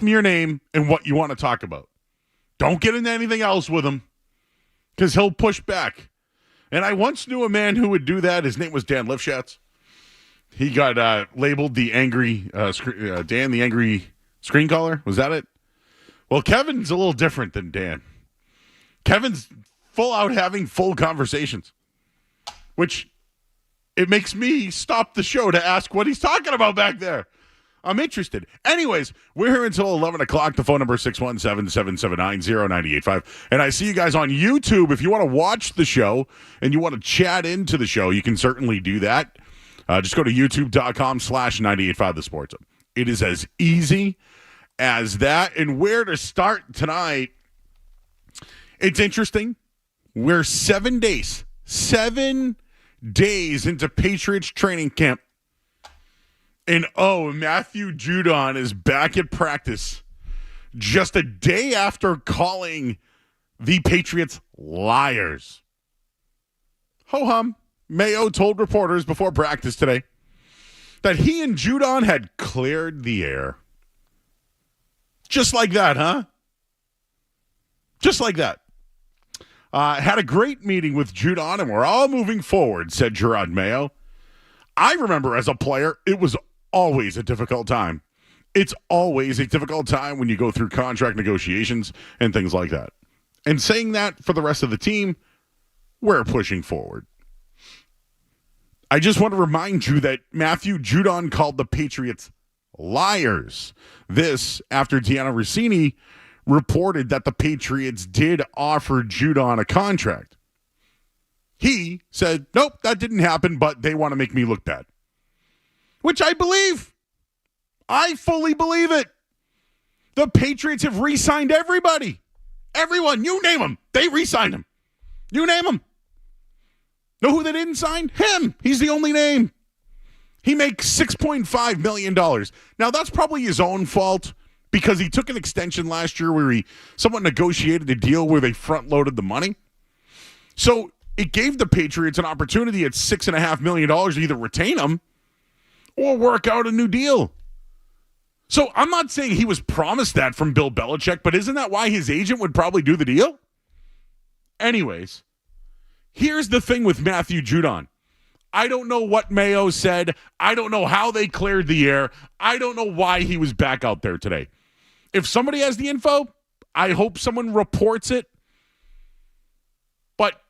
him your name and what you want to talk about. Don't get into anything else with him because he'll push back. And I once knew a man who would do that. His name was Dan Lifshatz. He got labeled the angry, Dan the angry screen caller. Was that it? Well, Kevin's a little different than Dan. Kevin's full out having full conversations, which it makes me stop the show to ask what he's talking about back there. I'm interested. Anyways, we're here until 11 o'clock. The phone number is 617-779-0985. And I see you guys on YouTube. If you want to watch the show and you want to chat into the show, you can certainly do that. Just go to youtube.com/985 The Sports. It is as easy as that. And where to start tonight, it's interesting. We're 7 days into Patriots training camp. And Matthew Judon is back at practice just a day after calling the Patriots liars. Ho-hum. Mayo told reporters before practice today that he and Judon had cleared the air. Just like that, huh? Just like that. Had a great meeting with Judon, and we're all moving forward, said Gerard Mayo. I remember as a player, it was always a difficult time. It's always a difficult time when you go through contract negotiations and things like that. And saying that for the rest of the team, we're pushing forward. I just want to remind you that Matthew Judon called the Patriots liars. This after Deanna Rossini reported that the Patriots did offer Judon a contract. He said, nope, that didn't happen, but they want to make me look bad. Which I believe. I fully believe it. The Patriots have re-signed everybody. Everyone, you name them. They re-signed him. You name them. Know who they didn't sign? Him. He's the only name. He makes $6.5 million. Now, that's probably his own fault because he took an extension last year where he somewhat negotiated a deal where they front-loaded the money. So it gave the Patriots an opportunity at $6.5 million to either retain him or work out a new deal. So I'm not saying he was promised that from Bill Belichick, but isn't that why his agent would probably do the deal? Anyways, here's the thing with Matthew Judon. I don't know what Mayo said. I don't know how they cleared the air. I don't know why he was back out there today. If somebody has the info, I hope someone reports it. But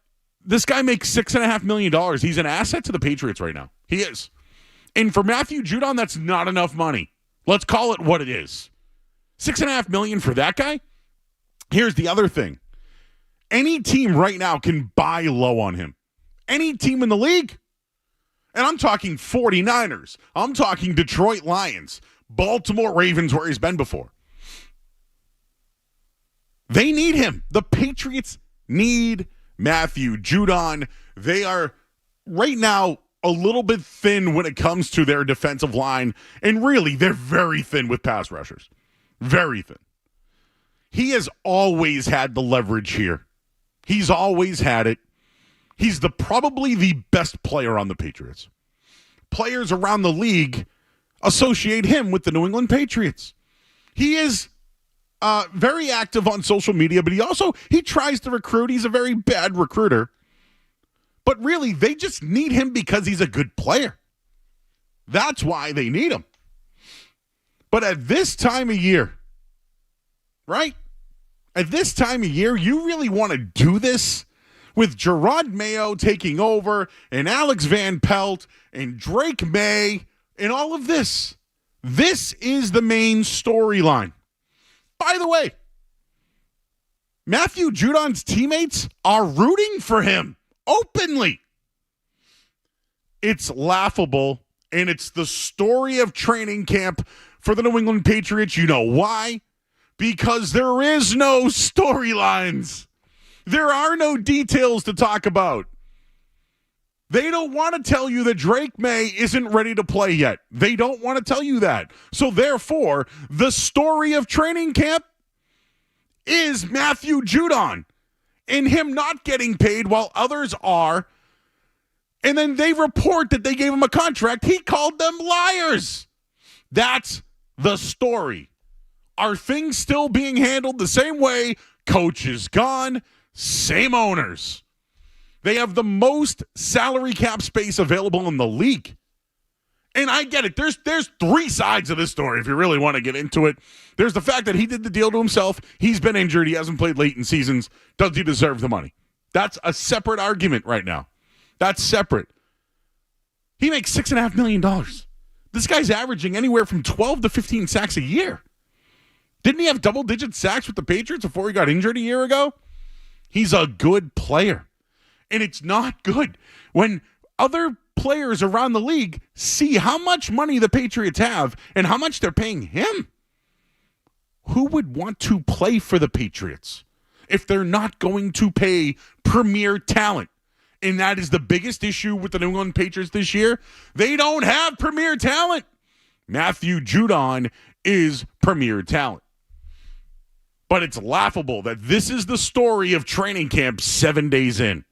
this guy makes $6.5 million. He's an asset to the Patriots right now. He is. And for Matthew Judon, that's not enough money. Let's call it what it is. $6.5 million for that guy? Here's the other thing. Any team right now can buy low on him. Any team in the league. And I'm talking 49ers. I'm talking Detroit Lions. Baltimore Ravens, where he's been before. They need him. The Patriots need Matthew Judon. They are right now a little bit thin when it comes to their defensive line. And really, they're very thin with pass rushers. Very thin. He has always had the leverage here. He's always had it. He's probably the best player on the Patriots. Players around the league associate him with the New England Patriots. He is very active on social media, but he tries to recruit. He's a very bad recruiter. But really, they just need him because he's a good player. That's why they need him. But at this time of year, right? At this time of year, you really want to do this with Gerard Mayo taking over and Alex Van Pelt and Drake May and all of this. This is the main storyline. By the way, Matthew Judon's teammates are rooting for him openly. It's laughable, and it's the story of training camp for the New England Patriots. You know why? Because there is no storylines. There are no details to talk about. They don't want to tell you that Drake May isn't ready to play yet. They don't want to tell you that. So therefore, the story of training camp is Matthew Judon and him not getting paid while others are. And then they report that they gave him a contract. He called them liars. That's the story. Are things still being handled the same way? Coach is gone, same owners. They have the most salary cap space available in the league. And I get it. There's three sides of this story if you really want to get into it. There's the fact that he did the deal to himself. He's been injured. He hasn't played late in seasons. Does he deserve the money? That's a separate argument right now. That's separate. He makes $6.5 million. This guy's averaging anywhere from 12 to 15 sacks a year. Didn't he have double-digit sacks with the Patriots before he got injured a year ago? He's a good player. And it's not good when other players around the league see how much money the Patriots have and how much they're paying him. Who would want to play for the Patriots if they're not going to pay premier talent? And that is the biggest issue with the New England Patriots this year. They don't have premier talent. Matthew Judon is premier talent. But it's laughable that this is the story of training camp 7 days in.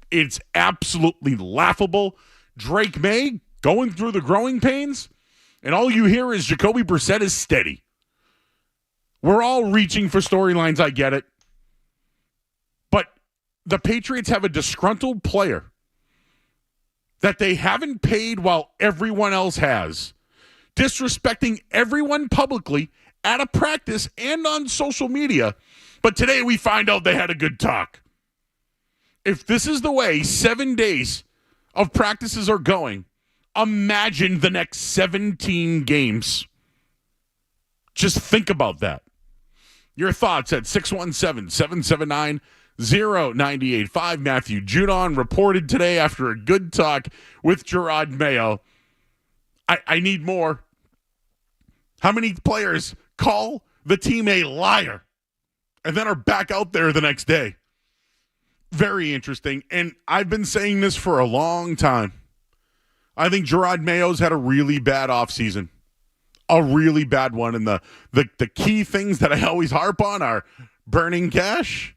It's absolutely laughable. Drake May going through the growing pains, and all you hear is Jacoby Brissett is steady. We're all reaching for storylines, I get it. But the Patriots have a disgruntled player that they haven't paid while everyone else has, disrespecting everyone publicly at a practice and on social media. But today we find out they had a good talk. If this is the way 7 days of practices are going, imagine the next 17 games. Just think about that. Your thoughts at 617-779-0985. Matthew Judon reported today after a good talk with Gerard Mayo. I need more. How many players call the team a liar and then are back out there the next day? Very interesting. And I've been saying this for a long time. I think Gerard Mayo's had a really bad offseason. A really bad one. And the key things that I always harp on are burning cash,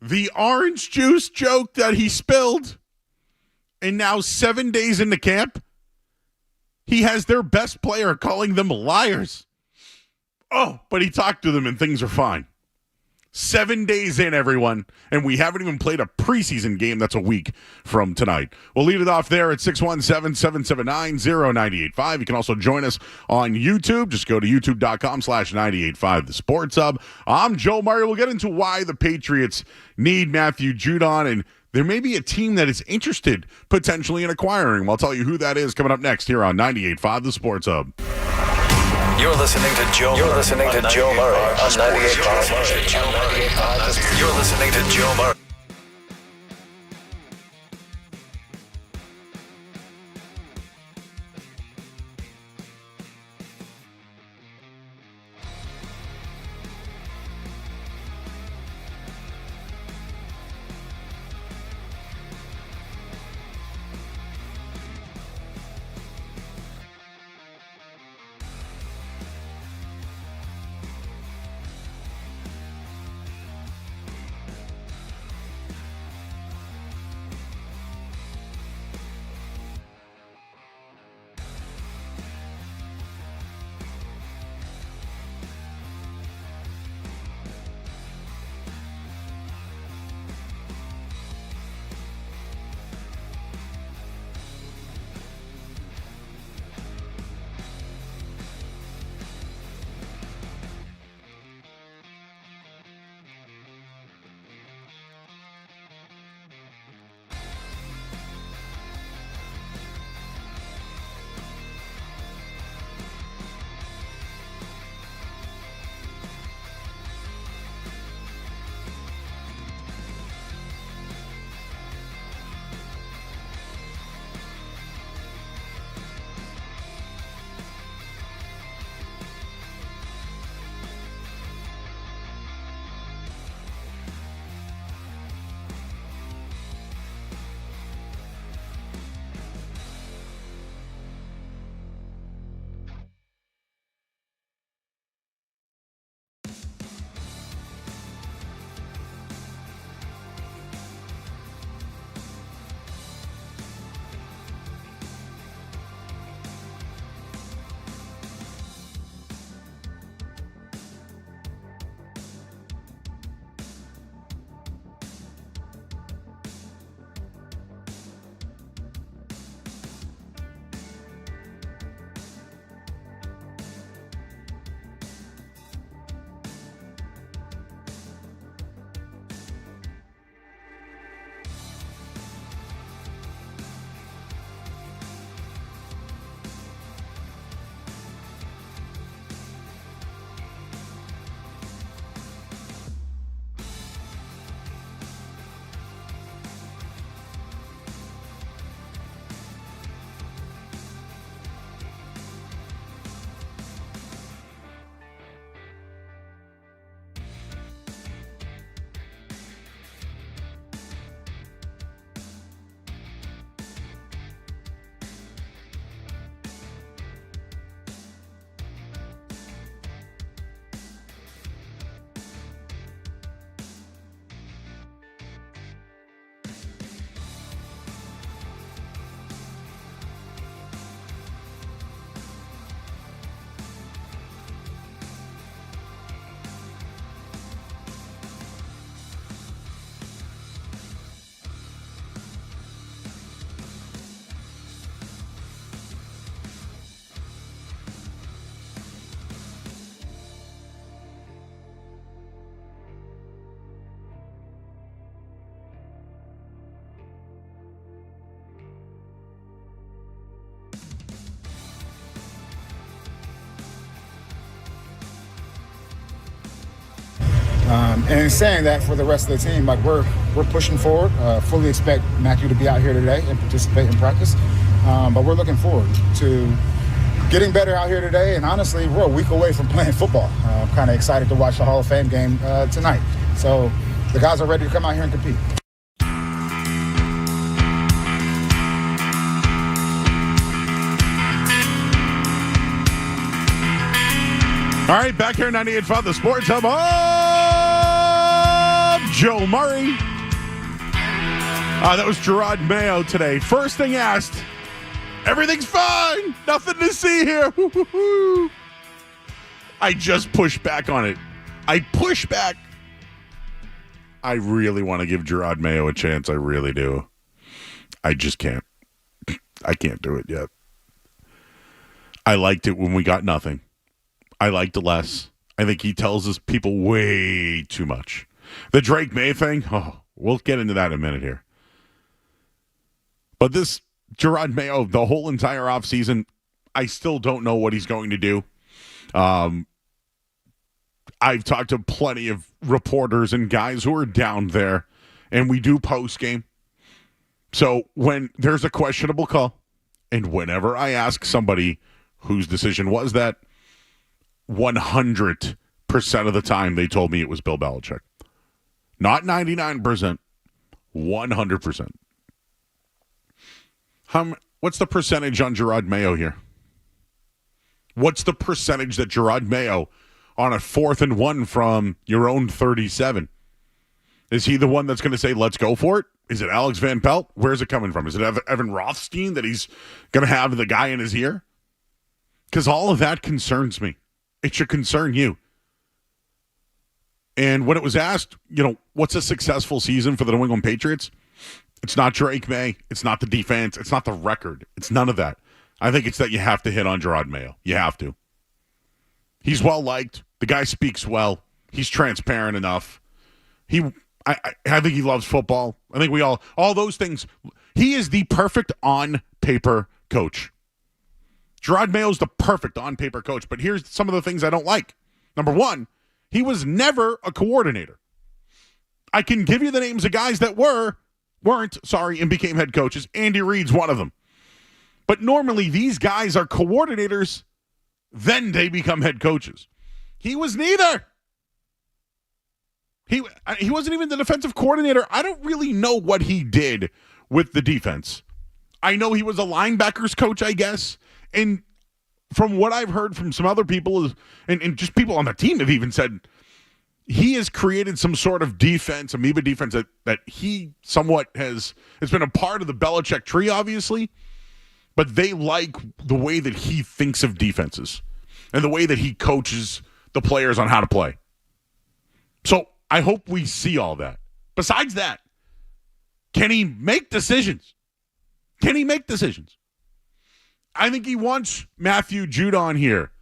the orange juice joke that he spilled, and now 7 days into camp, he has their best player calling them liars. Oh, but he talked to them and things are fine. 7 days in, everyone, and we haven't even played a preseason game that's a week from tonight. We'll leave it off there at 617-779-0985. You can also join us on YouTube. Just go to youtube.com/985 The Sports Hub. I'm Joe Murray. We'll get into why the Patriots need Matthew Judon, and there may be a team that is interested potentially in acquiring. We'll tell you who that is coming up next here on 98.5 The Sports Hub. You're listening to Joe. You're listening to Joe Murray on 98.5. You're listening to Joe Murray. And in saying that, for the rest of the team, like we're pushing forward. Fully expect Matthew to be out here today and participate in practice. But we're looking forward to getting better out here today. And honestly, we're a week away from playing football. I'm kind of excited to watch the Hall of Fame game tonight. So the guys are ready to come out here and compete. All right, back here at 98.5, the Sports Hub of Joe Murray. That was Gerard Mayo today. First thing asked, everything's fine. Nothing to see here. I just pushed back on it. I push back. I really want to give Gerard Mayo a chance. I really do. I just can't. I can't do it yet. I liked it when we got nothing. I liked it less. I think he tells us people way too much. The Drake May thing, we'll get into that in a minute here. But this Gerard Mayo, the whole entire offseason, I still don't know what he's going to do. I've talked to plenty of reporters and guys who are down there, and we do post-game. So when there's a questionable call, and whenever I ask somebody whose decision was that, 100% of the time they told me it was Bill Belichick. Not 99%, 100%. What's the percentage on Gerard Mayo here? What's the percentage that Gerard Mayo on a 4th and 1 from your own 37? Is he the one that's going to say, let's go for it? Is it Alex Van Pelt? Where's it coming from? Is it Evan Rothstein that he's going to have the guy in his ear? Because all of that concerns me. It should concern you. And when it was asked, what's a successful season for the New England Patriots? It's not Drake May. It's not the defense. It's not the record. It's none of that. I think it's that you have to hit on Gerard Mayo. You have to. He's well-liked. The guy speaks well. He's transparent enough. I think he loves football. I think we all those things. He is the perfect on-paper coach. Gerard Mayo's the perfect on-paper coach, but here's some of the things I don't like. Number one, he was never a coordinator. I can give you the names of guys that weren't, and became head coaches. Andy Reid's one of them. But normally these guys are coordinators, then they become head coaches. He was neither. He wasn't even the defensive coordinator. I don't really know what he did with the defense. I know he was a linebackers coach, I guess. And from what I've heard from some other people, and just people on the team have even said, he has created some sort of defense, amoeba defense, that he somewhat it's been a part of the Belichick tree, obviously, but they like the way that he thinks of defenses and the way that he coaches the players on how to play. So I hope we see all that. Besides that, can he make decisions? I think he wants Matthew Judon here.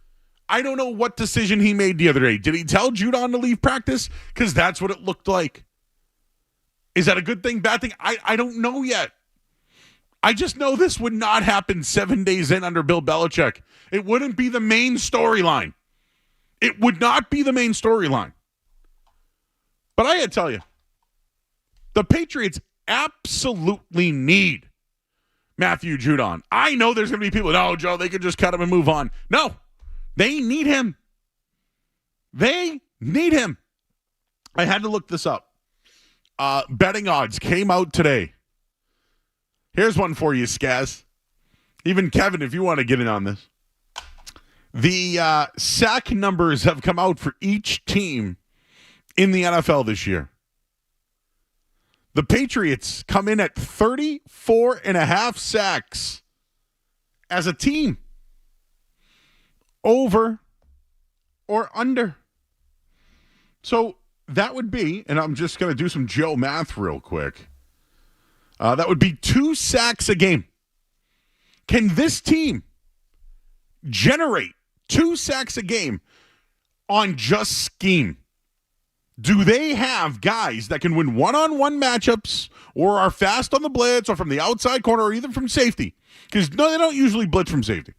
I don't know what decision he made the other day. Did he tell Judon to leave practice? Because that's what it looked like. Is that a good thing, bad thing? I don't know yet. I just know this would not happen 7 days in under Bill Belichick. It wouldn't be the main storyline. It would not be the main storyline. But I gotta tell you, the Patriots absolutely need Matthew Judon. I know there's going to be people, no, Joe, they could just cut him and move on. No, they need him. I had to look this up. Betting odds came out today. Here's one for you, Skaz. Even Kevin, if you want to get in on this. The sack numbers have come out for each team in the NFL this year. The Patriots come in at 34.5 sacks as a team. Over or under. So that would be, and I'm just going to do some Joe math real quick. That would be 2 sacks a game. Can this team generate 2 sacks a game on just scheme? Do they have guys that can win one-on-one matchups or are fast on the blitz or from the outside corner or even from safety? Because no, they don't usually blitz from safety.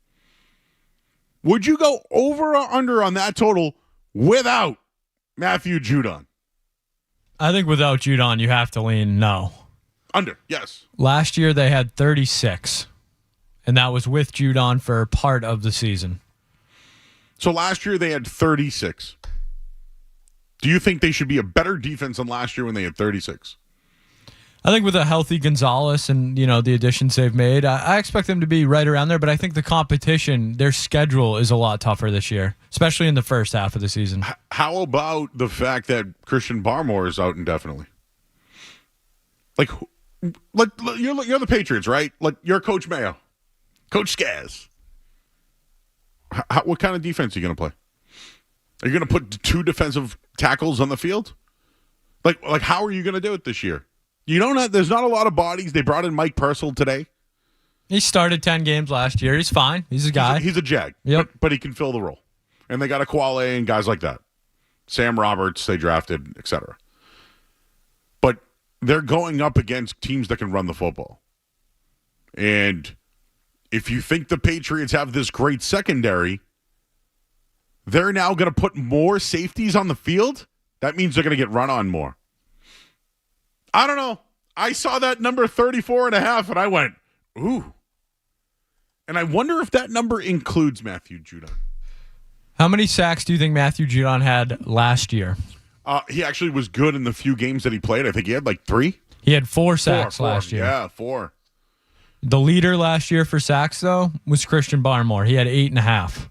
Would you go over or under on that total without Matthew Judon? I think without Judon, you have to lean no. Under, yes. Last year, they had 36, and that was with Judon for part of the season. So last year, they had 36. Do you think they should be a better defense than last year when they had 36? I think with a healthy Gonzalez and, the additions they've made, I expect them to be right around there, but I think the competition, their schedule is a lot tougher this year, especially in the first half of the season. How about the fact that Christian Barmore is out indefinitely? Like you're the Patriots, right? Like, you're Coach Mayo, Coach Skaz. What kind of defense are you going to play? Are you going to put 2 defensive tackles on the field? Like how are you going to do it this year? You don't have. There's not a lot of bodies. They brought in Mike Purcell today. He started 10 games last year. He's fine. He's a guy. He's a jag. Yep. But he can fill the role. And they got a Quale and guys like that. Sam Roberts, they drafted, etc. But they're going up against teams that can run the football. And if you think the Patriots have this great secondary, they're now going to put more safeties on the field. That means they're going to get run on more. I don't know. I saw that number 34.5, and I went, ooh. And I wonder if that number includes Matthew Judon. How many sacks do you think Matthew Judon had last year? He actually was good in the few games that he played. I think he had like 3. He had 4 sacks last year. Yeah, 4. The leader last year for sacks, though, was Christian Barmore. He had 8.5.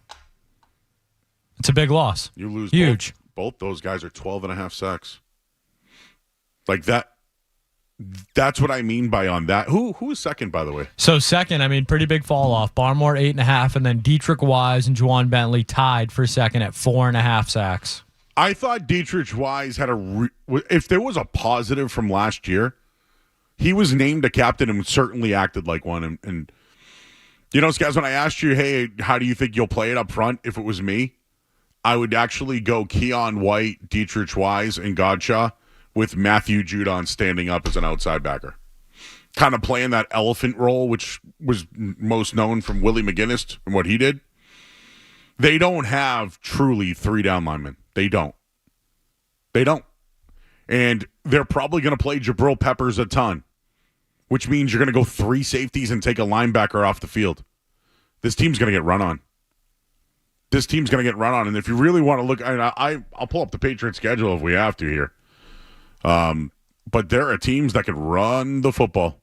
It's a big loss. You lose huge. Both those guys are 12.5 sacks. Like that. That's what I mean by on that. Who is second, by the way? So second, pretty big fall off. Barmore 8.5, and then Dietrich Wise and Juwan Bentley tied for second at 4.5 sacks. I thought Dietrich Wise had if there was a positive from last year, he was named a captain and certainly acted like one. And guys, when I asked you, hey, how do you think you'll play it up front? If it was me, I would actually go Keon White, Dietrich Wise, and Godshaw, with Matthew Judon standing up as an outside backer. Kind of playing that elephant role, which was most known from Willie McGinnis and what he did. They don't have truly 3 down linemen. They don't. And they're probably going to play Jabril Peppers a ton, which means you're going to go 3 safeties and take a linebacker off the field. This team's going to get run on. And if you really want to look, I'll pull up the Patriots schedule if we have to here. But there are teams that can run the football.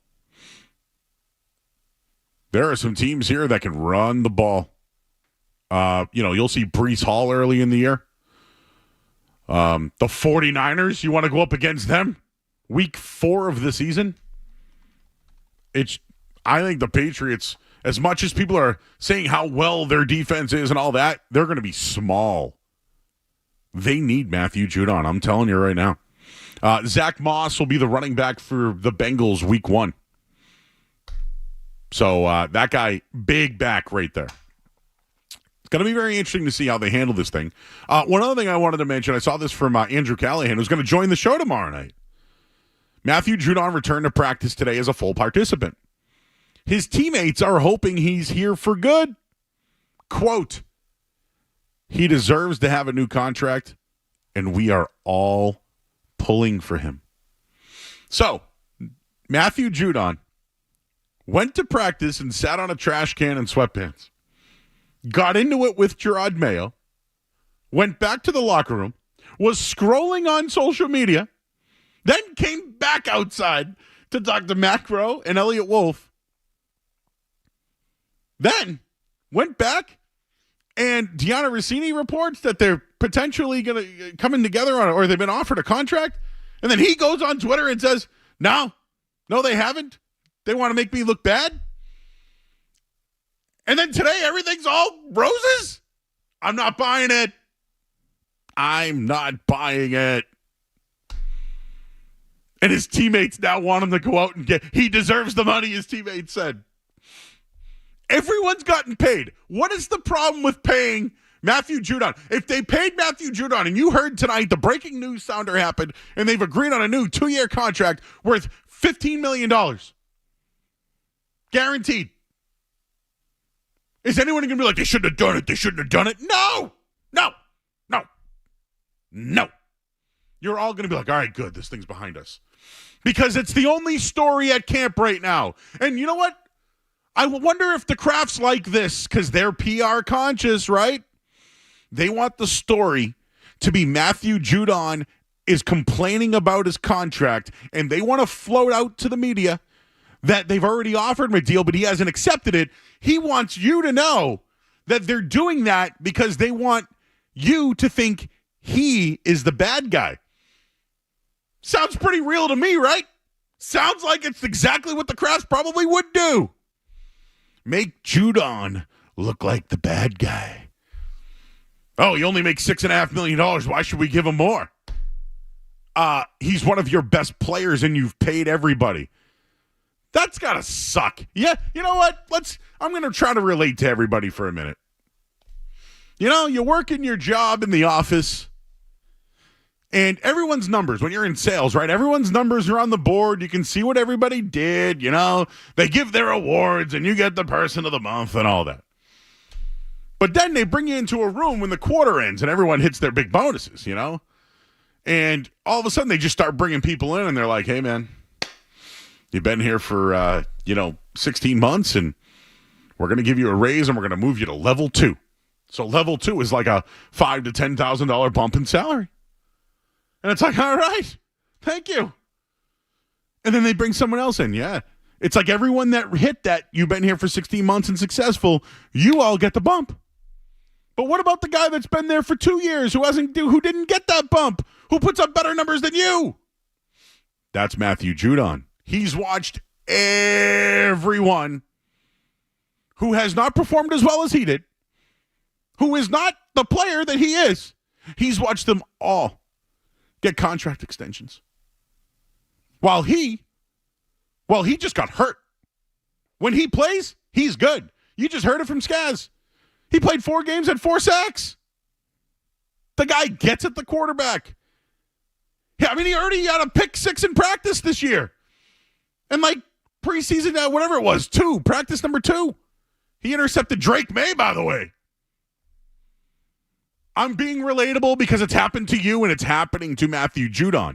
There are some teams here that can run the ball. You'll see Breece Hall early in the year. The 49ers, you want to go up against them? Week 4 of the season? I think the Patriots, as much as people are saying how well their defense is and all that, they're going to be small. They need Matthew Judon. I'm telling you right now. Zach Moss will be the running back for the Bengals week 1. So that guy, big back right there. It's going to be very interesting to see how they handle this thing. One other thing I wanted to mention, I saw this from Andrew Callahan, who's going to join the show tomorrow night. Matthew Judon returned to practice today as a full participant. His teammates are hoping he's here for good. Quote, he deserves to have a new contract, and we are all pulling for him. So, Matthew Judon went to practice and sat on a trash can in sweatpants. Got into it with Gerard Mayo. Went back to the locker room. Was scrolling on social media. Then came back outside to talk to Macro and Elliot Wolf. Then went back, and Deanna Rossini reports that they're potentially going to coming together on, or they've been offered a contract. And then he goes on Twitter and says, no, they haven't. They want to make me look bad. And then today, everything's all roses. I'm not buying it. And his teammates now want him to go out and he deserves the money, his teammates said. Everyone's gotten paid. What is the problem with paying Matthew Judon? If they paid Matthew Judon, and you heard tonight the breaking news sounder happened, and they've agreed on a new 2-year contract worth $15 million. Guaranteed. Is anyone going to be like, they shouldn't have done it, they shouldn't have done it? No. You're all going to be like, all right, good, this thing's behind us. Because it's the only story at camp right now. And you know what? I wonder if the Krafts like this because they're PR conscious, right? They want the story to be Matthew Judon is complaining about his contract, and they want to float out to the media that they've already offered him a deal, but he hasn't accepted it. He wants you to know that they're doing that because they want you to think he is the bad guy. Sounds pretty real to me, right? Sounds like it's exactly what the Krafts probably would do. Make Judon look like the bad guy. Oh, he only makes $6.5 million. Why should we give him more? He's one of your best players and you've paid everybody. That's gotta suck. Yeah, you know what? I'm gonna try to relate to everybody for a minute. You know, you work in your job in the office, and everyone's numbers, when you're in sales, right? Everyone's numbers are on the board. You can see what everybody did, you know. They give their awards, and you get the person of the month and all that. But then they bring you into a room when the quarter ends, and everyone hits their big bonuses, you know. And all of a sudden, they just start bringing people in, and they're like, hey, man, you've been here for, 16 months, and we're going to give you a raise, and we're going to move you to level 2. So level 2 is like a $5,000 to $10,000 bump in salary. And it's like, all right, thank you. And then they bring someone else in. Yeah. It's like everyone that hit that, you've been here for 16 months and successful, you all get the bump. But what about the guy that's been there for 2 years who didn't get that bump, who puts up better numbers than you? That's Matthew Judon. He's watched everyone who has not performed as well as he did, who is not the player that he is. He's watched them all get contract extensions. While he just got hurt. When he plays, he's good. You just heard it from Skaz. He played 4 games, had 4 sacks. The guy gets at the quarterback. Yeah, I mean, he already got a pick 6 in practice this year. And like preseason, whatever it was, practice number 2. He intercepted Drake May, by the way. I'm being relatable because it's happened to you and it's happening to Matthew Judon.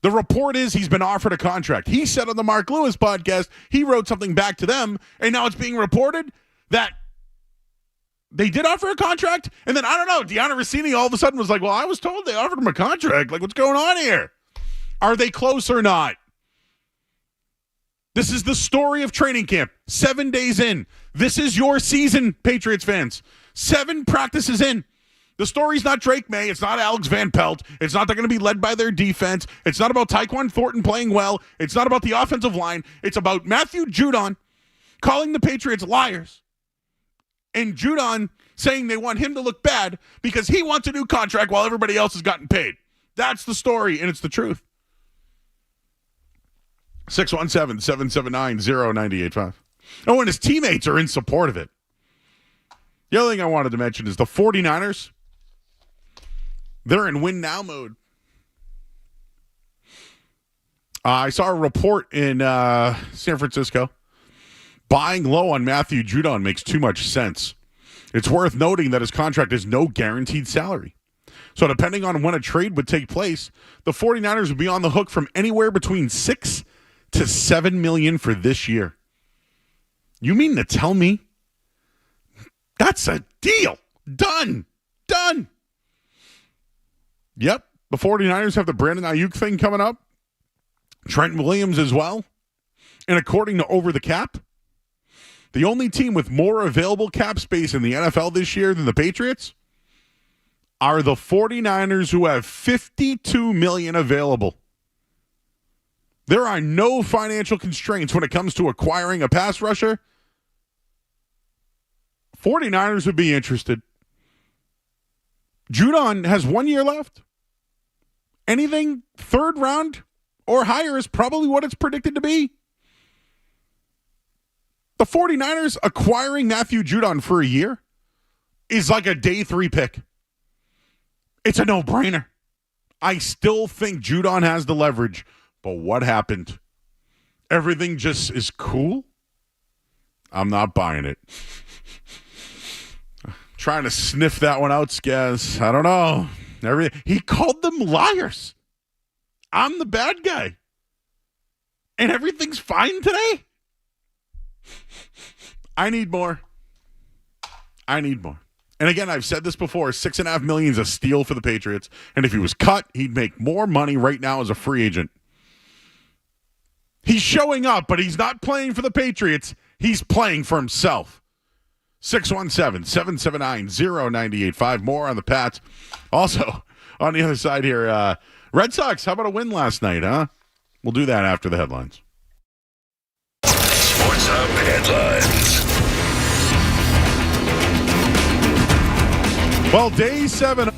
The report is he's been offered a contract. He said on the Mark Lewis podcast, he wrote something back to them, and now it's being reported that they did offer a contract, and then, I don't know, Deanna Rossini all of a sudden was like, well, I was told they offered him a contract. Like, what's going on here? Are they close or not? This is the story of training camp. 7 days in. This is your season, Patriots fans. 7 practices in. The story's not Drake May. It's not Alex Van Pelt. It's not they're going to be led by their defense. It's not about Tyquan Thornton playing well. It's not about the offensive line. It's about Matthew Judon calling the Patriots liars. And Judon saying they want him to look bad because he wants a new contract while everybody else has gotten paid. That's the story, and it's the truth. 617-779-0985. Oh, and his teammates are in support of it. The other thing I wanted to mention is the 49ers. They're in win now mode. I saw a report in San Francisco. Buying low on Matthew Judon makes too much sense. It's worth noting that his contract has no guaranteed salary. So depending on when a trade would take place, the 49ers would be on the hook from anywhere between $6 to $7 million for this year. You mean to tell me that's a deal? Done. Yep. The 49ers have the Brandon Ayuk thing coming up. Trent Williams as well. And according to Over the Cap, the only team with more available cap space in the NFL this year than the Patriots are the 49ers, who have $52 million available. There are no financial constraints when it comes to acquiring a pass rusher. 49ers would be interested. Judon has 1 year left. Anything 3rd round or higher is probably what it's predicted to be. The 49ers acquiring Matthew Judon for a year is like a day 3 pick. It's a no-brainer. I still think Judon has the leverage, but what happened? Everything just is cool? I'm not buying it. Trying to sniff that one out, Skaz. I don't know. Everything. He called them liars. I'm the bad guy. And everything's fine today? I need more. And again, I've said this before, $6.5 million is a steal for the Patriots. And if he was cut, he'd make more money right now as a free agent. He's showing up, but he's not playing for the Patriots. He's playing for himself. 617-779-0985. More on the Pats. Also, on the other side here, Red Sox, how about a win last night, huh? We'll do that after the headlines. Sports Hub headlines. Well, day 7.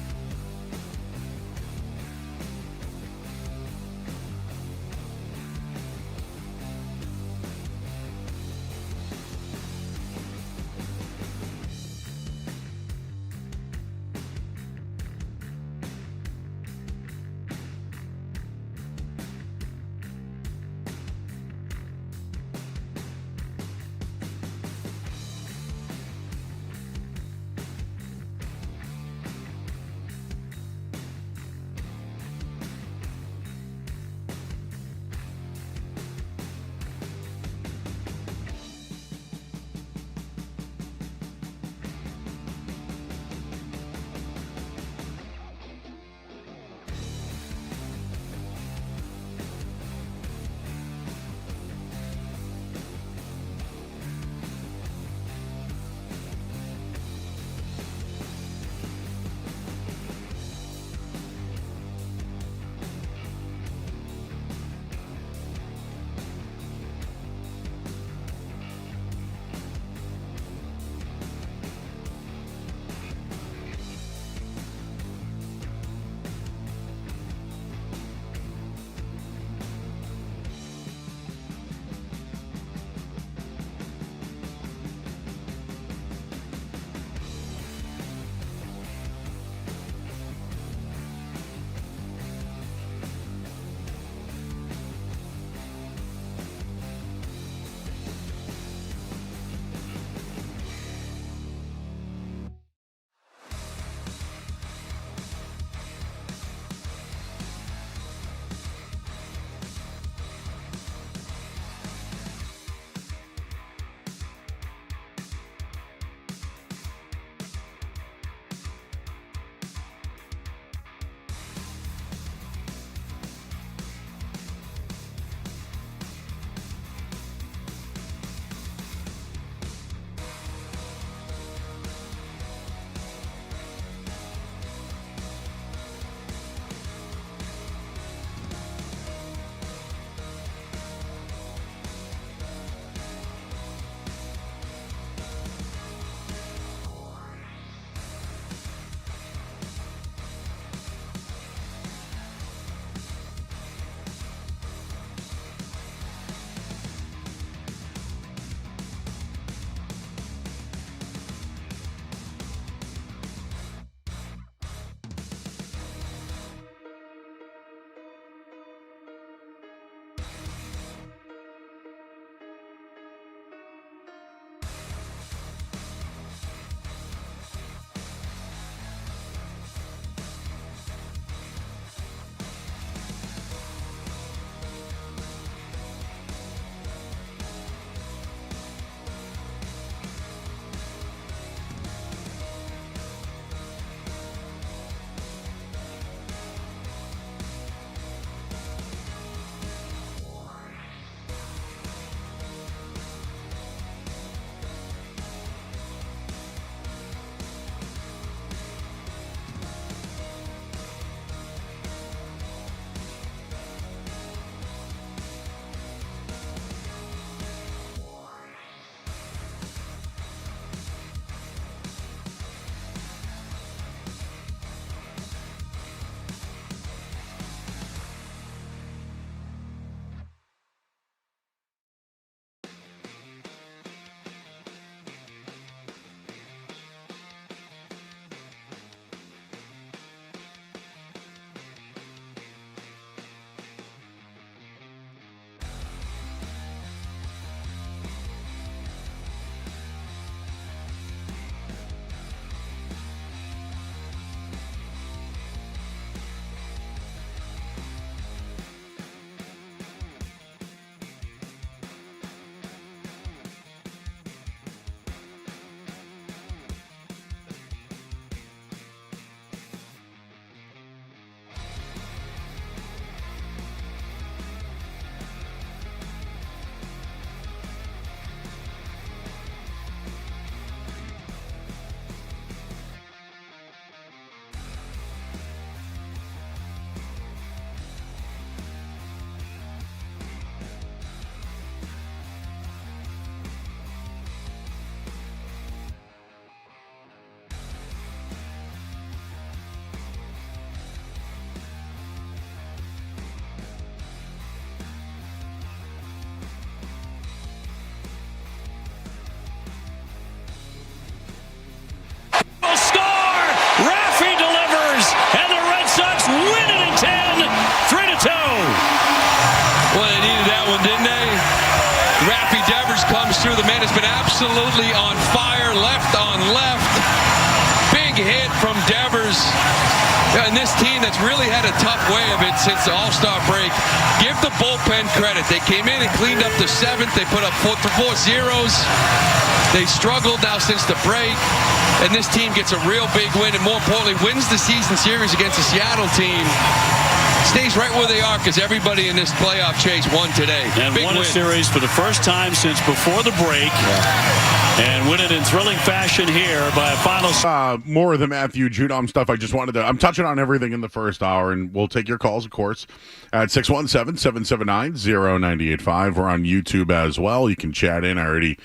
through. The man has been absolutely on fire, left on left. Big hit from Devers. And this team that's really had a tough way of it since the All-Star break. Give the bullpen credit. They came in and cleaned up the seventh. They put up four zeros. They struggled now since the break. And this team gets a real big win and, more importantly, wins the season series against the Seattle team. Stays right where they are because everybody in this playoff chase won today. And big won win. a series for the first time since before the break. And win it in thrilling fashion here by a final. More of the Matthew Judon stuff. I just wanted to. I'm touching on everything in the first hour, and we'll take your calls, of course, at 617-779-0985. We're on YouTube as well. You can chat in. I already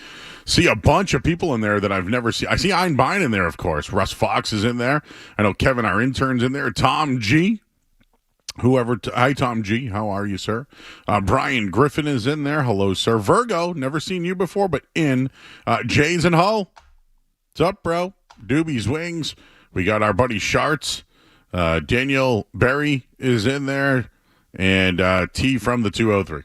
see a bunch of people in there that I've never seen. I see Einbein in there, of course. Russ Fox is in there. I know Kevin, our intern's in there. Tom G. Hi, Tom G. How are you, sir? Brian Griffin is in there. Hello, sir. Virgo, never seen you before, but in. Jays and Hull. What's up, bro? Doobie's Wings. We got our buddy Sharts. Daniel Berry is in there. And T from the 203.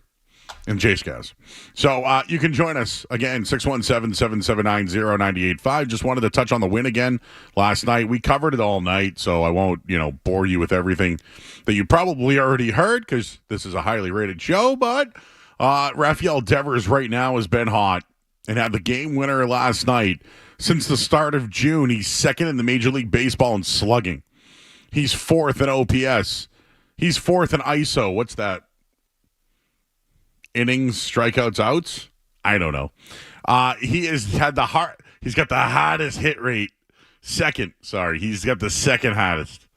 And Jace Gaz. So you can join us again, 617-779-0985. Just wanted to touch on the win again last night. We covered it all night, so I won't, bore you with everything that you probably already heard because this is a highly rated show. But Rafael Devers right now has been hot and had the game winner last night. Since the start of June, he's second in the Major League Baseball in slugging. He's fourth in OPS. He's fourth in ISO. What's that? Innings, strikeouts, outs? I don't know. He's got the hottest hit rate. He's got the second hottest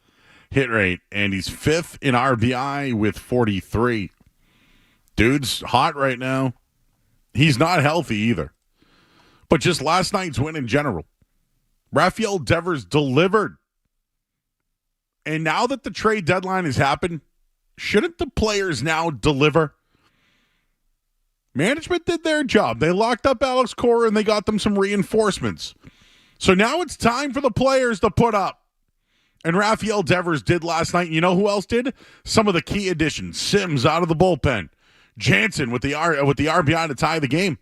hit rate, and he's fifth in RBI with 43. Dude's hot right now. He's not healthy either. But just last night's win in general. Rafael Devers delivered. And now that the trade deadline has happened, shouldn't the players now deliver? Management did their job. They locked up Alex Cora and they got them some reinforcements. So now it's time for the players to put up. And Rafael Devers did last night. You know who else did? Some of the key additions. Sims out of the bullpen. Jansen with the RBI to tie the game.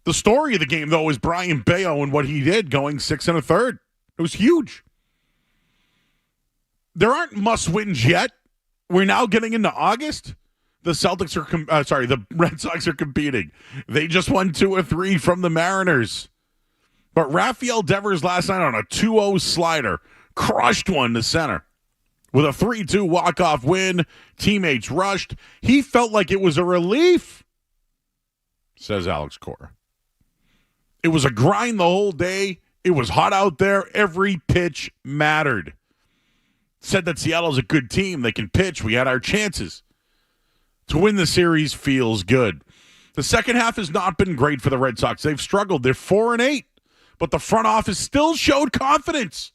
The story of the game, though, is Brian Bayo and what he did going 6 1/3. It was huge. There aren't must-wins yet. We're now getting into August. The Red Sox are competing. They just won 2 or 3 from the Mariners. But Rafael Devers last night on a 2-0 slider crushed one to center. With a 3-2 walk-off win, teammates rushed. He felt like it was a relief, says Alex Cora. It was a grind the whole day. It was hot out there. Every pitch mattered. Said that Seattle's a good team. They can pitch. We had our chances. To win the series feels good. The second half has not been great for the Red Sox. They've struggled. They're 4-8. But the front office still showed confidence,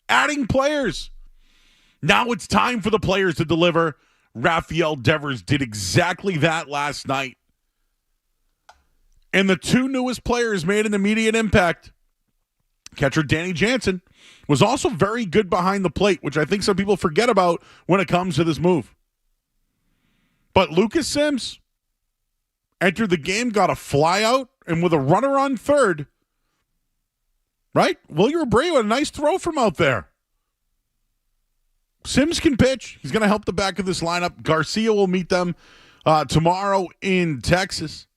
adding players. Now it's time for the players to deliver. Rafael Devers did exactly that last night. And the two newest players made an immediate impact. Catcher Danny Jansen was also very good behind the plate, which I think some people forget about when it comes to this move. But Lucas Sims entered the game, got a fly out, and with a runner on third, right? Wilyer Abreu had a nice throw from out there. Sims can pitch. He's going to help the back of this lineup. Garcia will meet them tomorrow in Texas.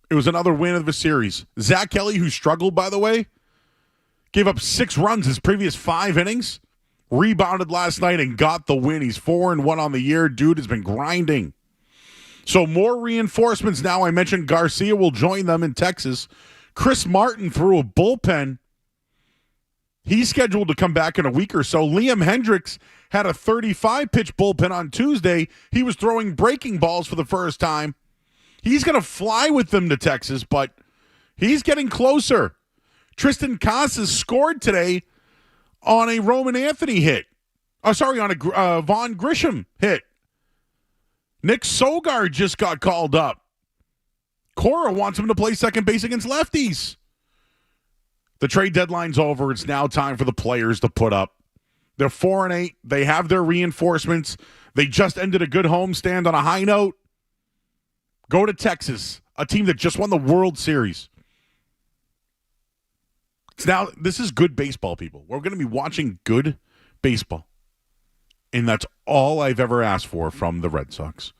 It was another win of the series. Zach Kelly, who struggled, by the way, gave up 6 runs his previous 5 innings. Rebounded last night and got the win. He's 4-1 on the year. Dude has been grinding. So more reinforcements now. I mentioned Garcia will join them in Texas. Chris Martin threw a bullpen. He's scheduled to come back in a week or so. Liam Hendricks had a 35-pitch bullpen on Tuesday. He was throwing breaking balls for the first time. He's going to fly with them to Texas, but he's getting closer. Tristan Casas scored today on a Roman Anthony hit. On a Vaughn Grisham hit. Nick Sogard just got called up. Cora wants him to play second base against lefties. The trade deadline's over. It's now time for the players to put up. They're 4-8. They have their reinforcements. They just ended a good homestand on a high note. Go to Texas A team that just won the World Series. Now, this is good baseball, people. We're going to be watching good baseball. And that's all I've ever asked for from the Red Sox.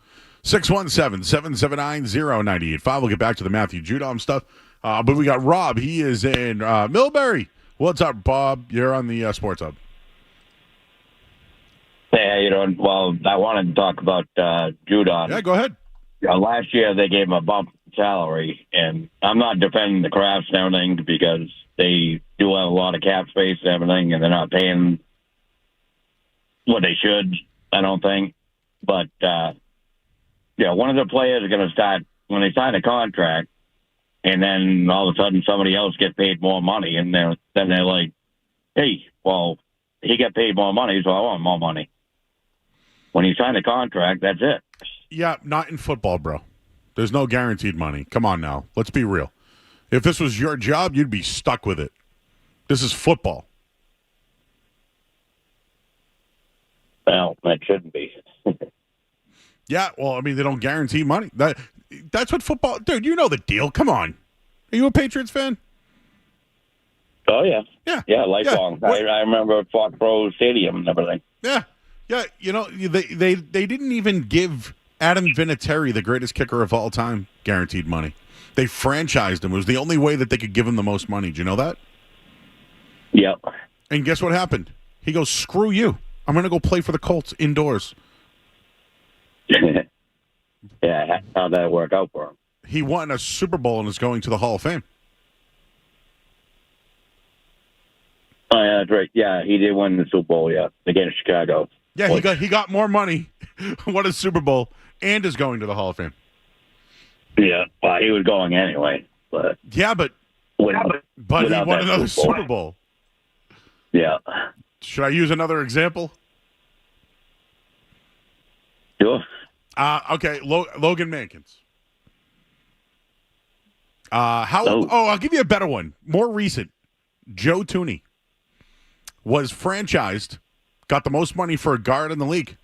617-779-0985. We'll get back to the Matthew Judon stuff. But we got Rob. He is in Millbury. What's up, Bob? You're on the Sports Hub. Hey, how you doing? Well, I wanted to talk about Judon. Yeah, go ahead. Last year, they gave him a bump in salary, and I'm not defending the Crafts and everything because they do have a lot of cap space and everything, and they're not paying what they should, I don't think. But, one of the players is going to start, when they sign a contract, and then all of a sudden somebody else gets paid more money, and then they're like, hey, well, he got paid more money, so I want more money. When you sign a contract, that's it. Yeah, not in football, bro. There's no guaranteed money. Come on now. Let's be real. If this was your job, you'd be stuck with it. This is football. Well, that shouldn't be. Yeah, well, I mean, they don't guarantee money. That's what football... Dude, you know the deal. Come on. Are you a Patriots fan? Oh, yeah. Yeah. Yeah, lifelong. Yeah. I remember Foxborough Stadium and everything. Yeah. Yeah, you know, they didn't even give Adam Vinatieri, the greatest kicker of all time, guaranteed money. They franchised him. It was the only way that they could give him the most money. Do you know that? Yep. And guess what happened? He goes, screw you. I'm going to go play for the Colts indoors. Yeah, how'd that work out for him? He won a Super Bowl and is going to the Hall of Fame. Oh, yeah, that's right. Yeah, he did win the Super Bowl, yeah, against Chicago. Yeah, he got more money, won a Super Bowl, and is going to the Hall of Fame. Yeah, well, he was going anyway. But yeah, but he won another Super Bowl. Yeah. Should I use another example? Sure. Okay, Logan Mankins. I'll give you a better one. More recent. Joe Tooney was franchised, got the most money for a guard in the league.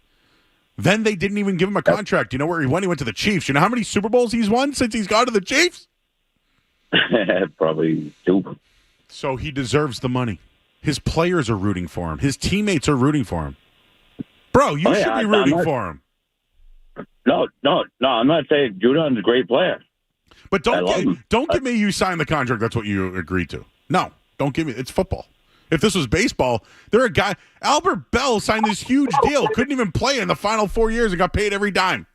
Then they didn't even give him a contract. You know where he went? He went to the Chiefs. You know how many Super Bowls he's won since he's gone to the Chiefs? Probably 2. So he deserves the money. His players are rooting for him. His teammates are rooting for him. Bro, you should be rooting for him. No, I'm not saying Judon's a great player. But don't give me you signed the contract. That's what you agreed to. No, don't give me. It's football. If this was baseball, Albert Bell signed this huge deal, couldn't even play in the final 4 years and got paid every dime.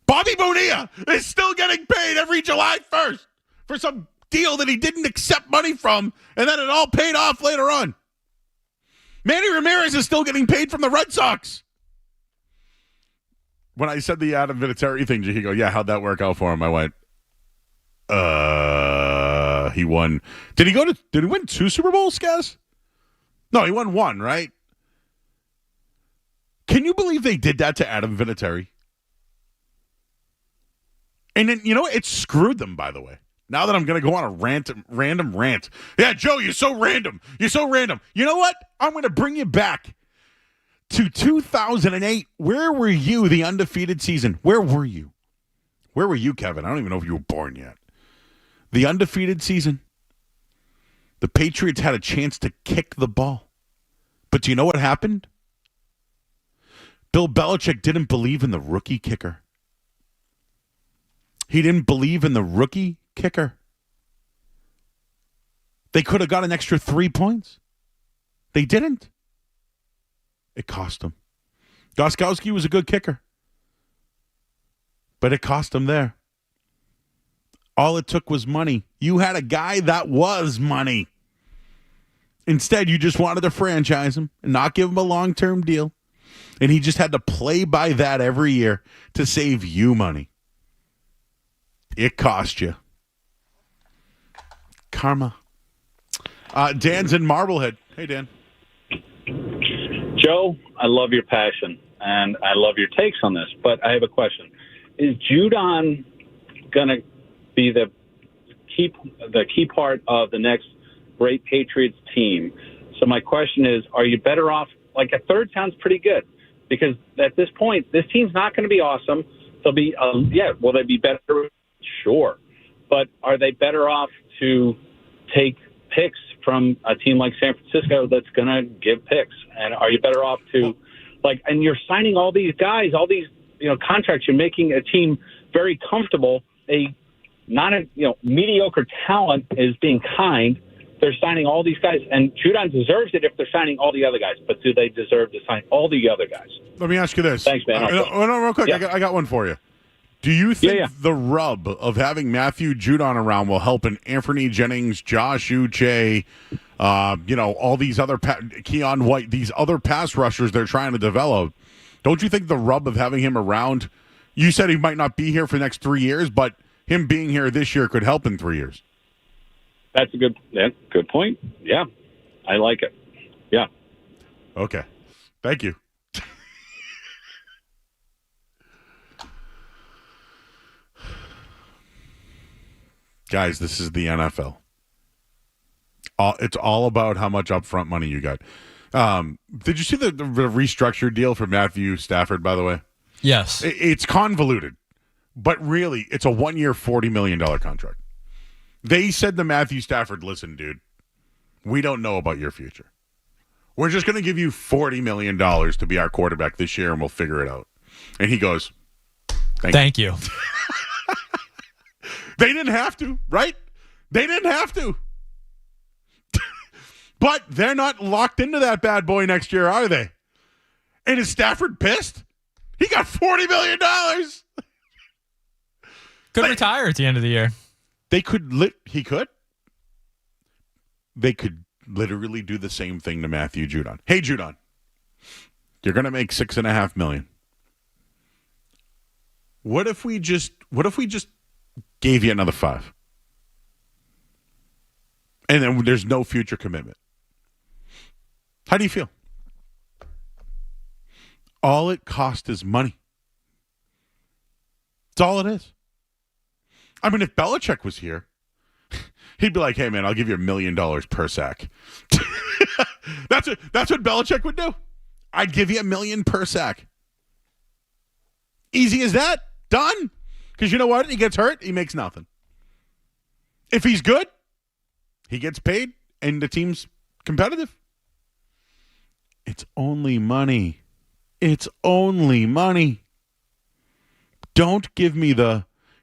Bobby Bonilla is still getting paid every July 1st for some deal that he didn't accept money from, and then it all paid off later on. Manny Ramirez is still getting paid from the Red Sox. When I said the Adam Vinatieri thing, he go, yeah, how'd that work out for him? I went, he won. Did he win 2 Super Bowls, guys? No, he won 1, right? Can you believe they did that to Adam Vinatieri? And then, you know, it screwed them, by the way. Now that I'm going to go on a random rant. Yeah, Joe, you're so random. You're so random. You know what? I'm going to bring you back to 2008. Where were you the undefeated season? Where were you? Where were you, Kevin? I don't even know if you were born yet. The undefeated season. The Patriots had a chance to kick the ball. But do you know what happened? Bill Belichick didn't believe in the rookie kicker. He didn't believe in the rookie kicker. They could have got an extra 3 points. They didn't. It cost them. Gostkowski was a good kicker. But it cost them there. All it took was money. You had a guy that was money. Instead, you just wanted to franchise him and not give him a long-term deal. And he just had to play by that every year to save you money. It cost you. Karma. Dan's in Marblehead. Hey, Dan. Joe, I love your passion, and I love your takes on this, but I have a question. Is Judon going to be the key part of the next great Patriots team? So my question is, are you better off, like a third sounds pretty good, because at this point, this team's not going to be awesome. They'll be, will they be better? Sure. But are they better off to take picks from a team like San Francisco that's going to give picks? And are you better off to, and you're signing all these guys, all these, contracts. You're making a team very comfortable. Mediocre talent is being kind. They're signing all these guys, and Judon deserves it if they're signing all the other guys. But do they deserve to sign all the other guys? Let me ask you this. Thanks, man. Real quick. Yeah. I got one for you. Do you think the rub of having Matthew Judon around will help an Anthony Jennings, Josh Uche, all these other Keon White, these other pass rushers they're trying to develop? Don't you think the rub of having him around? You said he might not be here for the next 3 years, but him being here this year could help in 3 years. That's a good point. Yeah, I like it. Yeah. Okay. Thank you. Guys, this is the NFL. It's all about how much upfront money you got. Did you see the restructured deal for Matthew Stafford, by the way? Yes. It's convoluted, but really, it's a 1-year, $40 million contract. They said to Matthew Stafford, listen, dude, we don't know about your future. We're just going to give you $40 million to be our quarterback this year, and we'll figure it out. And he goes, thank you. They didn't have to, right? They didn't have to. But they're not locked into that bad boy next year, are they? And is Stafford pissed? He got $40 million. Could retire at the end of the year. They could. He could. They could literally do the same thing to Matthew Judon. Hey, Judon, you're going to make $6.5 million. What if we just gave you another $5 million? And then there's no future commitment. How do you feel? All it cost is money. That's all it is. I mean, if Belichick was here, he'd be like, hey, man, I'll give you $1 million per sack. That's what Belichick would do. I'd give you $1 million per sack. Easy as that. Done. Because you know what? He gets hurt, he makes nothing. If he's good, he gets paid, and the team's competitive. It's only money. It's only money. Don't give me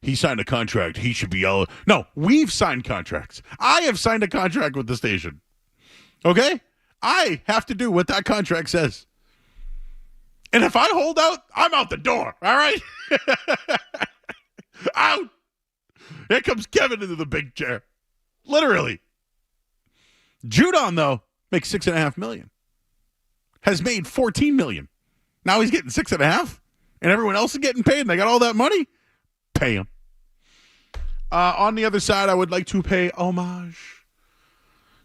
he signed a contract, he should be eligible. No, we've signed contracts. I have signed a contract with the station. Okay? I have to do what that contract says. And if I hold out, I'm out the door. All right? Out. Here comes Kevin into the big chair. Literally. Judon, though, makes $6.5 million. Has made $14 million. Now he's getting $6.5 million, and everyone else is getting paid, and they got all that money. Pay him. On the other side, I would like to pay homage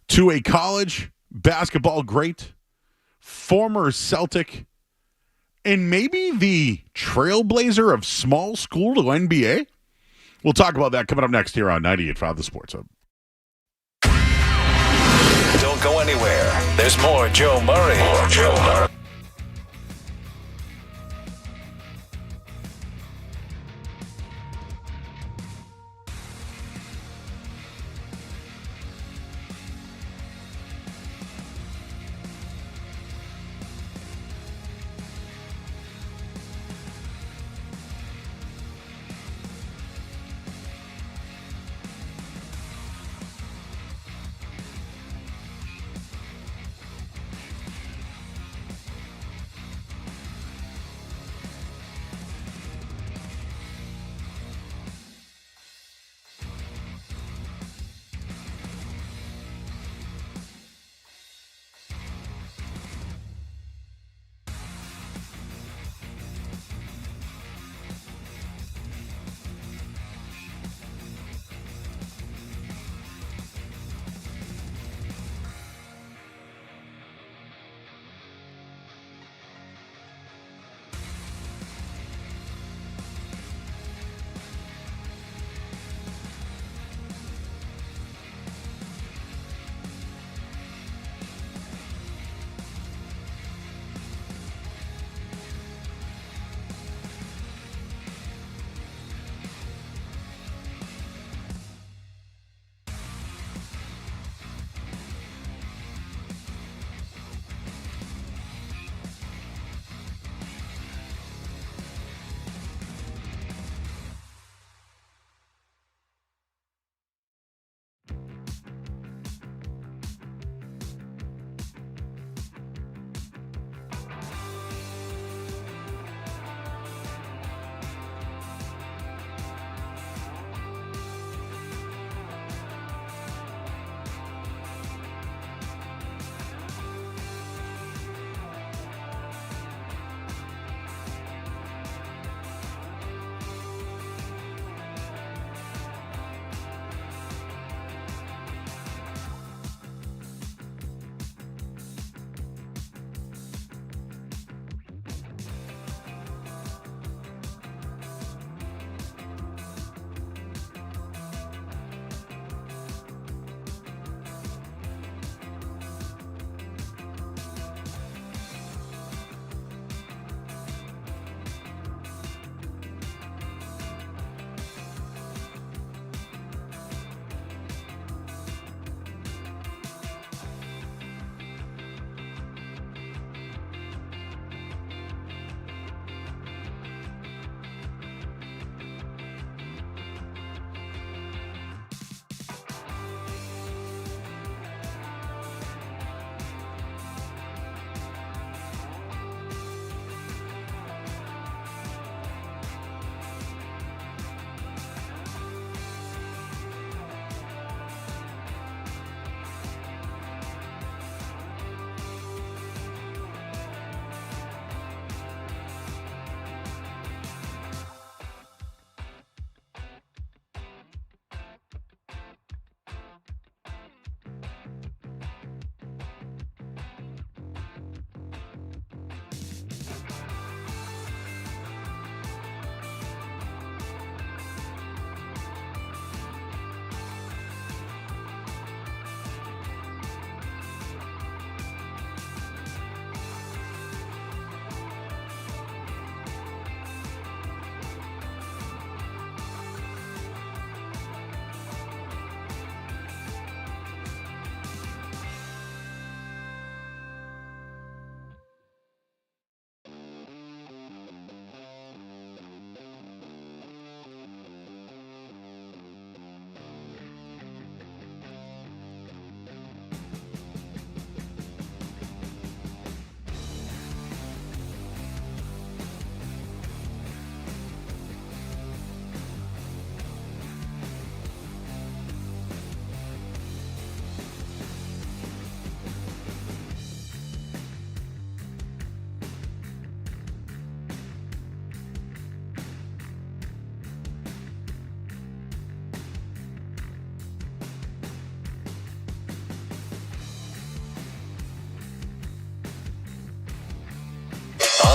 to a college basketball great, former Celtic, and maybe the trailblazer of small school to NBA. We'll talk about that coming up next here on 98.5 The Sports Hub. Don't go anywhere. There's more Joe Murray.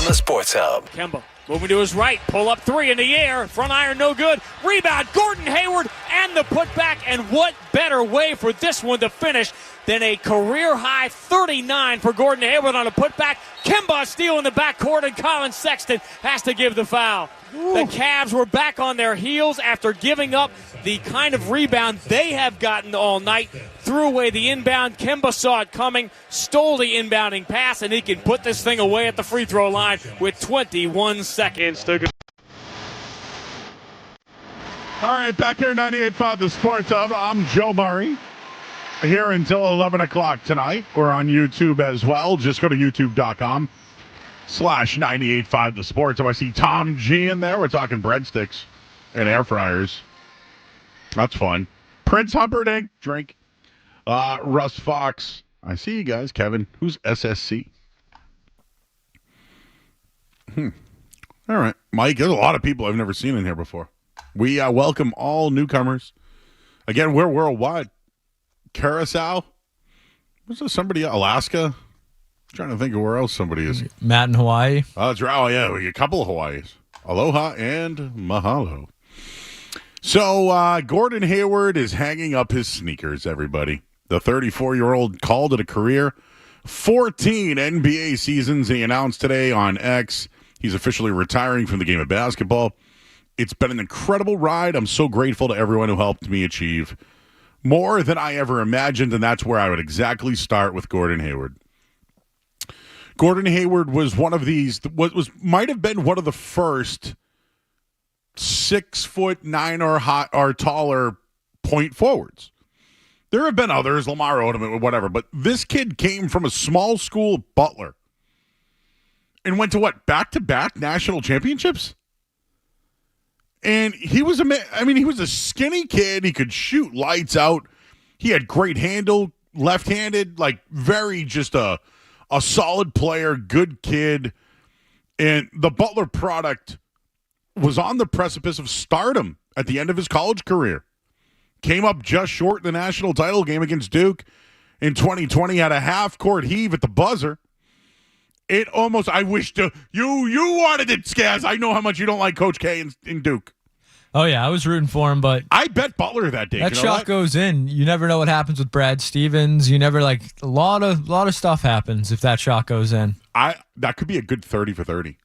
the Sports Hub. Kemba moving to his right, pull up three in the air, front iron no good, rebound, Gordon Hayward, and the putback, and what better way for this one to finish than a career-high 39 for Gordon Hayward on a putback. Kemba steal in the backcourt, and Colin Sexton has to give the foul. Ooh. The Cavs were back on their heels after giving up the kind of rebound they have gotten all night. Threw away the inbound. Kemba saw it coming, stole the inbounding pass, and he can put this thing away at the free throw line with 21 seconds to go. All right, back here 98.5 The Sports Hub. I'm Joe Murray. Here until 11 o'clock tonight. We're on YouTube as well. Just go to youtube.com/98.5 The Sports Hub. I see Tom G in there. We're talking breadsticks and air fryers. That's fun. Prince Humperdinck, drink. Russ Fox. I see you guys. Kevin, who's SSC? All right. Mike, there's a lot of people I've never seen in here before. We welcome all newcomers. Again, we're worldwide. Curacao? Was there somebody? Alaska? I'm trying to think of where else somebody is. Matt in Hawaii. Oh, that's right. Oh, yeah. We got a couple of Hawaiis. Aloha and mahalo. So, Gordon Hayward is hanging up his sneakers, everybody. The 34-year-old called it a career. 14 NBA seasons, and he announced today on X he's officially retiring from the game of basketball. It's been an incredible ride. I'm so grateful to everyone who helped me achieve more than I ever imagined, and that's where I would exactly start with Gordon Hayward. Gordon Hayward was one of these, might have been one of the first 6'9" or taller point forwards. There have been others, Lamar Odom, whatever, but this kid came from a small school at Butler and went to back-to-back national championships? And he was he was a skinny kid. He could shoot lights out. He had great handle, left-handed, very just a solid player, good kid. And the Butler product was on the precipice of stardom at the end of his college career. Came up just short in the national title game against Duke in 2020. Had a half-court heave at the buzzer. It almost, I wish you wanted it, Skaz. I know how much you don't like Coach K in Duke. Oh, yeah, I was rooting for him, but I bet Butler that day. That shot goes in. You never know what happens with Brad Stevens. You never, a lot of stuff happens if that shot goes in. That could be a good 30 for 30.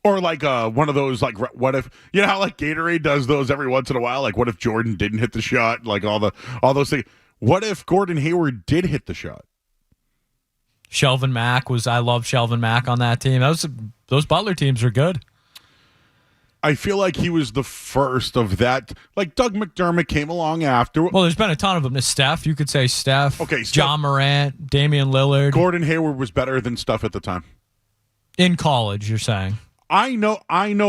Or one of those, what if, how Gatorade does those every once in a while? What if Jordan didn't hit the shot? All those things. What if Gordon Hayward did hit the shot? Shelvin Mack I love Shelvin Mack on that team. Those Butler teams are good. I feel like he was the first of that. Doug McDermott came along after. Well, there's been a ton of them. Steph, you could say Steph. Okay, Steph. John Morant, Damian Lillard. Gordon Hayward was better than Steph at the time. In college, you're saying? I know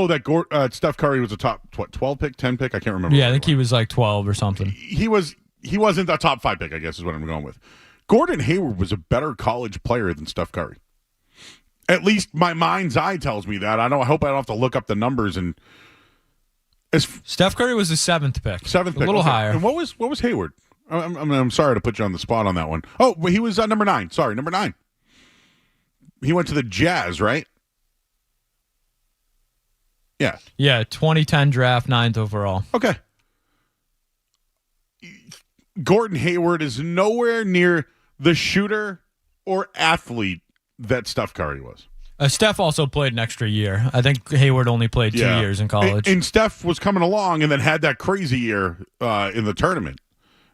that Steph Curry was a top 12 pick, 10 pick. I can't remember. Yeah, I think he was 12 or something. He wasn't a top 5 pick, I guess is what I'm going with. Gordon Hayward was a better college player than Steph Curry. At least my mind's eye tells me that. I hope I don't have to look up the numbers. And Steph Curry was the 7th pick. 7th pick, a little higher. And what was Hayward? I'm sorry to put you on the spot on that one. Oh, he was number 9. Sorry, number 9. He went to the Jazz, right? Yeah. Yeah, 2010 draft, 9th overall. Okay. Gordon Hayward is nowhere near the shooter or athlete that Steph Curry was. Steph also played an extra year. I think Hayward only played 2 years in college. And Steph was coming along and then had that crazy year in the tournament.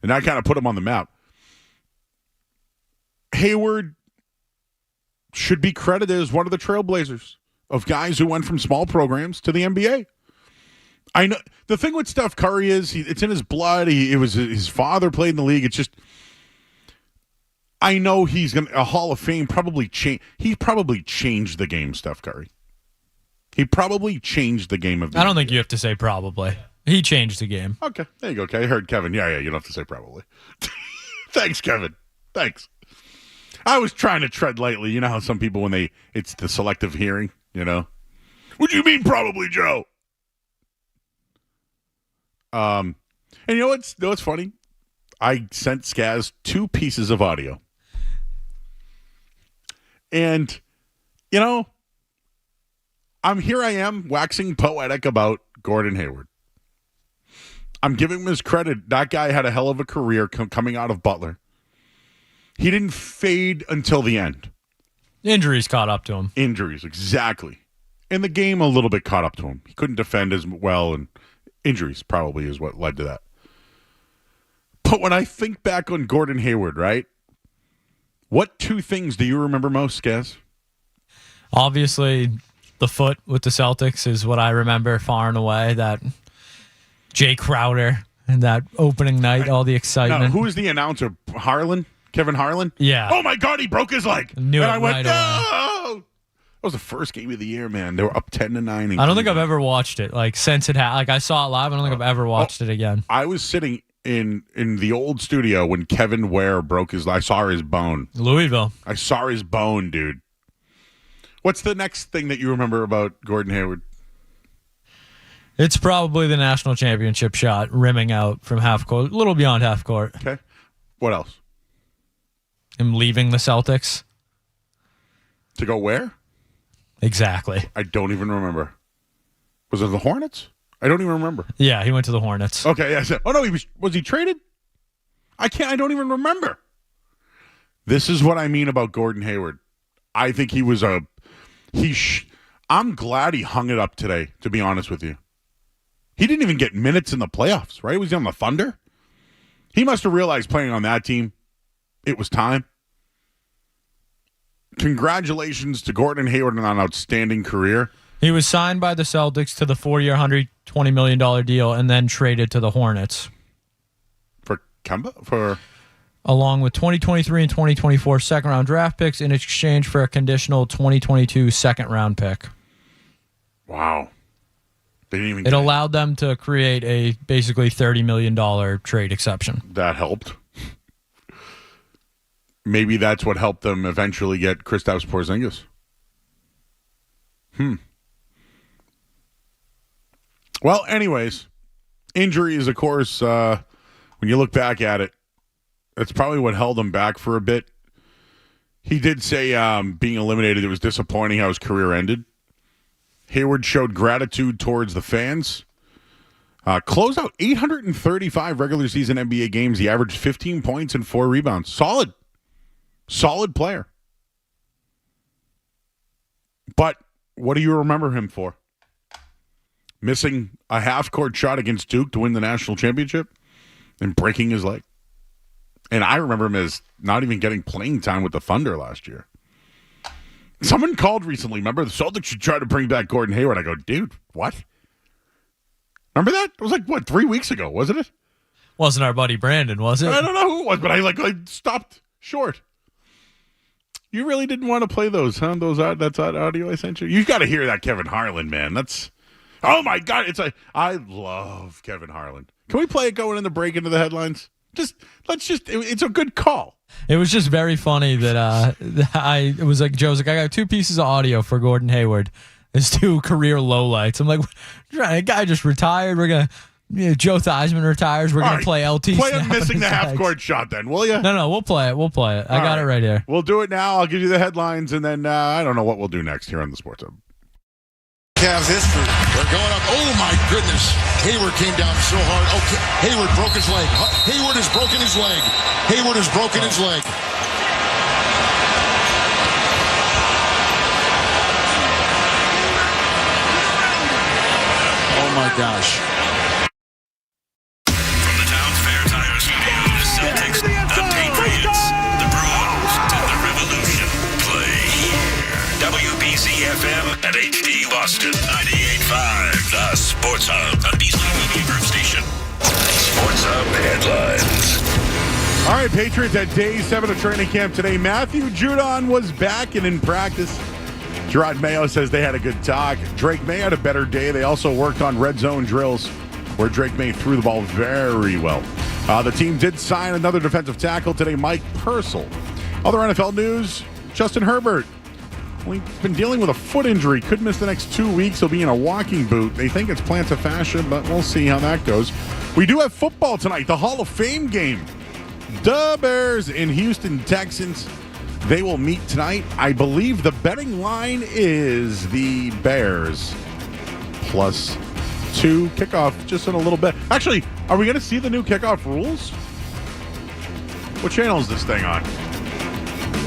And that kind of put him on the map. Hayward should be credited as one of the trailblazers of guys who went from small programs to the NBA. I know the thing with Steph Curry is it's in his blood. His father played in the league. It's just I know he's a Hall of Fame probably change. He probably changed the game, Steph Curry. He probably changed the game of the I don't think you have to say probably. He changed the game. Okay, there you go. Okay, I heard Kevin. Yeah, you don't have to say probably. Thanks, Kevin. Thanks. I was trying to tread lightly. You know how some people it's the selective hearing. What do you mean probably, Joe? And you know what's funny? I sent Skaz 2 pieces of audio. And, Here I am waxing poetic about Gordon Hayward. I'm giving him his credit. That guy had a hell of a career coming out of Butler. He didn't fade until the end. Injuries caught up to him. Injuries, exactly. And the game a little bit caught up to him. He couldn't defend as well, and injuries probably is what led to that. But when I think back on Gordon Hayward, right? What two things do you remember most, Skaz? Obviously, the foot with the Celtics is what I remember far and away. That Jay Crowder and that opening night, all the excitement. Now, who is the announcer? Harlan? Kevin Harlan? Yeah. Oh, my God, he broke his leg. Knew and it I went, right no! away. That was the first game of the year, man. They were up 10-9. I don't think I've ever watched it. Like, since it I saw it live, I don't think I've ever watched it again. I was sitting in the old studio when Kevin Ware broke his leg. I saw his bone. Louisville. I saw his bone, dude. What's the next thing that you remember about Gordon Hayward? It's probably the national championship shot, rimming out from half court, a little beyond half court. Okay. What else? Him leaving the Celtics. To go where? Exactly. I don't even remember. Was it the Hornets? I don't even remember. Yeah, he went to the Hornets. Okay, yeah. Oh no, was he traded? I don't even remember. This is what I mean about Gordon Hayward. I think he was I'm glad he hung it up today, to be honest with you. He didn't even get minutes in the playoffs, right? Was he on the Thunder? He must have realized playing on that team, it was time. Congratulations to Gordon Hayward on an outstanding career. He was signed by the Celtics to the 4-year, $120 million deal and then traded to the Hornets. For Kemba? Along with 2023 and 2024 second-round draft picks in exchange for a conditional 2022 second-round pick. Wow. They didn't even it allowed them to create a basically $30 million trade exception. That helped. Maybe that's what helped them eventually get Kristaps Porzingis. Well, anyways, injuries, of course, when you look back at it, that's probably what held him back for a bit. He did say being eliminated, it was disappointing how his career ended. Hayward showed gratitude towards the fans. Closed out 835 regular season NBA games. He averaged 15 points and 4 rebounds. Solid player. But what do you remember him for? Missing a half-court shot against Duke to win the national championship and breaking his leg. And I remember him as not even getting playing time with the Thunder last year. Someone called recently. Remember, the Celtics should try to bring back Gordon Hayward. I go, dude, what? Remember that? It was like, 3 weeks ago, wasn't it? Wasn't our buddy Brandon, was it? I don't know who it was, but I stopped short. You really didn't want to play those, huh? That's that audio I sent you. You got to hear that Kevin Harlan, man. Oh my God! I love Kevin Harlan. Can we play it going in the break into the headlines? It's a good call. It was just very funny that it was like Joe's like, I got 2 pieces of audio for Gordon Hayward. There's 2 career lowlights. I'm like, a guy just retired. We're gonna. Joe Theismann retires. We're going to play LT. Play him missing the half-court shot then, will you? No, we'll play it. I got it right here. We'll do it now. I'll give you the headlines, and then I don't know what we'll do next here on the Sports Hub. Cavs history. They're going up. Oh, my goodness. Hayward came down so hard. Okay. Hayward broke his leg. Hayward has broken his leg. Hayward has broken his leg. Oh, my gosh. Celtics, the Patriots, the Bruins, and the Revolution play here. WBC-FM and HD Boston 98.5, the Sports Hub, a Beasley Media Group station. Sports Hub headlines. All right, Patriots at day 7 of training camp today. Matthew Judon was back and in practice. Gerard Mayo says they had a good talk. Drake May had a better day. They also worked on red zone drills where Drake May threw the ball very well. The team did sign another defensive tackle today, Mike Purcell. Other NFL news, Justin Herbert. Well, he's been dealing with a foot injury. Could miss the next 2 weeks. He'll be in a walking boot. They think it's plantar fascia, but we'll see how that goes. We do have football tonight, the Hall of Fame game. The Bears in Houston Texans They will meet tonight. I believe the betting line is the Bears +2 kickoff just in a little bit. Actually, are we going to see the new kickoff rules? What channel is this thing on?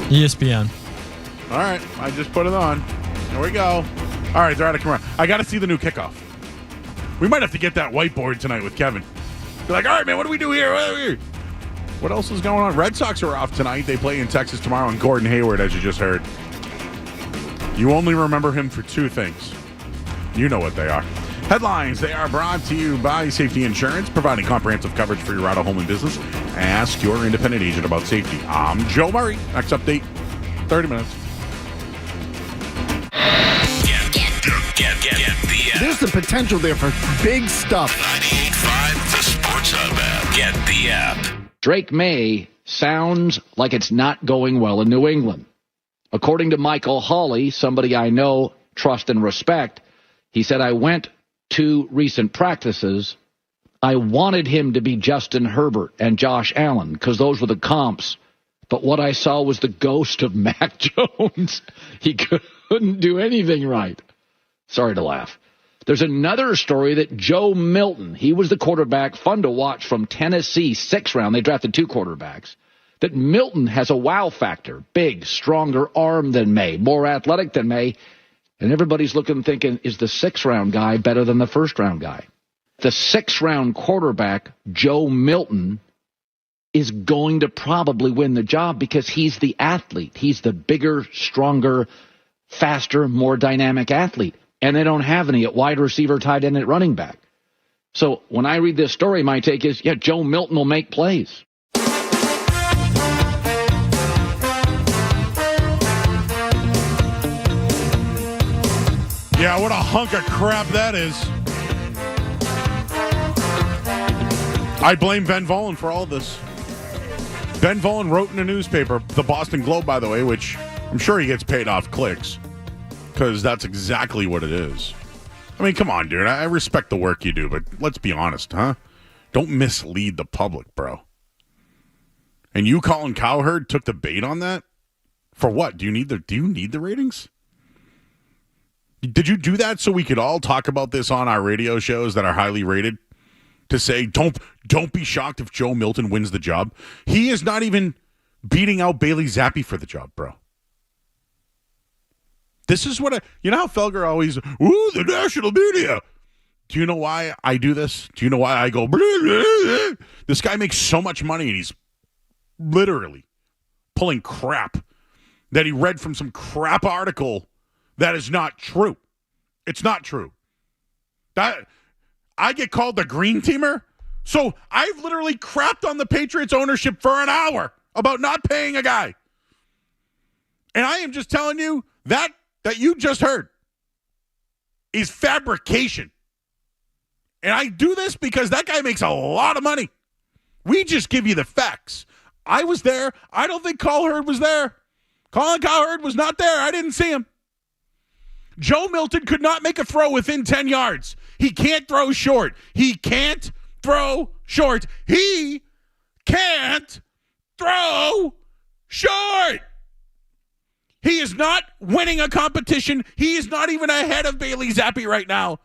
ESPN. All right, I just put it on. There we go. All right, they're out of camera. I got to see the new kickoff. We might have to get that whiteboard tonight with Kevin. Be like, all right, man, what do we do here? What else is going on? Red Sox are off tonight. They play in Texas tomorrow, and Gordon Hayward, as you just heard. You only remember him for two things. You know what they are. Headlines, they are brought to you by Safety Insurance, providing comprehensive coverage for your auto, home, and business. Ask your independent agent about safety. I'm Joe Murray. Next update, 30 minutes. Get the There's the potential there for big stuff. 98.5 The Sports Hub app. Get the app. Drake May sounds like it's not going well in New England. According to Michael Hawley, somebody I know, trust, and respect, he said, I went to recent practices. I wanted him to be Justin Herbert and Josh Allen because those were the comps. But what I saw was the ghost of Mac Jones. He couldn't do anything right. Sorry to laugh. There's another story that Joe Milton, he was the quarterback, fun to watch from Tennessee, 6th round. They drafted 2 quarterbacks. That Milton has a wow factor, big, stronger arm than May, more athletic than May. And everybody's looking thinking, is the 6th round guy better than the 1st round guy? The 6th round quarterback, Joe Milton, is going to probably win the job because he's the athlete. He's the bigger, stronger, faster, more dynamic athlete. And they don't have any at wide receiver, tight end, and running back. So when I read this story, my take is, yeah, Joe Milton will make plays. Yeah, what a hunk of crap that is. I blame Ben Volin for all of this. Ben Volin wrote in a newspaper, the Boston Globe, by the way, which I'm sure he gets paid off clicks, because that's exactly what it is. I mean, come on, dude. I respect the work you do, but let's be honest, huh? Don't mislead the public, bro. And you, Colin Cowherd, took the bait on that? For what? Do you need the ratings? Did you do that so we could all talk about this on our radio shows that are highly rated? To say, don't be shocked if Joe Milton wins the job. He is not even beating out Bailey Zappi for the job, bro. This is what you know how Felger always, the national media. Do you know why I do this? Do you know why I go, blah, blah, blah? This guy makes so much money and he's literally pulling crap that he read from some crap article that is not true. It's not true. That I get called the green teamer. So I've literally crapped on the Patriots ownership for an hour about not paying a guy. And I am just telling you that you just heard is fabrication. And I do this because that guy makes a lot of money. We just give you the facts. I was there. I don't think Cowherd was there. Colin Cowherd was not there. I didn't see him. Joe Milton could not make a throw within 10 yards. He can't throw short. He can't throw short. He can't throw short. He is not winning a competition. He is not even ahead of Bailey Zappi right now.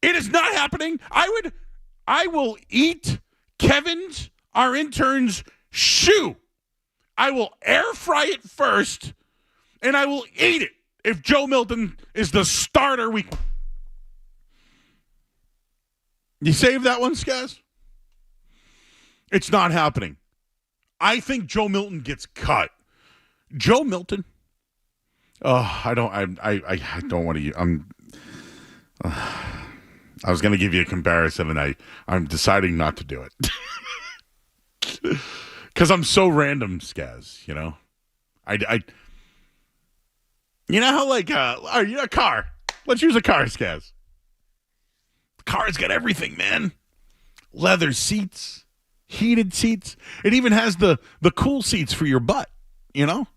It is not happening. I will eat Kevin's, our intern's, shoe. I will air fry it first, and I will eat it if Joe Milton is the starter week. You saved that one, Skaz? It's not happening. I think Joe Milton gets cut. Joe Milton? I don't want to. I was going to give you a comparison, and I'm deciding not to do it. Because I'm so random, Skaz, you know? You know how, like, a car. Let's use a car, Skaz. Car's got everything, man. Leather seats, heated seats. It even has the cool seats for your butt, you know?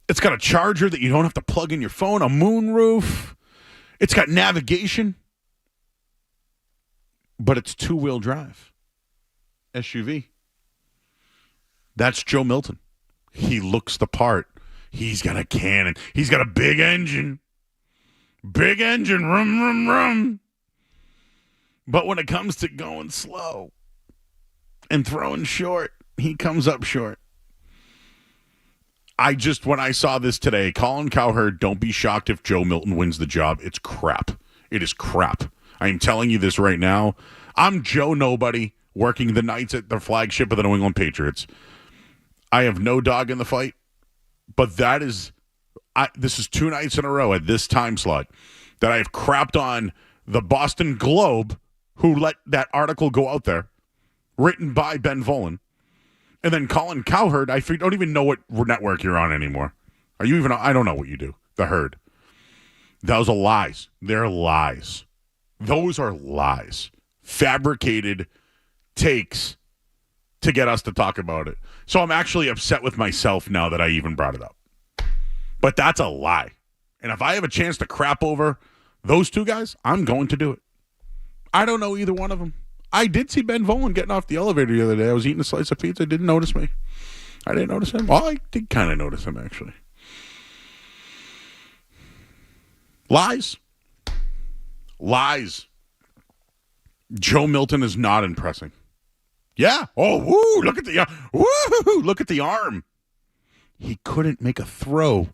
It's got a charger that you don't have to plug in your phone, a moonroof. It's got navigation. But it's two-wheel drive. SUV. That's Joe Milton. He looks the part. He's got a cannon. He's got a big engine. Big engine. Rum, rum, rum. But when it comes to going slow and throwing short, he comes up short. When I saw this today, Colin Cowherd, don't be shocked if Joe Milton wins the job. It's crap. It is crap. I am telling you this right now. I'm Joe Nobody working the nights at the flagship of the New England Patriots. I have no dog in the fight, but this is 2 nights in a row at this time slot that I have crapped on the Boston Globe, who let that article go out there, written by Ben Volin. And then Colin Cowherd, I don't even know what network you're on anymore. Are you even? I don't know what you do. The Herd. Those are lies. They're lies. Those are lies. Fabricated takes to get us to talk about it. So I'm actually upset with myself now that I even brought it up. But that's a lie. And if I have a chance to crap over those two guys, I'm going to do it. I don't know either one of them. I did see Ben Volin getting off the elevator the other day. I was eating a slice of pizza. Didn't notice me. I didn't notice him. Well, I did kind of notice him, actually. Lies. Lies. Joe Milton is not impressing. Yeah. Oh, woo, look at the arm. He couldn't make a throw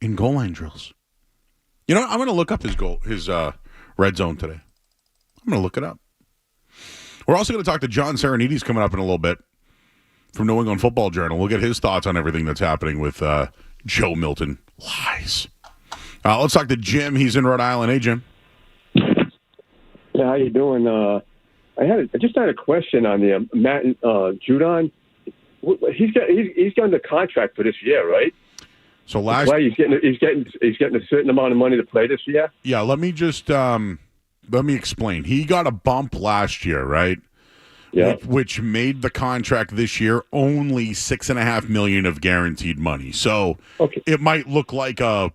in goal line drills. You know what? I'm going to look up his red zone today. I'm going to look it up. We're also going to talk to John Sarianides coming up in a little bit from New England Football Journal. We'll get his thoughts on everything that's happening with Joe Milton. Lies. Let's talk to Jim. He's in Rhode Island. Hey, Jim. Yeah, how you doing? I just had a question on the Matt Judon. He's got the contract for this year, right? So he's getting a certain amount of money to play this year. Yeah, let me just let me explain. He got a bump last year, right? Yeah. Which made the contract this year only $6.5 million of guaranteed money. So It might look like 1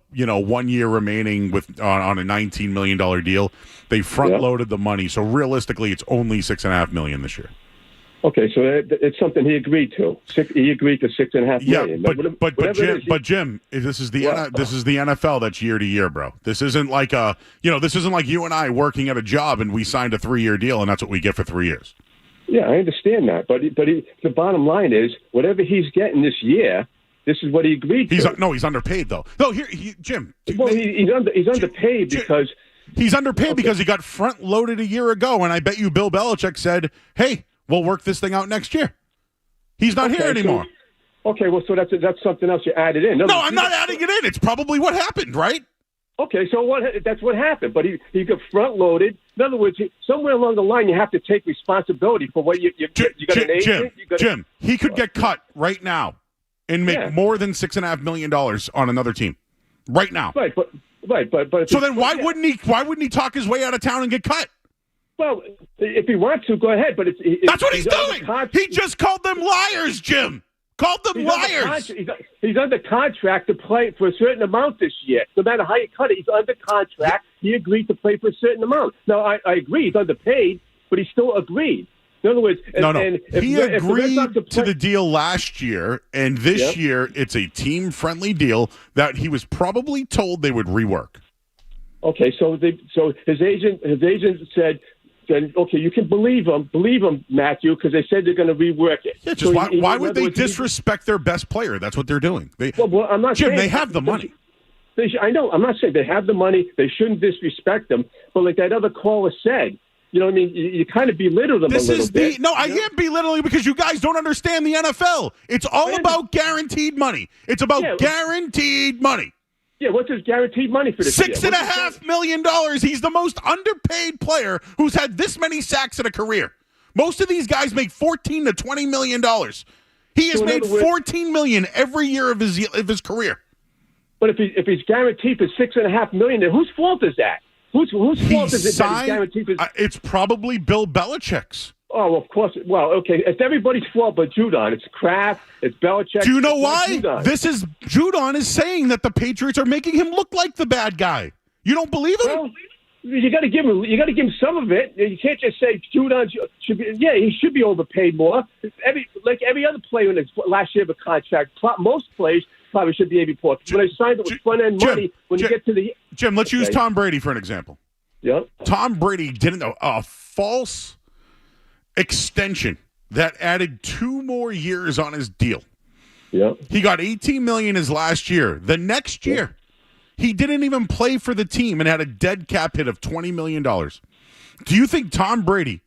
year remaining with on a $19 million deal. They front loaded the money, so realistically, it's only $6.5 million this year. Okay, so it's something he agreed to. He agreed to $6.5 million. But Jim, this is the NFL. That's year to year, bro. This isn't like this isn't like you and I working at a job and we signed a 3-year deal and that's what we get for 3 years. Yeah, I understand that, but the bottom line is whatever he's getting this year, this is what he agreed to. He's underpaid though. No, Jim. Well, he's underpaid because he's underpaid because he got front loaded a year ago, and I bet you Bill Belichick said, "Hey, we'll work this thing out next year." He's not here anymore. So that's something else you added in. No, I'm not adding it in. It's probably what happened, right? Okay, so that's what happened. But he got front loaded. In other words, somewhere along the line, you have to take responsibility for what you got an agent. Jim, he could get cut right now and make more than $6.5 million on another team right now. Right, but so then why wouldn't he talk his way out of town and get cut? Well, if he wants to, go ahead. But that's what he's doing. He just called them liars, Jim. Called them liars. He's under contract to play for a certain amount this year. No matter how you cut it, he's under contract. He agreed to play for a certain amount. Now, I agree. He's underpaid, but he still agreed. In other words, he agreed to the deal last year, and this year it's a team-friendly deal that he was probably told they would rework. Okay, so his agent said, then okay, you can believe him, Matthew, because they said they're going to rework it. Yeah, just why would they disrespect their best player? That's what they're doing. Well, I'm not Jim, saying they have the money. I know. I'm not saying they have the money. They shouldn't disrespect them. But like that other caller said, you know what I mean? You kind of belittle them a little bit. No, I am belittling because you guys don't understand the NFL. It's all about guaranteed money. It's about guaranteed money. Yeah, what's his guaranteed money for this year? $6.5 million. He's the most underpaid player who's had this many sacks in a career. Most of these guys make $14 to $20 million. He has made $14 million every year of his career. But if he's guaranteed for $6.5 million, then whose fault is that? Whose fault is it that he's guaranteed for? It's probably Bill Belichick's. Oh, of course. Well, okay. It's everybody's fault but Judon. It's Kraft. It's Belichick. Do you know why? Judon is saying that the Patriots are making him look like the bad guy. You don't believe him? You got to give him. You got to give him some of it. You can't just say Judon should be. Yeah, he should be overpaid more. Every other player in his last year of a contract, most players probably should be able to. When I signed it with front end money, when you get to the Jim, let's use Tom Brady for an example. Yeah, Tom Brady didn't know a false extension that added 2 more years on his deal. Yeah, he got $18 million his last year. The next year. He didn't even play for the team and had a dead cap hit of $20 million. Do you think Tom Brady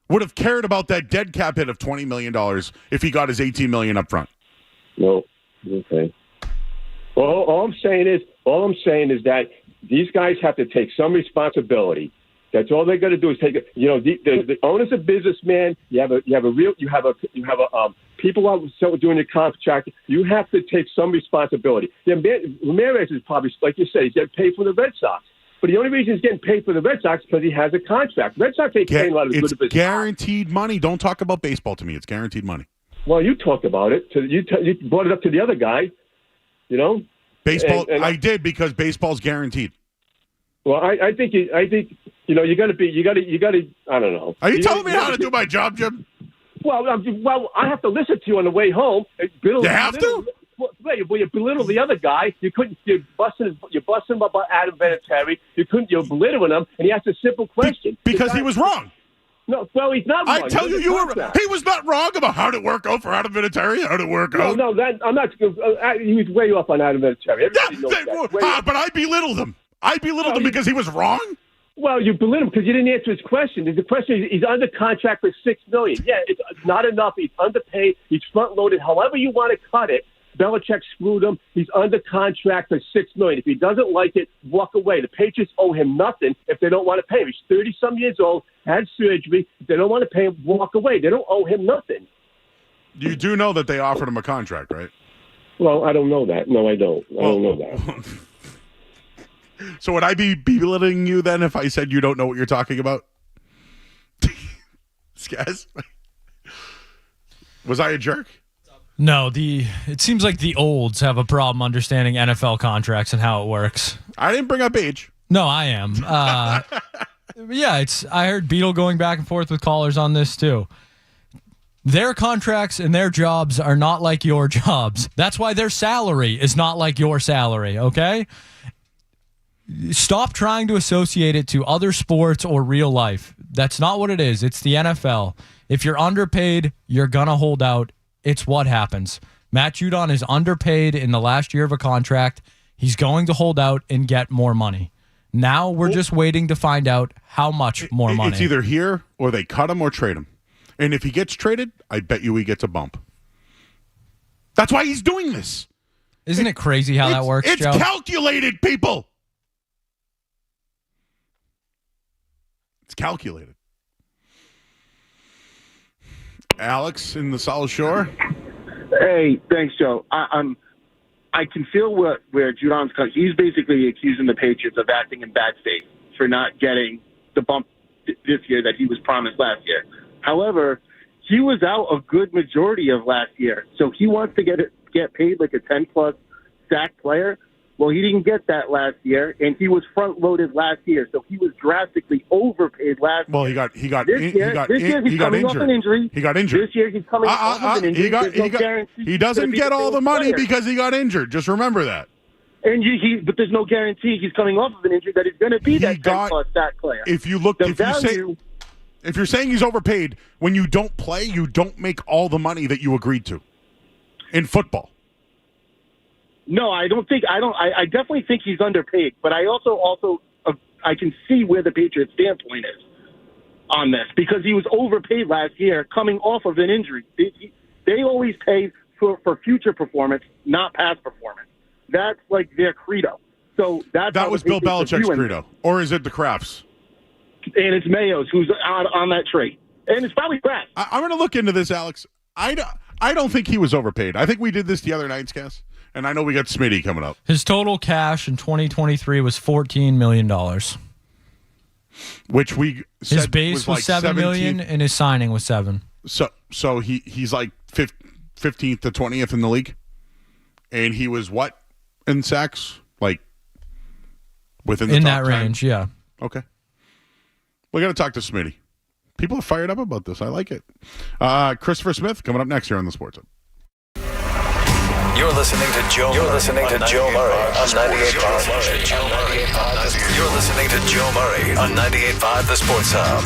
would have cared about that dead cap hit of $20 million if he got his $18 million up front? No. Okay. Well, all I'm saying is that these guys have to take some responsibility. That's all they got to do is take it. You know, the owner's a businessman. You have people out doing your contract. You have to take some responsibility. Yeah, Ramirez is probably, like you said, he's getting paid for the Red Sox. But the only reason he's getting paid for the Red Sox is because he has a contract. Red Sox ain't paying a lot of good of his guaranteed money. Don't talk about baseball to me. It's guaranteed money. Well, you talked about it. You brought it up to the other guy. You know, baseball. And I did because baseball's guaranteed. Well, I think you know you got to. I don't know. Are you telling me how to do my job, Jim? Well, I have to listen to you on the way home. You have to? Well, you belittle the other guy. You couldn't. You're busting him about Adam Vinatieri. You're belittling him, and he asked a simple question. Because he was wrong. No, well, he's not wrong. I tell you, he was not wrong about how did it work out for Adam Vinatieri. How did it work out? No, I'm not. He was way off on Adam Vinatieri. But I belittled him. I belittled him because he was wrong. Well, you belittled him because you didn't answer his question. The question is, he's under contract for $6 million. Yeah, it's not enough. He's underpaid. He's front loaded. However you want to cut it. Belichick screwed him. He's under contract for $6 million. If he doesn't like it, walk away. The Patriots owe him nothing if they don't want to pay him. He's 30-some years old, had surgery. If they don't want to pay him, walk away. They don't owe him nothing. You do know that they offered him a contract, right? Well, I don't know that. No, I don't. I don't know that. So would I be belittling you then if I said you don't know what you're talking about? Skaz? Was I a jerk? No, it seems like the olds have a problem understanding NFL contracts and how it works. I didn't bring up age. No, I am. Yeah, I heard Beetle going back and forth with callers on this too. Their contracts and their jobs are not like your jobs. That's why their salary is not like your salary, okay? Stop trying to associate it to other sports or real life. That's not what it is. It's the NFL. If you're underpaid, you're going to hold out. It's what happens. Matt Judon is underpaid in the last year of a contract. He's going to hold out and get more money. Now we're just waiting to find out how much more money. It's either here or they cut him or trade him. And if he gets traded, I bet you he gets a bump. That's why he's doing this. Isn't it crazy how that works, Joe? It's calculated, people. It's calculated. Alex in the South Shore. Hey, thanks, Joe. I can feel where Judon's coming. He's basically accusing the Patriots of acting in bad faith for not getting the bump this year that he was promised last year. However, he was out a good majority of last year, so he wants to get paid like a 10-plus sack player. Well, he didn't get that last year, and he was front-loaded last year, so he was drastically overpaid last year. Well, he got this year he's coming off an injury. He got injured. This year he's coming off of an injury. He doesn't get all the money because he got injured. Just remember that. And but there's no guarantee he's coming off of an injury that he's going to be that 10-plus sack player. If you're saying he's overpaid, when you don't play, you don't make all the money that you agreed to in football. No, I definitely think he's underpaid, but I also I can see where the Patriots' standpoint is on this because he was overpaid last year coming off of an injury. They always pay for future performance, not past performance. That's like their credo. So that was Bill Belichick's credo, or is it the Krafts? And it's Mayo's who's on that trait, and it's probably Kraft. I'm going to look into this, Alex. I don't think he was overpaid. I think we did this the other night, Cass. And I know we got Smitty coming up. His total cash in 2023 was $14 million. Which we said his base was $7 million, and his signing was $7. So he's like 15th to 20th in the league? And he was what in sacks? Like within the top that 10? range, yeah. Okay. We got to talk to Smitty. People are fired up about this. I like it. Christopher Smith coming up next here on the Sports Hub. You're listening to Joe. You're listening to Joe Murray on 98.5. You're listening to Joe Murray on 98.5 The Sports Hub.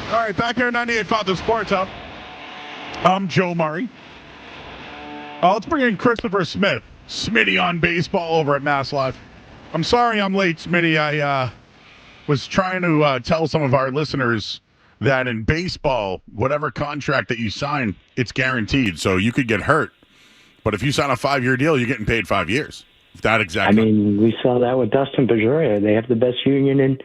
All right, back here at 98.5 The Sports Hub. I'm Joe Murray. Let's bring in Christopher Smith. Smitty on baseball over at Mass Live. I'm sorry I'm late, Smitty. I was trying to tell some of our listeners that in baseball, whatever contract that you sign, it's guaranteed. So you could get hurt. But if you sign a 5-year deal, you're getting paid 5 years. That exactly. I mean, we saw that with Dustin Pedroia. They have the best union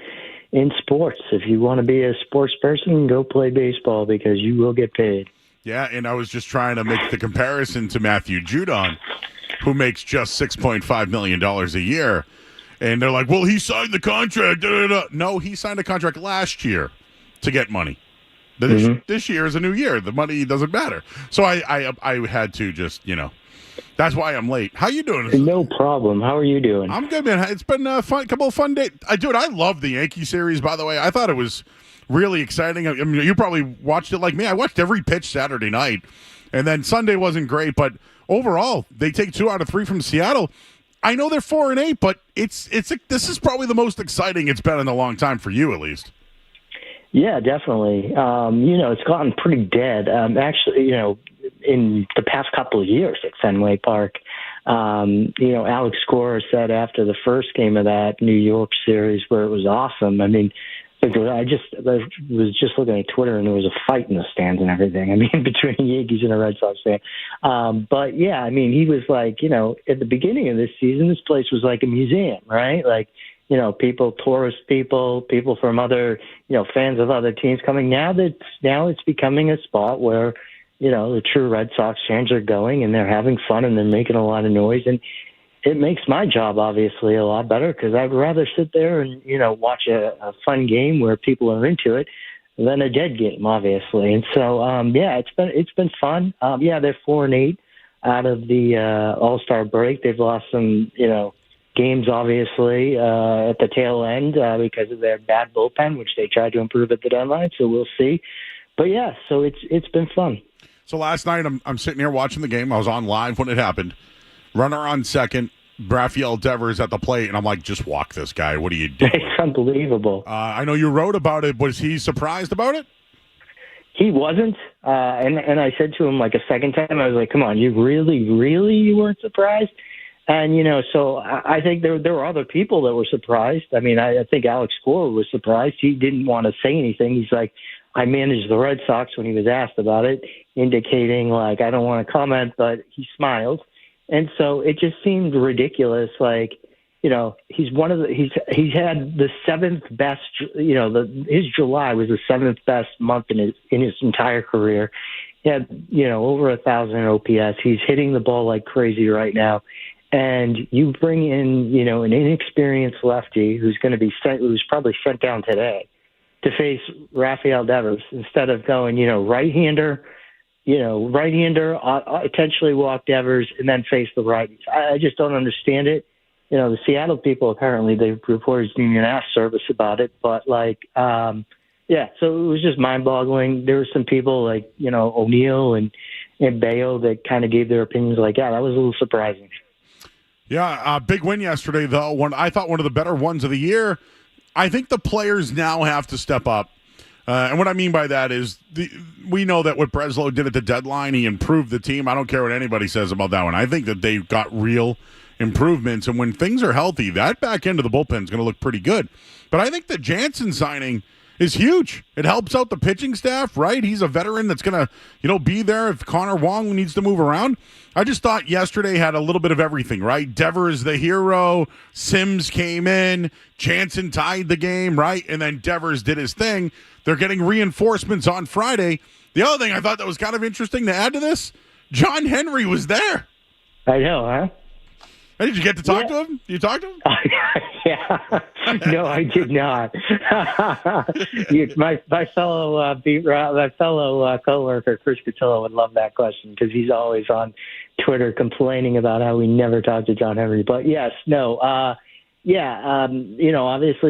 in sports. If you want to be a sports person, go play baseball because you will get paid. Yeah, and I was just trying to make the comparison to Matthew Judon, who makes just $6.5 million a year. And they're like, well, he signed the contract. Da, da, da. No, he signed a contract last year to get money. This year is a new year. The money doesn't matter. So I had to just, that's why I'm late. How you doing? No problem. How are you doing? I'm good, man. It's been a couple of fun days. Dude, I love the Yankee series, by the way. I thought it was really exciting. I mean, you probably watched it like me. I watched every pitch Saturday night. And then Sunday wasn't great, but overall, they take 2 out of 3 from Seattle. I know they're 4-8, but this is probably the most exciting it's been in a long time for you, at least. Yeah, definitely. It's gotten pretty dead. Actually, in the past couple of years at Fenway Park, Alex Cora said after the first game of that New York series where it was awesome. I mean, I was just looking at Twitter and there was a fight in the stands and everything. I mean, between the Yankees and a Red Sox fan. But yeah, I mean, he was like, at the beginning of this season, this place was like a museum, right? Like, people, tourist people from other, fans of other teams coming. Now it's becoming a spot where, the true Red Sox fans are going and they're having fun and they're making a lot of noise. And it makes my job obviously a lot better because I'd rather sit there and, watch a fun game where people are into it than a dead game, obviously. And so, it's been fun. They're 4-8 out of the All-Star break. They've lost some, games, obviously, at the tail end because of their bad bullpen, which they tried to improve at the deadline. So we'll see. But yeah, so it's been fun. So last night I'm sitting here watching the game. I was on live when it happened. Runner on second, Rafael Devers at the plate, and I'm like, just walk this guy. What are you doing? It's unbelievable. I know you wrote about it. Was he surprised about it? He wasn't. And I said to him like a second time, I was like, come on, you really weren't surprised? And, so I think there were other people that were surprised. I mean, I think Alex Cora was surprised. He didn't want to say anything. He's like, I managed the Red Sox when he was asked about it, indicating like, I don't want to comment, but he smiled. And so it just seemed ridiculous. Like, he's had the 7th best, his July was the 7th best month in his entire career. He had, over 1,000 OPS. He's hitting the ball like crazy right now. And you bring in, an inexperienced lefty who's who's probably sent down today to face Rafael Devers instead of going, right-hander, potentially walk Devers and then face the righties. I just don't understand it. The Seattle people, apparently they've reported being an ass service about it, but so it was just mind-boggling. There were some people like, O'Neill and Bayo that kind of gave their opinions like, yeah, that was a little surprising. Yeah, big win yesterday, though. I thought one of the better ones of the year. I think the players now have to step up. And what I mean by that is we know that what Breslow did at the deadline, he improved the team. I don't care what anybody says about that one. I think that they've got real improvements. And when things are healthy, that back end of the bullpen is going to look pretty good. But I think the Jansen signing is huge. It helps out the pitching staff, right? He's a veteran that's going to, be there if Connor Wong needs to move around. I just thought yesterday had a little bit of everything, right? Devers the hero, Sims came in, Jansen tied the game, right? And then Devers did his thing. They're getting reinforcements on Friday. The other thing I thought that was kind of interesting to add to this, John Henry was there. I know, huh? Hey, did you get to talk to him? You talked to him? Yeah. No, I did not. my fellow coworker Chris Cotillo would love that question because he's always on Twitter complaining about how we never talked to John Henry. But yes, no, obviously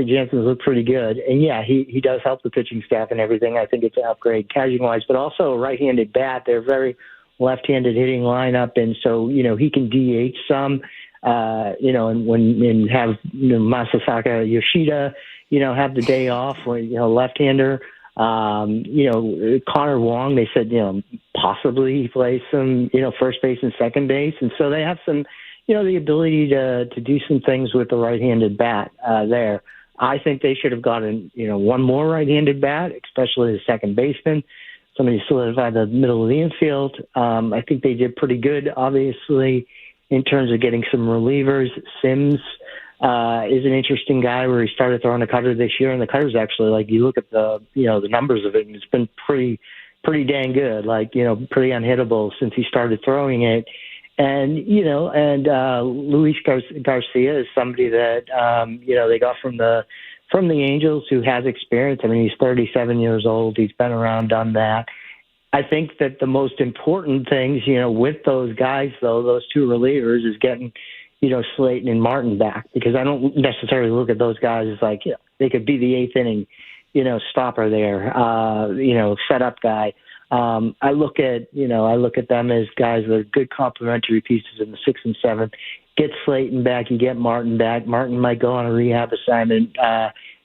Jansen's looked pretty good, and yeah, he does help the pitching staff and everything. I think it's an upgrade catching wise, but also a right-handed bat. They're very left-handed hitting lineup, and so he can DH some. And have Masasaka Yoshida, have the day off when left-hander. Connor Wong, they said possibly he plays some first base and second base, and so they have some the ability to do some things with the right-handed bat there. I think they should have gotten one more right-handed bat, especially the second baseman. Somebody solidified the middle of the infield. I think they did pretty good, obviously, in terms of getting some relievers. Sims is an interesting guy where he started throwing a cutter this year, and the cutter's actually, like, you look at the the numbers of it, and it's been pretty dang good, pretty unhittable since he started throwing it. And, Luis Garcia is somebody that, they got from the Angels who has experience. I mean, he's 37 years old. He's been around, done that. I think that the most important things, with those guys, though, those two relievers, is getting, Slayton and Martin back, because I don't necessarily look at those guys as like, they could be the eighth inning, stopper there, setup guy. I look at them as guys that are good complementary pieces in the 6th and 7th. Get Slayton back, you get Martin back. Martin might go on a rehab assignment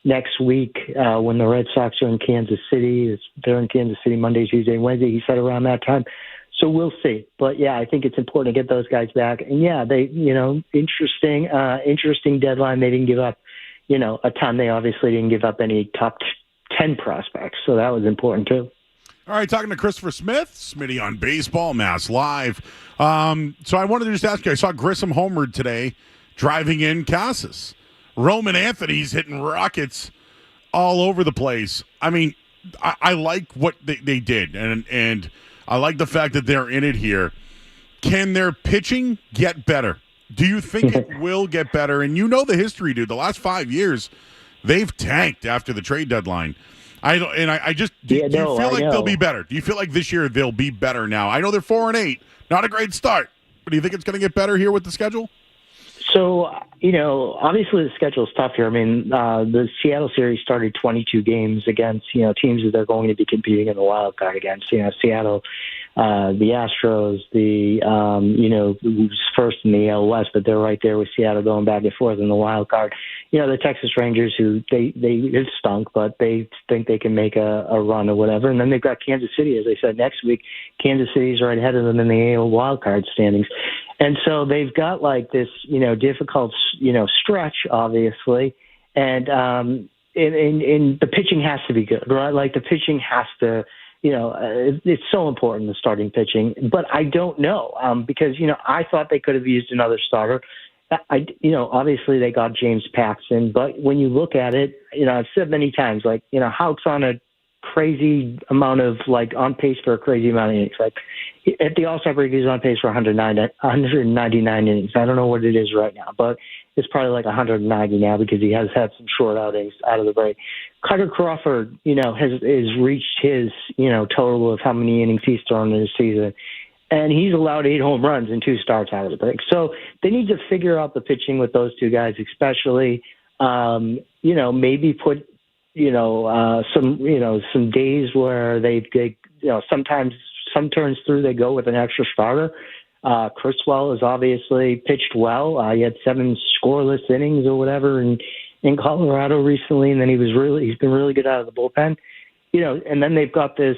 next week when the Red Sox are in Kansas City. They're in Kansas City Monday, Tuesday, Wednesday. He said around that time. So we'll see. But, yeah, I think it's important to get those guys back. And, yeah, they, interesting deadline. They didn't give up, a ton. They obviously didn't give up any top 10 prospects. So that was important, too. All right, talking to Christopher Smith, Smitty on Baseball, Mass Live. So I wanted to just ask you, I saw Grissom homered today driving in Casas. Roman Anthony's hitting rockets all over the place. I mean, I like what they did, and I like the fact that they're in it here. Can their pitching get better? Do you think it will get better? And you know the history, dude. The last 5 years, they've tanked after the trade deadline. Do you feel like they'll be better? Do you feel like this year they'll be better now? I know they're 4-8, not a great start, but do you think it's going to get better here with the schedule? So, obviously the schedule's tough here. I mean, the Seattle series started 22 games against, teams that they're going to be competing in the wild card against. Seattle, the Astros, who's first in the AL West, but they're right there with Seattle going back and forth in the wild card. The Texas Rangers, who they have stunk, but they think they can make a run or whatever. And then they've got Kansas City, as I said, next week. Kansas City's right ahead of them in the AL wild card standings. And so they've got like this, difficult, stretch, obviously. And the pitching has to be good, right? Like the pitching has to, it's so important, the starting pitching. But I don't know because, I thought they could have used another starter. Obviously they got James Paxton, but when you look at it, I've said many times, like, Houck's on a crazy amount of, on pace for a crazy amount of innings. Like, at the All-Star break, he's on pace for 199 innings. I don't know what it is right now, but it's probably like 190 now because he has had some short outings out of the break. Carter Crawford, has reached his, total of how many innings he's thrown in the season. And he's allowed 8 home runs and 2 starts out of the break. So they need to figure out the pitching with those two guys, especially, maybe put, some days where they sometimes some turns through they go with an extra starter. Criswell has obviously pitched well. He had 7 scoreless innings or whatever in Colorado recently, and then he's been really good out of the bullpen. And then they've got this,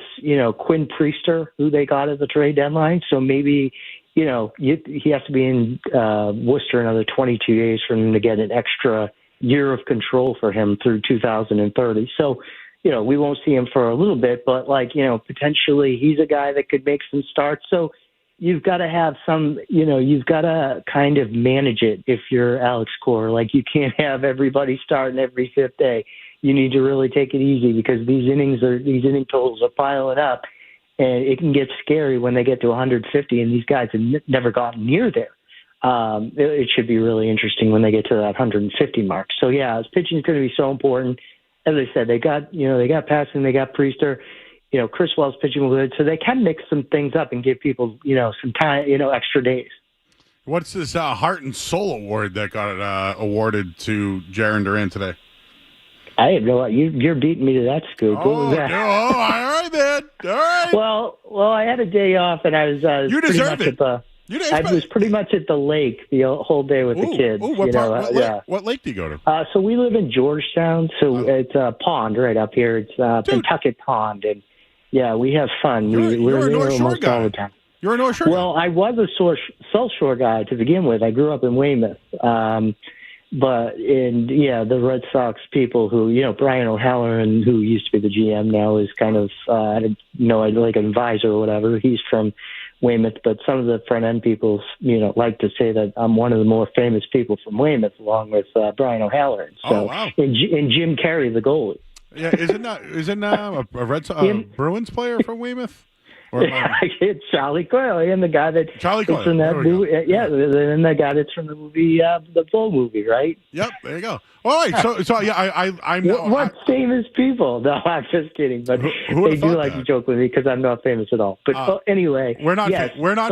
Quinn Priester, who they got at the trade deadline. So maybe, he has to be in Worcester another 22 days for him to get an extra year of control for him through 2030. So, we won't see him for a little bit, but potentially he's a guy that could make some starts. So you've got to have some, you've got to kind of manage it if you're Alex Cora. Like, you can't have everybody starting every 5th day. You need to really take it easy because these inning totals are piling up, and it can get scary when they get to 150, and these guys have never gotten near there. It should be really interesting when they get to that 150 mark. So yeah, pitching is going to be so important. As I said, they got Paxton, they got Priester. Criswell's pitching good, so they can mix some things up and give people, some time, extra days. What's this Heart and Soul Award that got awarded to Jarren Duran today? I have no idea. You're beating me to that scoop. What was that? All right, man. All right. Well, I had a day off, and I was you deserved it. I was pretty much at the lake the whole day with the kids. What lake do you go to? So we live in Georgetown, so it's a pond right up here. It's Pentucket Pond, and yeah, we have fun. You're a North Shore guy. All the time. You're a North Shore Well, guy. I was a South Shore guy to begin with. I grew up in Weymouth. The Red Sox people who, Brian O'Halloran, who used to be the GM now, is kind of, like an advisor or whatever. He's from Weymouth, but some of the front end people, like to say that I'm one of the more famous people from Weymouth, along with Brian O'Halloran. So, wow. and Jim Carey, the goalie. Yeah, isn't a Red Sox Bruins player from Weymouth? It's Charlie Coyle, and the guy that Charlie Coyle from that movie. And the guy that's from the movie, the Bull movie, right? Yep, there you go. All right, so yeah, I'm. What famous people? No, I'm just kidding. But they do like to joke with me because I'm not famous at all. But anyway, we're not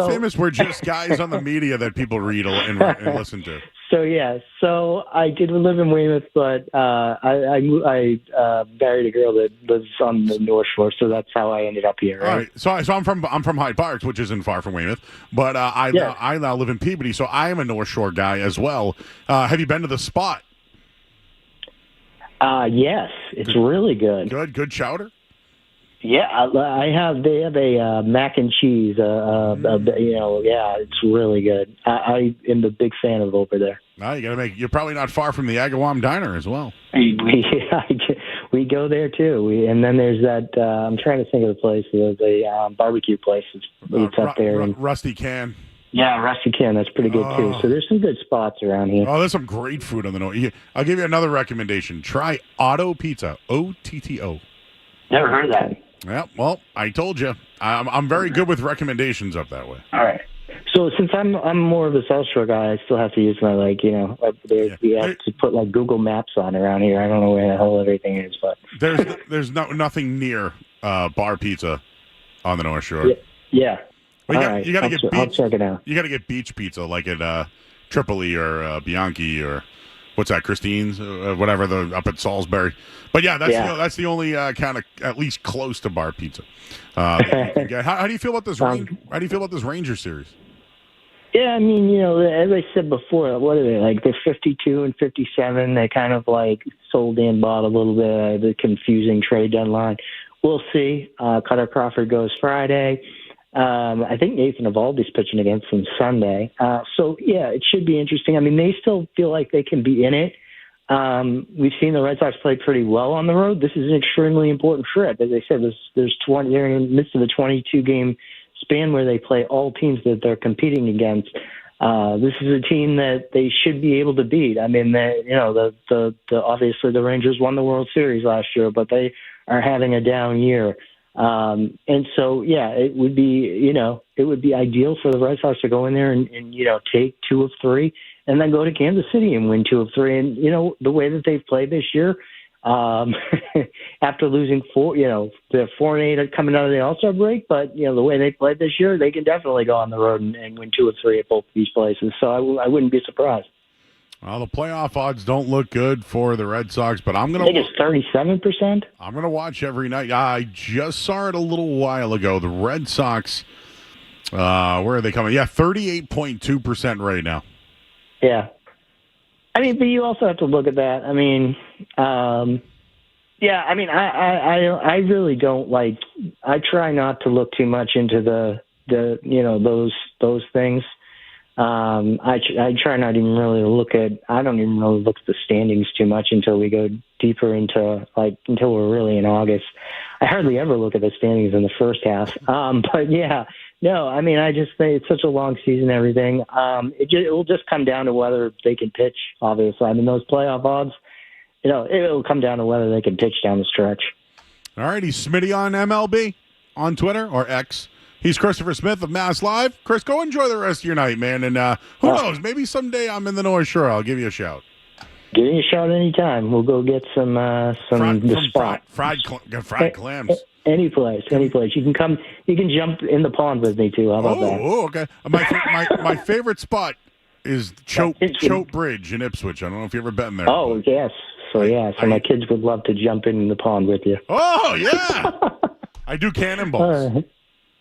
famous. We're just guys on the media that people read and listen to. So I did live in Weymouth, but I married a girl that lives on the North Shore, so that's how I ended up here. Right? All right. So I'm from Hyde Park, which isn't far from Weymouth, but I now live in Peabody, so I am a North Shore guy as well. Have you been to the Spot? Yes, it's really good. Good chowder. Yeah, I have. They have a mac and cheese. It's really good. I am a big fan of over there. You're probably not far from the Agawam Diner as well. We go there too. And then there's that. I'm trying to think of the place. There's a barbecue place. It's up there. Rusty Can. Yeah, Rusty Can. That's pretty good too. So there's some good spots around here. Oh, there's some great food on the north. I'll give you another recommendation. Try Otto Pizza. OTTO. Never heard of that. Yeah, well, I told you. I'm very good with recommendations up that way. All right. So since I'm more of a South Shore guy, I still have to use my we have to put like Google Maps on around here. I don't know where the hell everything is, but there's nothing near Bar Pizza on the North Shore. Yeah. Well, you got to get beach. I'll check it out. You got to get beach pizza like at Tripoli or Bianchi or what's that, Christine's, whatever, up at Salisbury. But yeah, that's the only kind of at least close to bar pizza. How do you feel about this? How do you feel about this Ranger series? Yeah, I mean, as I said before, what are they like? They're 52 and 57. They kind of like sold and bought a little bit of the confusing trade deadline. We'll see. Cutter Crawford goes Friday. I think Nathan Eovaldi's pitching against them Sunday. So, yeah, it should be interesting. I mean, they still feel like they can be in it. We've seen the Red Sox play pretty well on the road. This is an extremely important trip. As I said, they're in the midst of the 22-game span where they play all teams that they're competing against. This is a team that they should be able to beat. I mean, obviously the Rangers won the World Series last year, but they are having a down year. And so, yeah, it would be ideal for the Red Sox to go in there and take 2 of 3 and then go to Kansas City and win 2 of 3. And, the way that they've played this year, after losing 4, they're 4-8 coming out of the All-Star break, but, the way they played this year, they can definitely go on the road and win 2 of 3 at both of these places. So I wouldn't be surprised. Well, the playoff odds don't look good for the Red Sox, but I'm going to... I think it's 37%. I'm going to watch every night. I just saw it a little while ago. The Red Sox, where are they coming? Yeah, 38.2% right now. Yeah. I mean, but you also have to look at that. I mean, I really don't like... I try not to look too much into those things. I try not even really to look at. I don't even really look at the standings too much until we go deeper into until we're really in August. I hardly ever look at the standings in the first half. But yeah, no. I mean, I just think it's such a long season. Everything. It will just come down to whether they can pitch. Obviously, I mean those playoff odds. It'll come down to whether they can pitch down the stretch. All right, he's Smitty on MLB on Twitter or X. He's Christopher Smith of Mass Live. Chris, go enjoy the rest of your night, man. And who knows? Maybe someday I'm in the North Shore. I'll give you a shout. Give me a shout anytime. We'll go get some spot. Fried clams. Any place. You can come. You can jump in the pond with me too. How about that? Oh, okay. My favorite spot is Choate Bridge in Ipswich. I don't know if you've ever been there. Oh, yes. So my kids would love to jump in the pond with you. Oh yeah. I do cannonballs.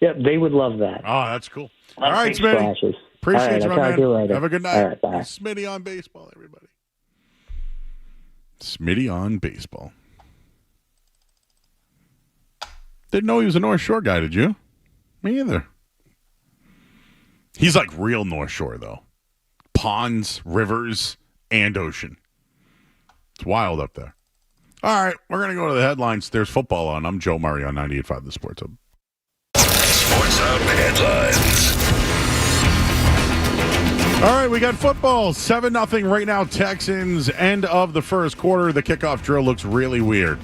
Yep, they would love that. Oh, that's cool. All right, Smitty. Appreciate you, my man. Have a good night. All right, bye. Smitty on baseball, everybody. Smitty on baseball. Didn't know he was a North Shore guy, did you? Me either. He's like real North Shore, though. Ponds, rivers, and ocean. It's wild up there. All right, we're going to go to the headlines. There's football on. I'm Joe Murray on 98.5 The Sports Hub. Sports Hub headlines. All right, we got football. 7-0 right now, Texans. End of the first quarter. The kickoff drill looks really weird.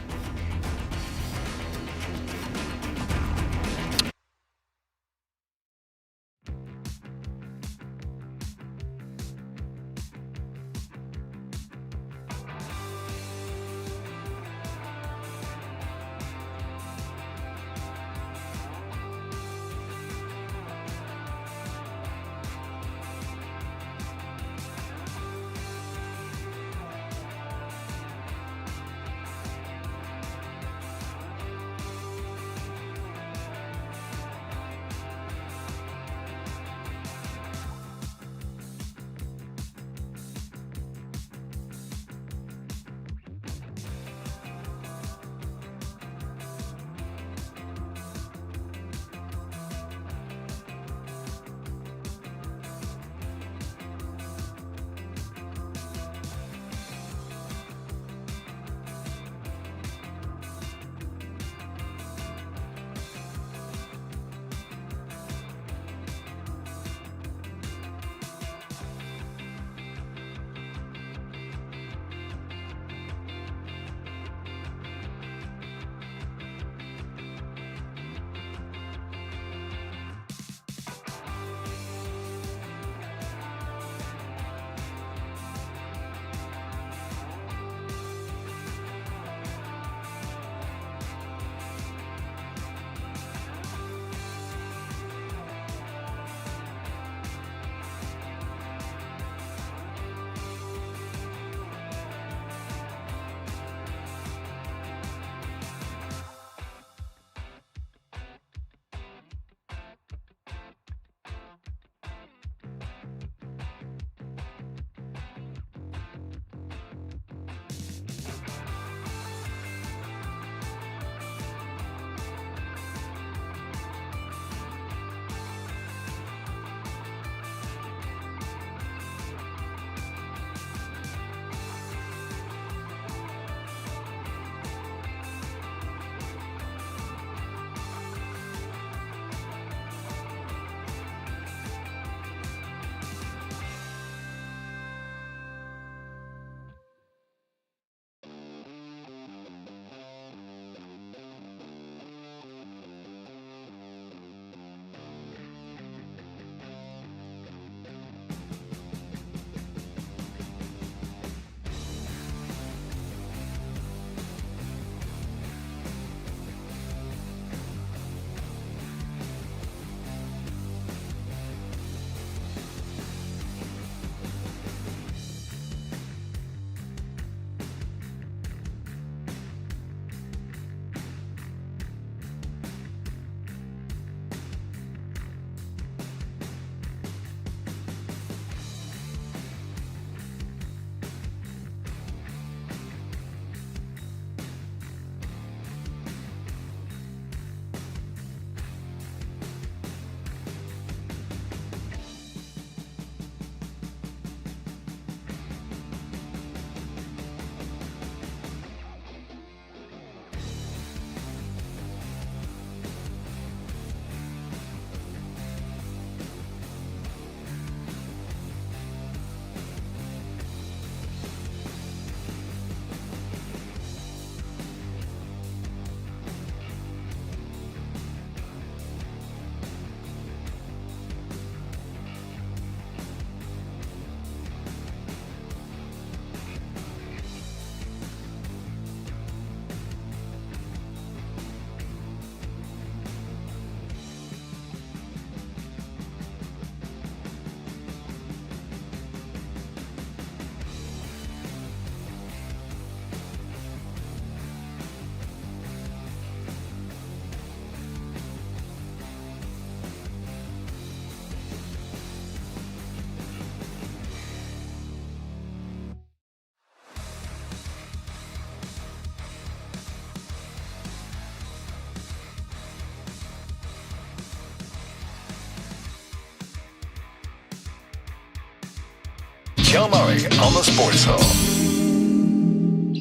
Joe Murray on the Sports Hub.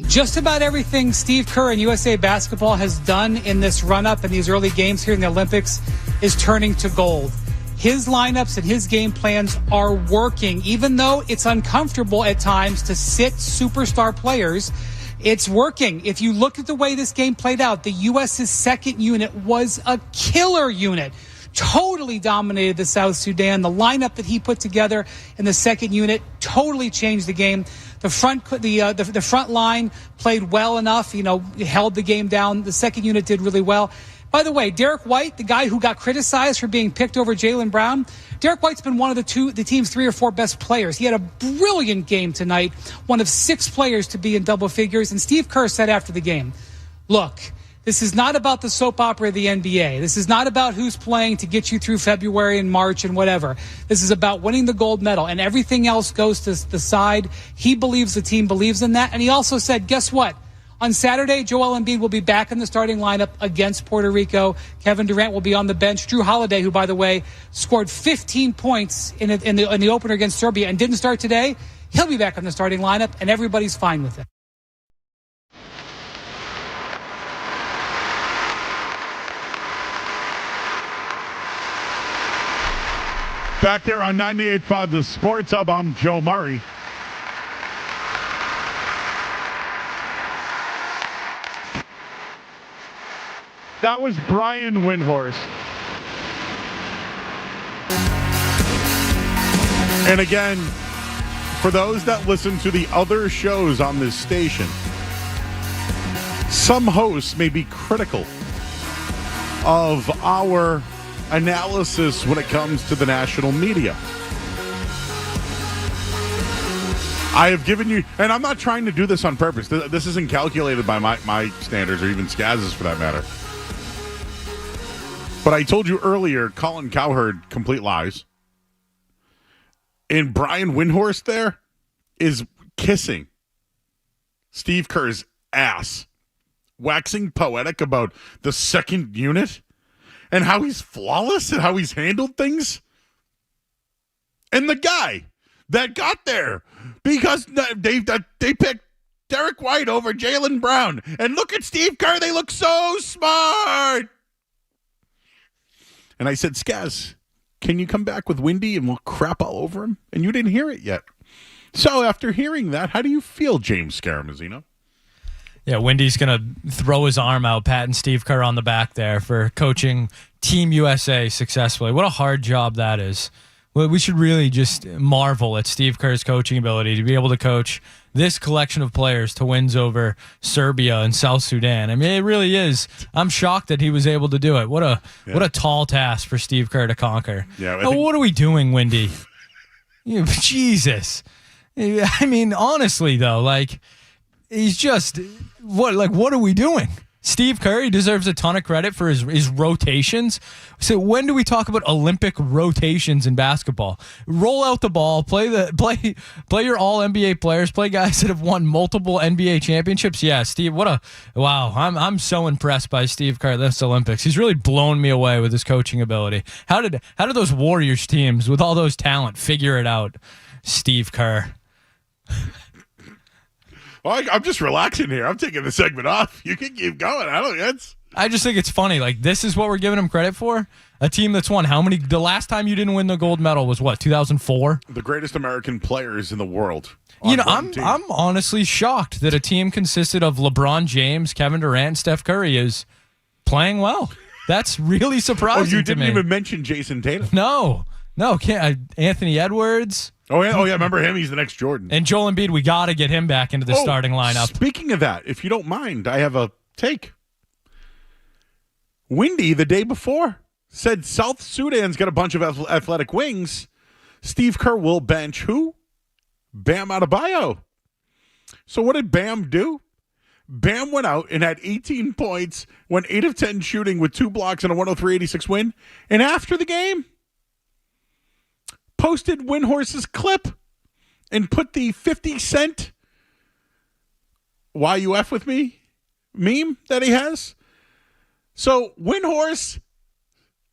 Just about everything Steve Kerr and USA Basketball has done in this run-up in these early games here in the Olympics is turning to gold. His lineups and his game plans are working, even though it's uncomfortable at times to sit superstar players. It's working. If you look at the way this game played out, the U.S.'s second unit was a killer unit. Totally dominated the South Sudan. The lineup that he put together in the second unit totally changed the game. The front line played well enough, held the game down. The second unit did really well. By the way, Derek White, the guy who got criticized for being picked over Jaylen Brown, Derek White's been one of the team's 3 or 4 best players. He had a brilliant game tonight, one of 6 players to be in double figures. And Steve Kerr said after the game, look, this is not about the soap opera of the NBA. This is not about who's playing to get you through February and March and whatever. This is about winning the gold medal, and everything else goes to the side. He believes the team believes in that. And he also said, guess what? On Saturday, Joel Embiid will be back in the starting lineup against Puerto Rico. Kevin Durant will be on the bench. Drew Holiday, who, by the way, scored 15 points in the opener against Serbia and didn't start today, he'll be back in the starting lineup, and everybody's fine with it. Back there on 98.5 The Sports Hub, I'm Joe Murray. That was Brian Windhorst. And again, for those that listen to the other shows on this station, some hosts may be critical of our analysis when it comes to the national media. I have given you, and I'm not trying to do this on purpose. This isn't calculated by my standards or even Skaz's for that matter. But I told you earlier, Colin Cowherd, complete lies. And Brian Windhorst there is kissing Steve Kerr's ass, waxing poetic about the second unit and how he's flawless and how he's handled things. And the guy that got there because they picked Derek White over Jaylen Brown. And look at Steve Kerr. They look so smart. And I said, Skaz, can you come back with Windy and we'll crap all over him? And you didn't hear it yet. So after hearing that, how do you feel, James Scaramazino? Yeah, Windy's going to throw his arm out, patting Steve Kerr on the back there for coaching Team USA successfully. What a hard job that is. Well, we should really just marvel at Steve Kerr's coaching ability to be able to coach this collection of players to wins over Serbia and South Sudan. I mean, it really is. I'm shocked that he was able to do it. What a tall task for Steve Kerr to conquer. Yeah, what are we doing, Windy? Jesus. I mean, honestly, though, he's just what are we doing? Steve Kerr, he deserves a ton of credit for his rotations. So when do we talk about Olympic rotations in basketball? Roll out the ball, play your all NBA players, play guys that have won multiple NBA championships. Yeah, Steve, wow. I'm so impressed by Steve Kerr this Olympics. He's really blown me away with his coaching ability. How did those Warriors teams with all those talent figure it out? Steve Kerr. Well, I'm just relaxing here. I'm taking the segment off. You can keep going. I just think it's funny. This is what we're giving him credit for. A team that's won how many? The last time you didn't win the gold medal was what? 2004. The greatest American players in the world. I'm honestly shocked that a team consisted of LeBron James, Kevin Durant, and Steph Curry is playing well. That's really surprising. Oh, you didn't even mention Jason Tatum. No, Anthony Edwards. Oh yeah, remember him? He's the next Jordan. And Joel Embiid, we got to get him back into the starting lineup. Speaking of that, if you don't mind, I have a take. Windy, the day before, said South Sudan's got a bunch of athletic wings. Steve Kerr will bench who? Bam Adebayo. So what did Bam do? Bam went out and had 18 points, went 8 of 10 shooting with 2 blocks and a 103-86 win. And after the game, posted Windhorst's clip and put the 50 Cent "Why You F With Me" meme that he has. So Windhorst,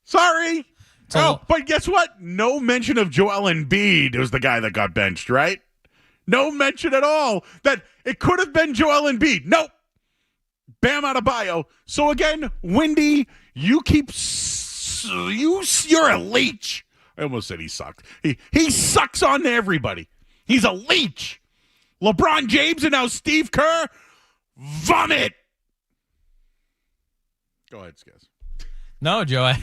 sorry. But guess what? No mention of Joel Embiid was the guy that got benched, right? No mention at all that it could have been Joel Embiid. Nope. Bam Adebayo. So again, Windy, you keep you're a leech. I almost said he sucked. He sucks on everybody. He's a leech. LeBron James and now Steve Kerr, vomit. Go ahead, Skaz. No, Joe, I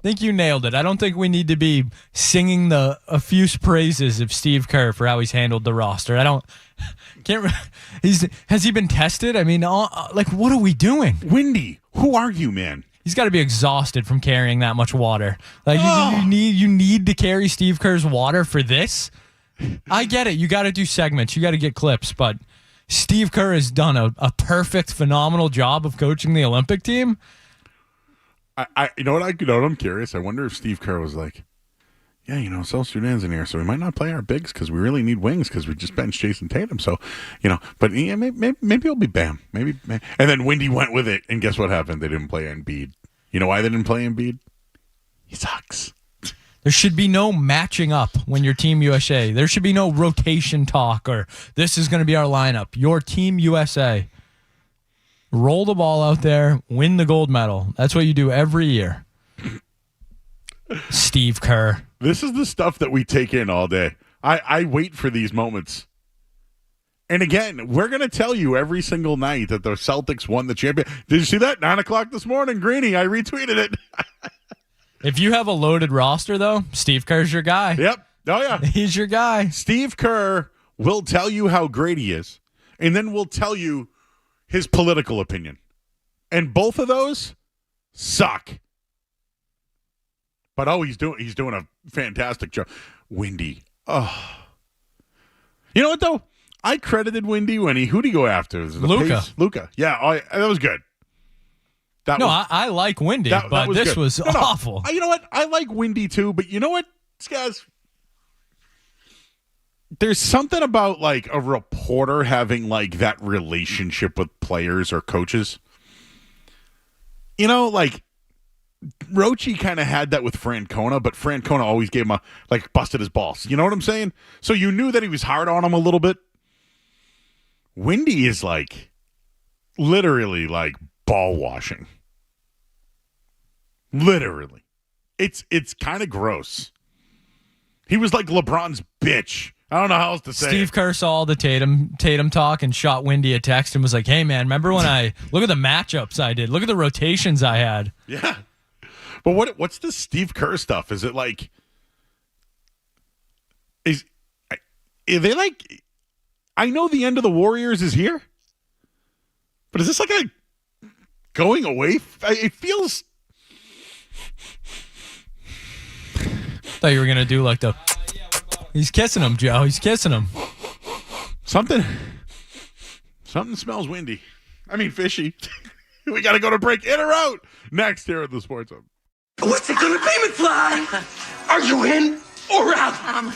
think you nailed it. I don't think we need to be singing the effuse praises of Steve Kerr for how he's handled the roster. Has he been tested? I mean, what are we doing? Windy, who are you, man? He's got to be exhausted from carrying that much water. Like you need to carry Steve Kerr's water for this. I get it. You got to do segments. You got to get clips. But Steve Kerr has done a perfect, phenomenal job of coaching the Olympic team. You know what I'm curious. I wonder if Steve Kerr was like, yeah, South Sudan's in here, so we might not play our bigs because we really need wings because we just benched Jason Tatum. So, but yeah, maybe it'll be Bam. Maybe. And then Windy went with it, and guess what happened? They didn't play Embiid. You know why they didn't play Embiid? He sucks. There should be no matching up when you're Team USA. There should be no rotation talk or this is going to be our lineup. Your Team USA. Roll the ball out there, win the gold medal. That's what you do every year. Steve Kerr. This is the stuff that we take in all day. I wait for these moments. And again, we're going to tell you every single night that the Celtics won the champion. Did you see that? 9 o'clock this morning, Greeny. I retweeted it. If you have a loaded roster, though, Steve Kerr's your guy. Yep. Oh, yeah. He's your guy. Steve Kerr will tell you how great he is, and then we'll tell you his political opinion. And both of those suck. But, he's doing a fantastic job. Windy. Oh. You know what, though? I credited Windy when who'd he go after? Luka. Yeah, that was good. I like Windy, but this was awful. You know what? I like Windy too, but you know what, guys? There's something about like a reporter having like that relationship with players or coaches. Like Rochi kind of had that with Francona, but Francona always gave him busted his balls. You know what I'm saying? So you knew that he was hard on him a little bit. Windy is like literally like ball washing. Literally. It's kind of gross. He was like LeBron's bitch. I don't know how else to say Steve Kerr saw all the Tatum talk and shot Windy a text and was like, hey, man, remember when look at the matchups I did. Look at the rotations I had. Yeah. But what's this Steve Kerr stuff? Is it like, are they like, I know the end of the Warriors is here, but is this like a going away? It feels. Thought you were going to do like the. He's kissing him, Joe. He's kissing him. Something smells windy. I mean, fishy. We got to go to break. In or out? Next here at the Sports Hub. What's it going to be, McFly? Are you in or out?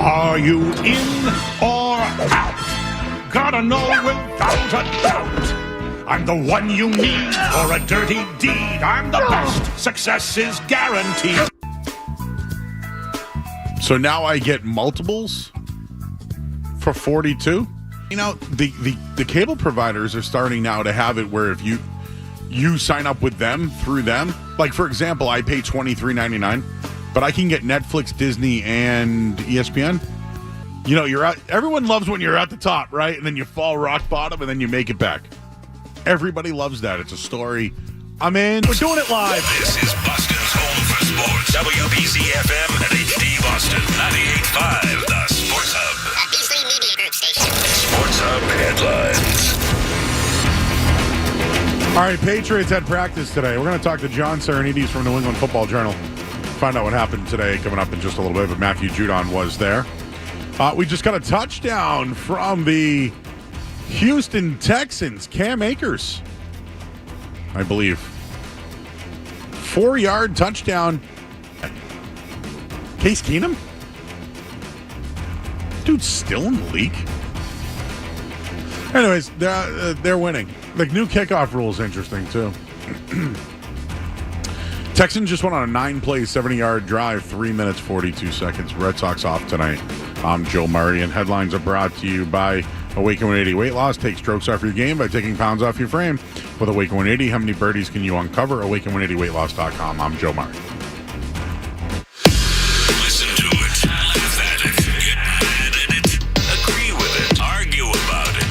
Are you in or out? Gotta know without a doubt. I'm the one you need for a dirty deed. I'm the best. Success is guaranteed. So now I get multiples for 42. You know, the cable providers are starting now to have it where if you sign up with them through them, like for example, I pay $23.99, but I can get Netflix, Disney, and ESPN. You know, you're at, everyone loves when you're at the top, right? And then you fall rock bottom and then you make it back. Everybody loves that. It's a story. I'm in. We're doing it live. This is Boston's home for sports. WBC FM and HD Boston 98.5, the Sports Hub. Beasley Media Group station. Sports Hub headlines. All right, Patriots had practice today. We're going to talk to John Sarianides from New England Football Journal. Find out what happened today coming up in just a little bit, but Matthew Judon was there. We just got a touchdown from the Houston Texans, Cam Akers, I believe. 4-yard touchdown. Case Keenum? Dude's still in the league. Anyways, they're winning. The new kickoff rule is interesting, too. Texans just went on a 9-play, 70-yard drive, 3 minutes, 42 seconds. Red Sox off tonight. I'm Joe Murray, and headlines are brought to you by Awaken 180 Weight Loss. Take strokes off your game by taking pounds off your frame. With Awaken 180, how many birdies can you uncover? Awaken180weightloss.com. I'm Joe Murray. Listen to it, laugh at it, get mad at it, agree with it, argue about it.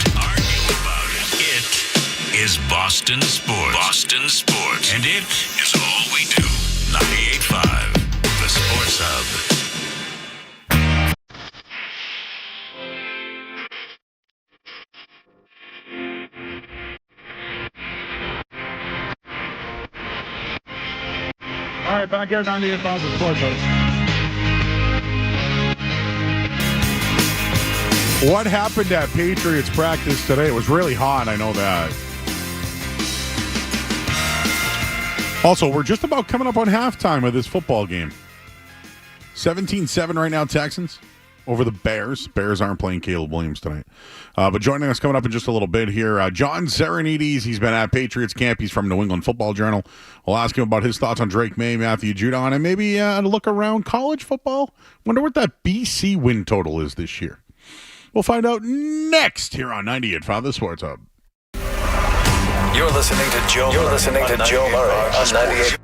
It is Boston Sports. Boston Sports. And it is all we do. 98.5, the Sports Hub. All right, back here, 98.5 Sports Hub. What happened at Patriots practice today? It was really hot, I know that. Also, we're just about coming up on halftime of this football game. 17-7 right now, Texans over the Bears. Bears aren't playing Caleb Williams tonight. But joining us coming up in just a little bit here, John Sarianides. He's been at Patriots camp. He's from New England Football Journal. We'll ask him about his thoughts on Drake May, Matthew Judon, and maybe a look around college football. Wonder what that BC win total is this year. We'll find out next here on 98.5 The Sports Hub. You're listening to Joe Murray on 98.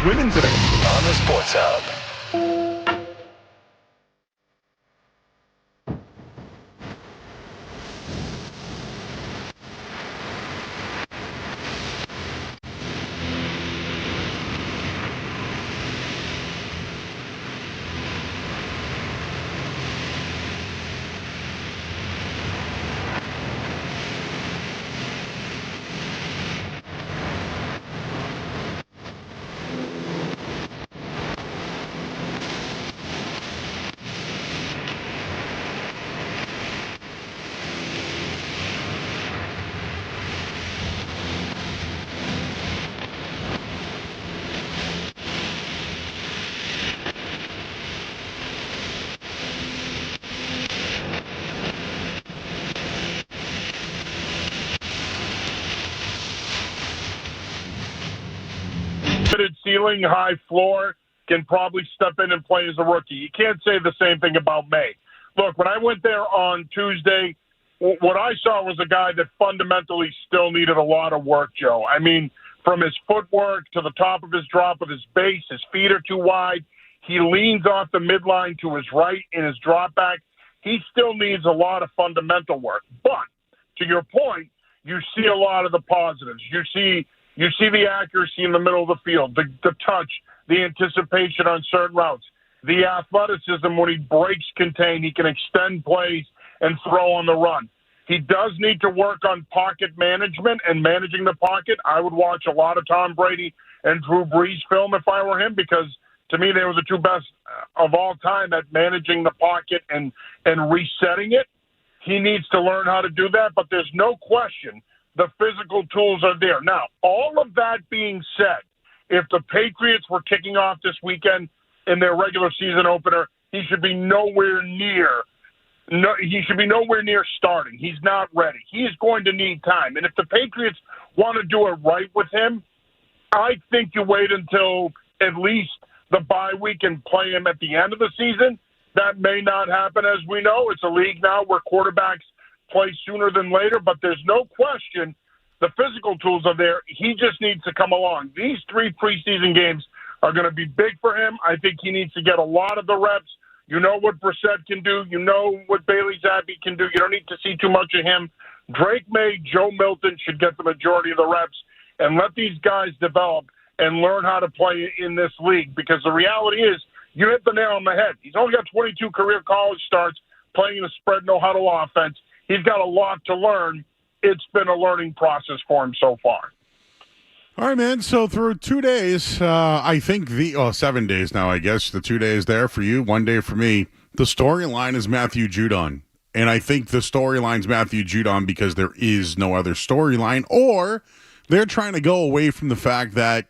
winning today. On the Sports Hub. Ceiling, high floor, can probably step in and play as a rookie. You can't say the same thing about May. Look, when I went there on Tuesday, what I saw was a guy that fundamentally still needed a lot of work, Joe. I mean, from his footwork to the top of his drop of his base, his feet are too wide. He leans off the midline to his right in his drop back. He still needs a lot of fundamental work. But to your point, you see a lot of the positives. You see the accuracy in the middle of the field, the touch, the anticipation on certain routes, the athleticism when he breaks contain, he can extend plays and throw on the run. He does need to work on pocket management and managing the pocket. I would watch a lot of Tom Brady and Drew Brees film if I were him, because to me they were the two best of all time at managing the pocket and resetting it. He needs to learn how to do that, but there's no question the physical tools are there. Now, all of that being said, if the Patriots were kicking off this weekend in their regular season opener, he should be nowhere near starting. He's not ready. He's going to need time. And if the Patriots want to do it right with him, I think you wait until at least the bye week and play him at the end of the season. That may not happen, as we know. It's a league now where quarterbacks play sooner than later, but there's no question the physical tools are there. He just needs to come along. These 3 preseason games are going to be big for him. I think he needs to get a lot of the reps. You know what Brissett can do. You know what Bailey Zappi can do. You don't need to see too much of him. Drake May, Joe Milton should get the majority of the reps, and let these guys develop and learn how to play in this league, because the reality is you hit the nail on the head. He's only got 22 career college starts playing in a spread no-huddle offense. He's got a lot to learn. It's been a learning process for him so far. All right, man. So through 2 days, I think 7 days now, I guess. The 2 days there for you, 1 day for me. The storyline is Matthew Judon. And I think the storyline's Matthew Judon because there is no other storyline, or they're trying to go away from the fact that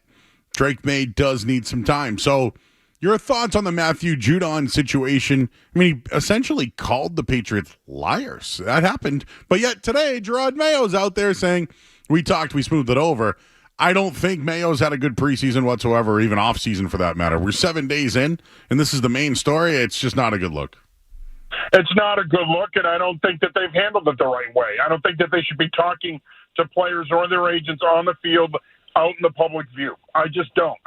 Drake May does need some time. So your thoughts on the Matthew Judon situation? I mean, he essentially called the Patriots liars. That happened. But yet today, Gerard Mayo's out there saying, we talked, we smoothed it over. I don't think Mayo's had a good preseason whatsoever, or even offseason for that matter. We're 7 days in, and this is the main story. It's just not a good look. It's not a good look, and I don't think that they've handled it the right way. I don't think that they should be talking to players or their agents on the field out in the public view. I just don't.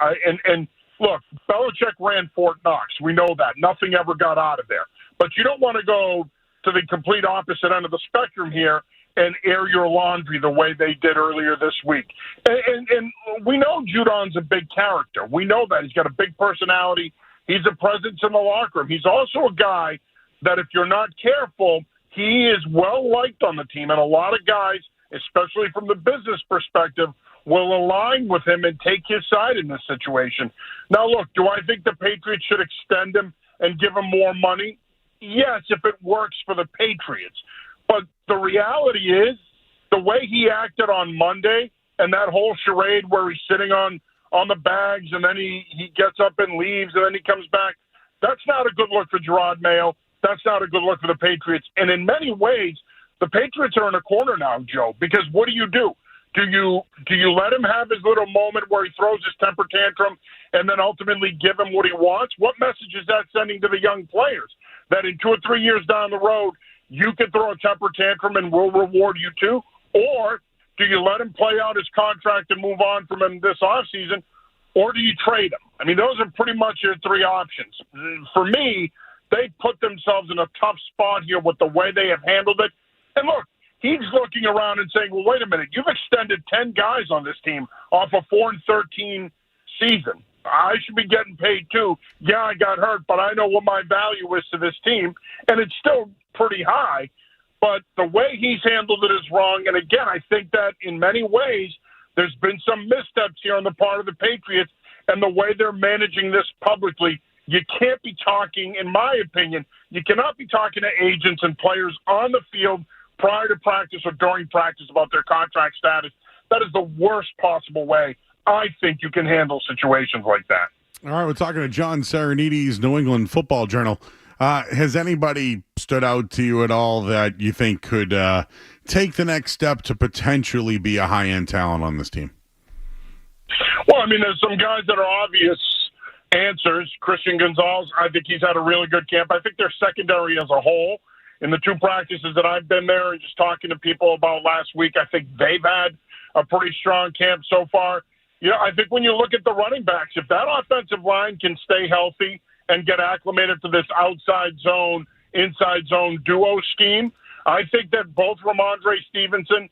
And look, Belichick ran Fort Knox. We know that. Nothing ever got out of there. But you don't want to go to the complete opposite end of the spectrum here and air your laundry the way they did earlier this week. And we know Judon's a big character. We know that. He's got a big personality. He's a presence in the locker room. He's also a guy that if you're not careful, he is well-liked on the team. And a lot of guys, especially from the business perspective, will align with him and take his side in this situation. Now, look, do I think the Patriots should extend him and give him more money? Yes, if it works for the Patriots. But the reality is the way he acted on Monday and that whole charade where he's sitting on the bags and then he gets up and leaves and then he comes back, that's not a good look for Gerard Mayo. That's not a good look for the Patriots. And in many ways, the Patriots are in a corner now, Joe, because what do? Do you let him have his little moment where he throws his temper tantrum and then ultimately give him what he wants? What message is that sending to the young players? That in 2 or 3 years down the road, you can throw a temper tantrum and we'll reward you too? Or do you let him play out his contract and move on from him this offseason? or do you trade him? I mean, those are pretty much your three options. For me, they put themselves in a tough spot here with the way they have handled it. And look, he's looking around and saying, well, wait a minute, you've extended 10 guys on this team off a 4-13 season. I should be getting paid too. Yeah, I got hurt, but I know what my value is to this team, and it's still pretty high. But the way he's handled it is wrong. And again, I think that in many ways, there's been some missteps here on the part of the Patriots and the way they're managing this publicly. You can't be talking, in my opinion, you cannot be talking to agents and players on the field prior to practice or during practice about their contract status. That is the worst possible way I think you can handle situations like that. All right, we're talking to John Sarianides, New England Football Journal. Has anybody stood out to you at all that you think could take the next step to potentially be a high-end talent on this team? Well, I mean, there's some guys that are obvious answers. Christian Gonzalez, I think he's had a really good camp. I think their secondary as a whole, in the two practices that I've been there and just talking to people about last week, I think they've had a pretty strong camp so far. You know, I think when you look at the running backs, if that offensive line can stay healthy and get acclimated to this outside zone, inside zone duo scheme, I think that both Ramondre Stevenson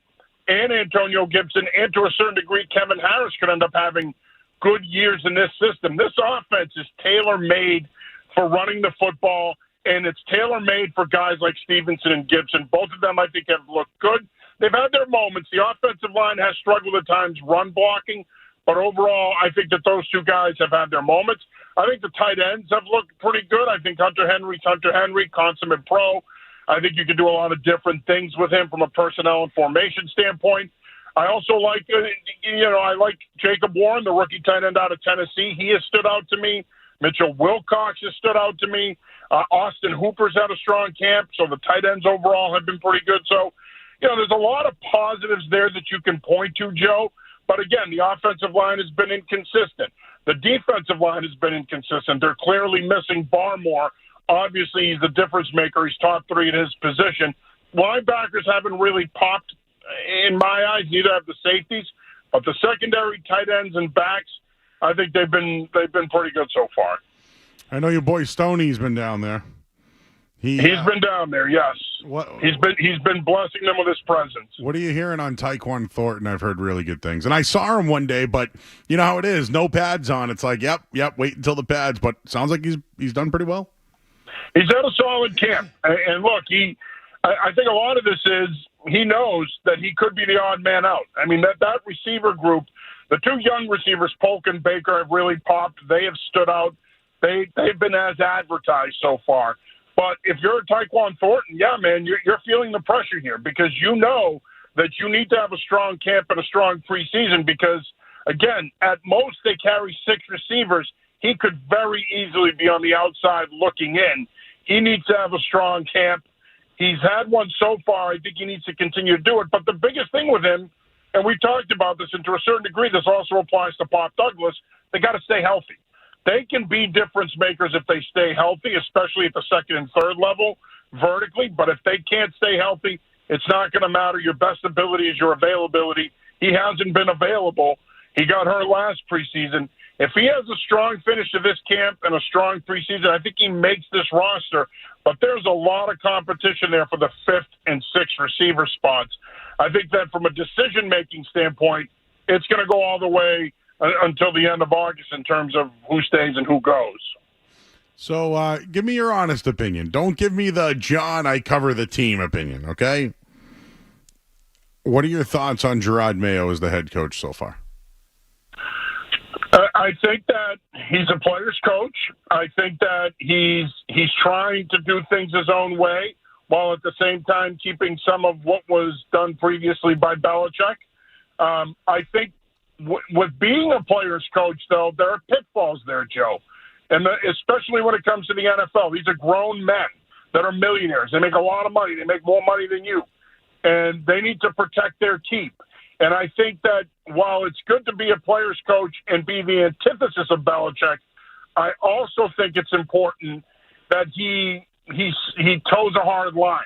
and Antonio Gibson, and to a certain degree Kevin Harris, could end up having good years in this system. This offense is tailor-made for running the football, and it's tailor-made for guys like Stevenson and Gibson. Both of them, I think, have looked good. They've had their moments. The offensive line has struggled at times run blocking, but overall, I think that those two guys have had their moments. I think the tight ends have looked pretty good. I think Hunter Henry's Hunter Henry, consummate pro. I think you can do a lot of different things with him from a personnel and formation standpoint. I also like, I like Jacob Warren, the rookie tight end out of Tennessee. He has stood out to me. Mitchell Wilcox has stood out to me. Austin Hooper's had a strong camp, so the tight ends overall have been pretty good. So, there's a lot of positives there that you can point to, Joe. But again, the offensive line has been inconsistent. The defensive line has been inconsistent. They're clearly missing Barmore. Obviously, he's the difference maker. He's top three in his position. Linebackers haven't really popped in my eyes. Neither have the safeties. But the secondary, tight ends, and backs, I think they've been pretty good so far. I know your boy Stoney's been down there. He's been down there, yes. He's been blessing them with his presence. What are you hearing on Tyquan Thornton? I've heard really good things. And I saw him one day, but you know how it is. No pads on. It's like, yep, wait until the pads. But sounds like he's done pretty well. He's had a solid camp. And look, I think a lot of this is he knows that he could be the odd man out. I mean, that receiver group, the two young receivers, Polk and Baker, have really popped. They have stood out. They've been as advertised so far. But if you're a Tyquan Thornton, yeah, man, you're feeling the pressure here because you know that you need to have a strong camp and a strong preseason because, again, at most they carry 6 receivers. He could very easily be on the outside looking in. He needs to have a strong camp. He's had one so far. I think he needs to continue to do it. But the biggest thing with him, and we talked about this, and to a certain degree this also applies to Pop Douglas, they got to stay healthy. They can be difference makers if they stay healthy, especially at the second and third level vertically. But if they can't stay healthy, it's not going to matter. Your best ability is your availability. He hasn't been available. He got hurt last preseason. If he has a strong finish to this camp and a strong preseason, I think he makes this roster. But there's a lot of competition there for the 5th and 6th receiver spots. I think that from a decision-making standpoint, it's going to go all the way until the end of August in terms of who stays and who goes. So give me your honest opinion. Don't give me the John, I cover the team opinion, okay? What are your thoughts on Gerard Mayo as the head coach so far? I think that he's a player's coach. I think that he's trying to do things his own way while at the same time keeping some of what was done previously by Belichick. I think with being a player's coach, though, there are pitfalls there, Joe, and especially when it comes to the NFL. These are grown men that are millionaires. They make a lot of money. They make more money than you, and they need to protect their keep. And I think that while it's good to be a player's coach and be the antithesis of Belichick, I also think it's important that he toes a hard line.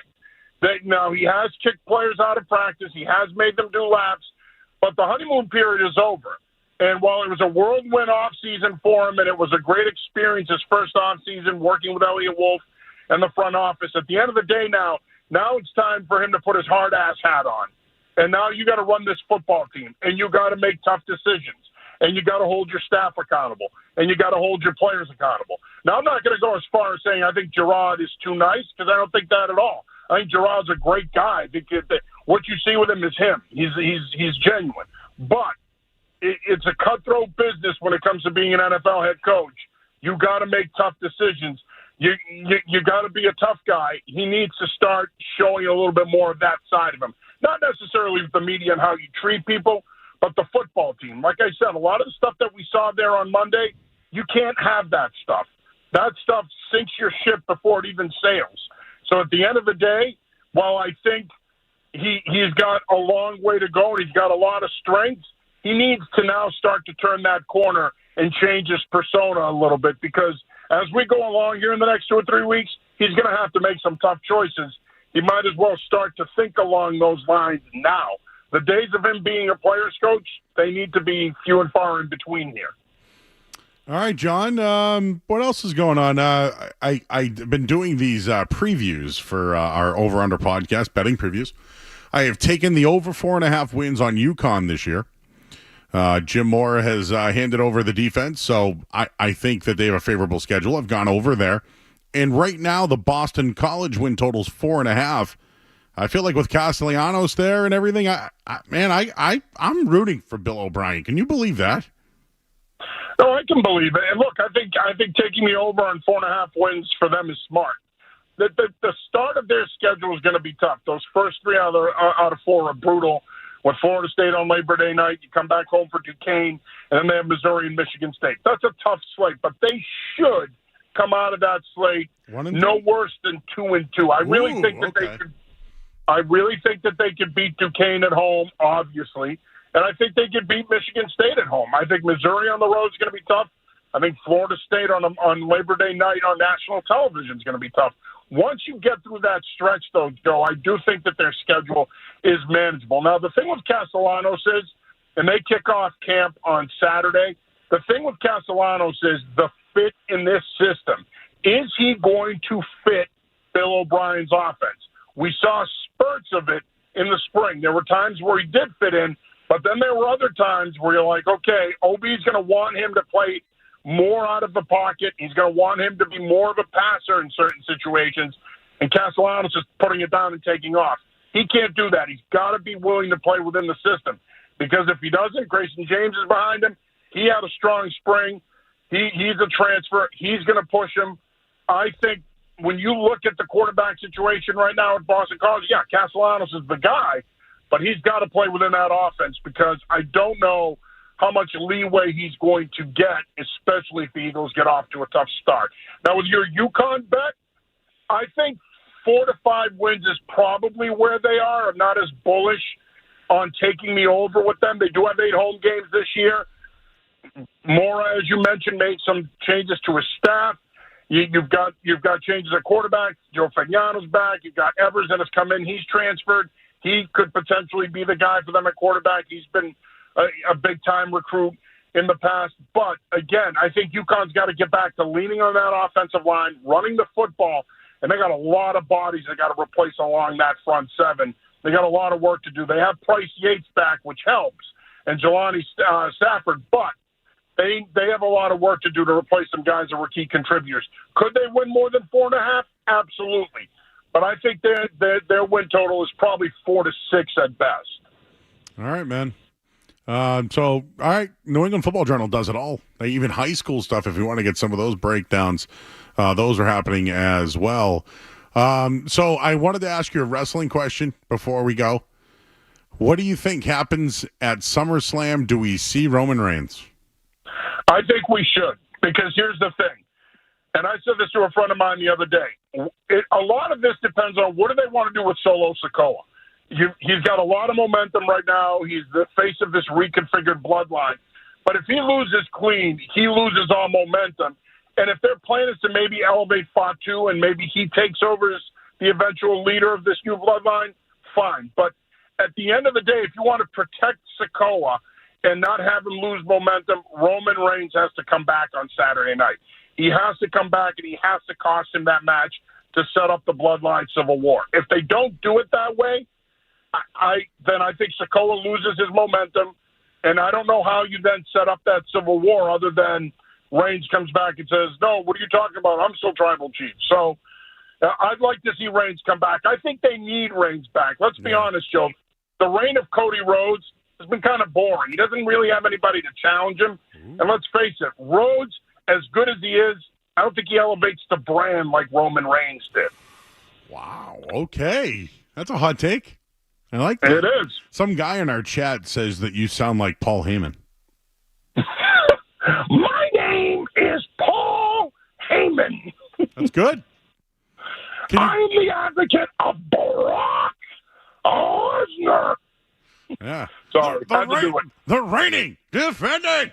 That now he has kicked players out of practice. He has made them do laps. But the honeymoon period is over. And while it was a whirlwind offseason for him, and it was a great experience, his first offseason working with Elliott Wolf and the front office, at the end of the day now it's time for him to put his hard-ass hat on. And now you got to run this football team, and you got to make tough decisions, and you got to hold your staff accountable, and you got to hold your players accountable. Now, I'm not going to go as far as saying I think Gerard is too nice, because I don't think that at all. I think Gerard's a great guy. I think what you see with him is him. He's genuine. But it's a cutthroat business when it comes to being an NFL head coach. You got to make tough decisions. You got to be a tough guy. He needs to start showing a little bit more of that side of him. Not necessarily with the media and how you treat people, but the football team. Like I said, a lot of the stuff that we saw there on Monday, you can't have that stuff. That stuff sinks your ship before it even sails. So at the end of the day, while I think he's got a long way to go and he's got a lot of strengths, he needs to now start to turn that corner and change his persona a little bit, because as we go along here in the next 2 or 3 weeks, he's going to have to make some tough choices. He might as well start to think along those lines now. The days of him being a player's coach, they need to be few and far in between here. All right, John, what else is going on? I've been doing these previews for our Over-Under podcast, betting previews. I have taken the over 4.5 wins on UConn this year. Jim Moore has handed over the defense, so I think that they have a favorable schedule. I've gone over there. And right now, the Boston College win total's 4.5. I feel like with Castellanos there and everything, I'm rooting for Bill O'Brien. Can you believe that? No, I can believe it. And look, I think taking the over on 4.5 wins for them is smart. The start of their schedule is going to be tough. Those first 3 out of 4 are brutal. With Florida State on Labor Day night, you come back home for Duquesne, and then they have Missouri and Michigan State. That's a tough slate, but they should come out of that slate no worse than 2-2. I really think that they could beat Duquesne at home, obviously, and I think they could beat Michigan State at home. I think Missouri on the road is going to be tough. I think Florida State on Labor Day night on national television is going to be tough. Once you get through that stretch, though, Joe, I do think that their schedule is manageable. Now, the thing with Castellanos is, and they kick off camp on Saturday, the thing with Castellanos is the fit in this system. Is he going to fit Bill O'Brien's offense? We saw spurts of it in the spring. There were times where he did fit in, but then there were other times where you're like, okay, OB's going to want him to play more out of the pocket. He's going to want him to be more of a passer in certain situations, and Castellanos is putting it down and taking off. He can't do that. He's got to be willing to play within the system, because if he doesn't, Grayson James is behind him. He had a strong spring. He's a transfer. He's going to push him. I think when you look at the quarterback situation right now at Boston College, yeah, Castellanos is the guy, but he's got to play within that offense, because I don't know how much leeway he's going to get, especially if the Eagles get off to a tough start. Now, with your UConn bet, I think 4 to 5 wins is probably where they are. I'm not as bullish on taking the over with them. They do have 8 home games this year. Mora, as you mentioned, made some changes to his staff. You've got changes at quarterback. Joe Fagnano's back. You've got Everson has come in. He's transferred. He could potentially be the guy for them at quarterback. He's been a big-time recruit in the past. But, again, I think UConn's got to get back to leaning on that offensive line, running the football, and they got a lot of bodies they got to replace along that front 7. They got a lot of work to do. They have Price Yates back, which helps, and Jelani Stafford, but they have a lot of work to do to replace some guys that were key contributors. Could they win more than 4.5? Absolutely. But I think their win total is probably 4 to 6 at best. All right, man. All right, New England Football Journal does it all. Even high school stuff, if you want to get some of those breakdowns, those are happening as well. So I wanted to ask you a wrestling question before we go. What do you think happens at SummerSlam? Do we see Roman Reigns? I think we should, because here's the thing. And I said this to a friend of mine the other day. A lot of this depends on what do they want to do with Solo Sikoa. He's got a lot of momentum right now. He's the face of this reconfigured bloodline. But if he loses clean, he loses all momentum. And if their plan is to maybe elevate Fatu and maybe he takes over as the eventual leader of this new bloodline, fine. But at the end of the day, if you want to protect Sikoa and not have him lose momentum, Roman Reigns has to come back on Saturday night. He has to come back, and he has to cost him that match to set up the Bloodline Civil War. If they don't do it that way, then I think Sikoa loses his momentum, and I don't know how you then set up that Civil War other than Reigns comes back and says, no, what are you talking about? I'm still Tribal Chief. So I'd like to see Reigns come back. I think they need Reigns back. Let's be honest, Joe. The reign of Cody Rhodes has been kind of boring. He doesn't really have anybody to challenge him. And let's face it, Rhodes, as good as he is, I don't think he elevates the brand like Roman Reigns did. Wow. Okay. That's a hot take. I like that. It is. Some guy in our chat says that you sound like Paul Heyman. My name is Paul Heyman. That's good. I'm the advocate of Brock Lesnar. Yeah. Sorry, had to do it. The reigning, defending.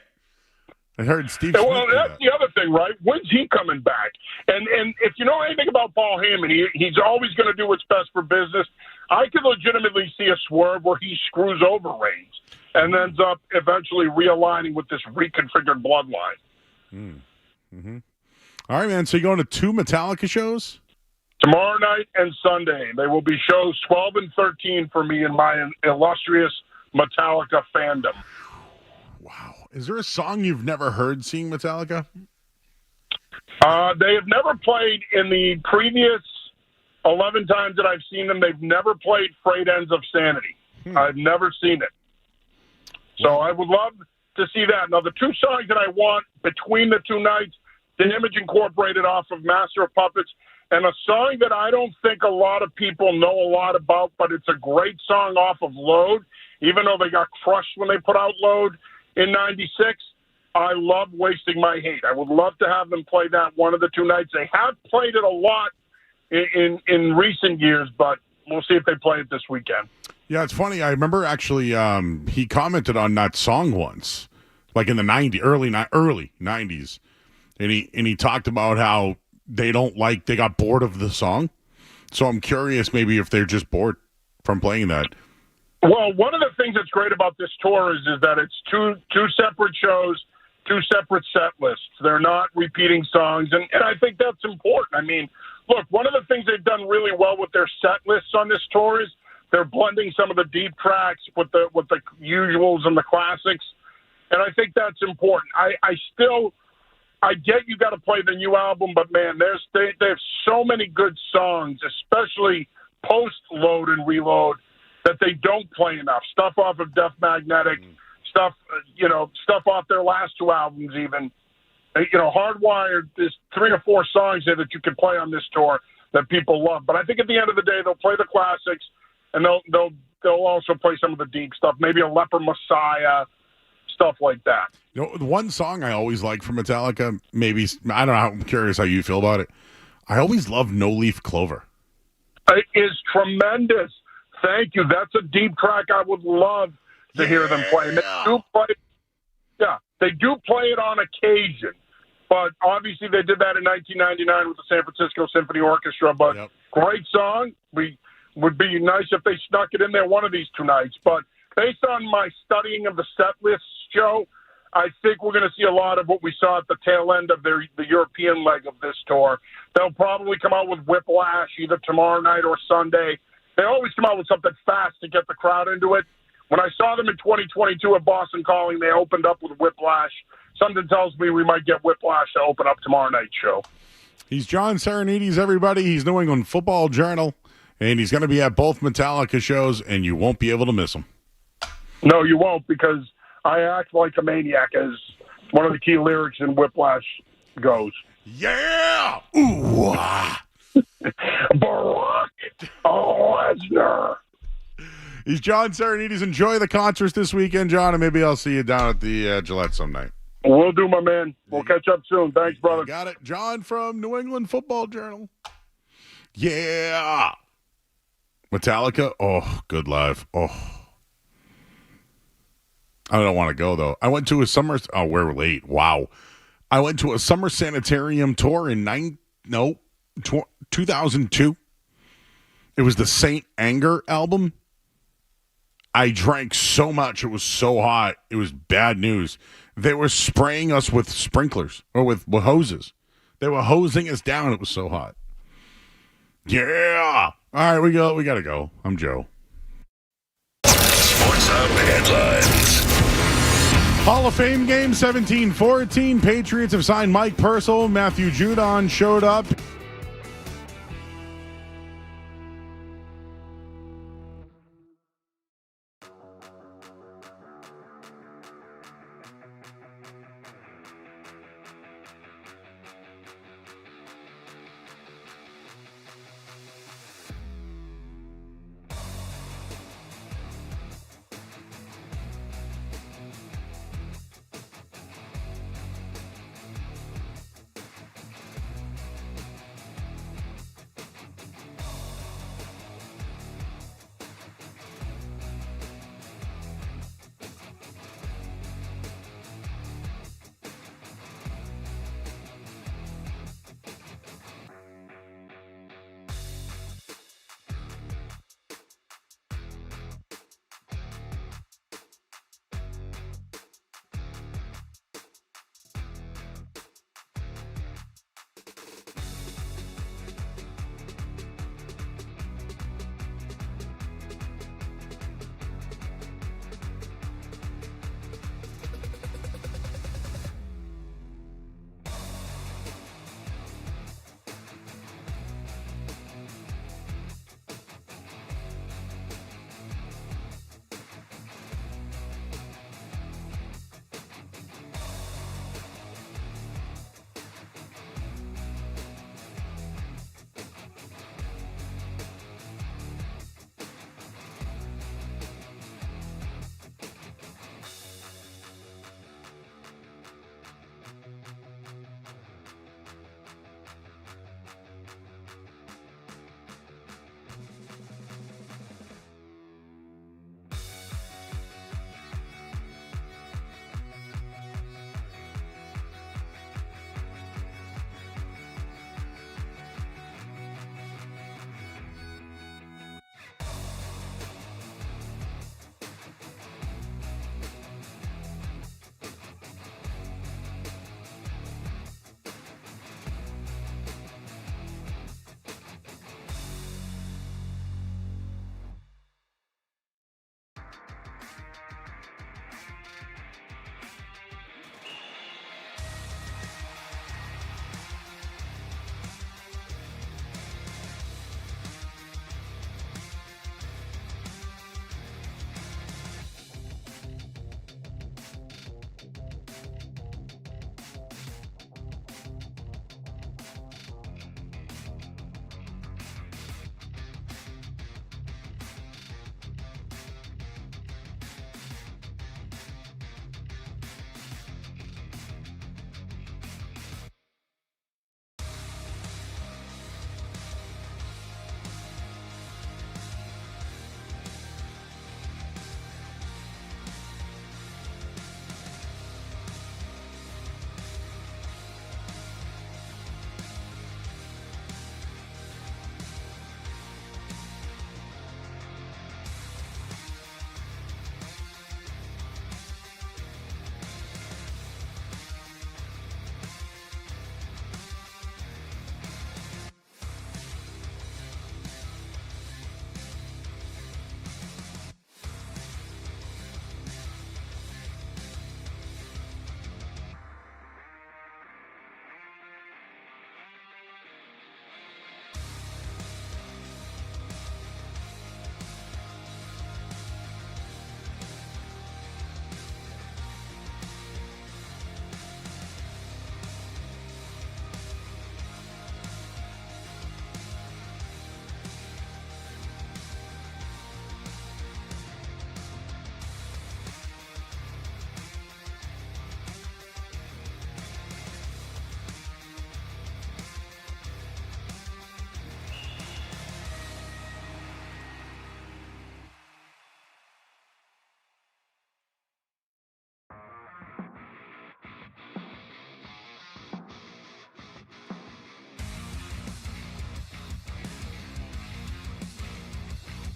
I heard Steve. Well, Smith do that's that. the other thing, right? When's he coming back? And if you know anything about Paul Heyman, he's always going to do what's best for business. I could legitimately see a swerve where he screws over Reigns and ends up eventually realigning with this reconfigured bloodline. Mm-hmm. All right, man. So you're going to 2 Metallica shows? Tomorrow night and Sunday. They will be shows 12 and 13 for me and my illustrious Metallica fandom. Wow. Is there a song you've never heard seeing Metallica? They have never played in the previous 11 times that I've seen them. They've never played Frayed Ends of Sanity. I've never seen it. So I would love to see that. Now, the 2 songs that I want between the 2 nights, The Image Incorporated off of Master of Puppets, and a song that I don't think a lot of people know a lot about, but it's a great song off of Load, even though they got crushed when they put out Load in 96. I love Wasting My Hate. I would love to have them play that one of the 2 nights. They have played it a lot in recent years, but we'll see if they play it this weekend. Yeah, it's funny. I remember actually he commented on that song once, like in the early 90s, and he talked about how they got bored of the song. So I'm curious maybe if they're just bored from playing that. Well, one of the things that's great about this tour is that it's two separate shows, 2 separate set lists. They're not repeating songs, and I think that's important. I mean, look, one of the things they've done really well with their set lists on this tour is they're blending some of the deep tracks with the usuals and the classics, and I think that's important. I get you got to play the new album, but man, they have so many good songs, especially post Load and Reload, that they don't play enough. Stuff off of Death Magnetic, stuff off their last 2 albums even. Hardwired, there's 3 or 4 songs there that you can play on this tour that people love. But I think at the end of the day, they'll play the classics, and they'll also play some of the deep stuff, maybe a Leper Messiah, stuff like that. The one song I always like from Metallica, maybe, I don't know, I'm curious how you feel about it. I always love No Leaf Clover. It is tremendous. Thank you. That's a deep track I would love to hear them play. And they do play it on occasion. But obviously they did that in 1999 with the San Francisco Symphony Orchestra. But great song. Would be nice if they snuck it in there one of these 2 nights. But based on my studying of the set list, Joe, I think we're going to see a lot of what we saw at the tail end of the European leg of this tour. They'll probably come out with Whiplash either tomorrow night or Sunday. They always come out with something fast to get the crowd into it. When I saw them in 2022 at Boston Calling, they opened up with Whiplash. Something tells me we might get Whiplash to open up tomorrow night's show. He's John Sarianides, everybody. He's New England Football Journal, and he's going to be at both Metallica shows, and you won't be able to miss him. No, you won't, because I act like a maniac, as one of the key lyrics in Whiplash goes. Yeah! Ooh! Ah. Brock Lesnar. He's John Sarianides. Enjoy the concerts this weekend, John, and maybe I'll see you down at the Gillette some night. We'll do, my man. We'll catch up soon. Thanks, brother. You got it. John from New England Football Journal. Yeah! Metallica. Oh, good live. Oh. I don't want to go, though. I went to a summer... Oh, we're late. Wow. I went to a summer sanitarium tour in 2002. It was the Saint Anger album. I drank so much. It was so hot. It was bad news. They were spraying us with sprinklers or with hoses. They were hosing us down. It was so hot. Yeah. All right, we got to go. I'm Joe. Sports Hub headlines. Hall of Fame game 17-14. Patriots have signed Mike Purcell. Matthew Judon showed up.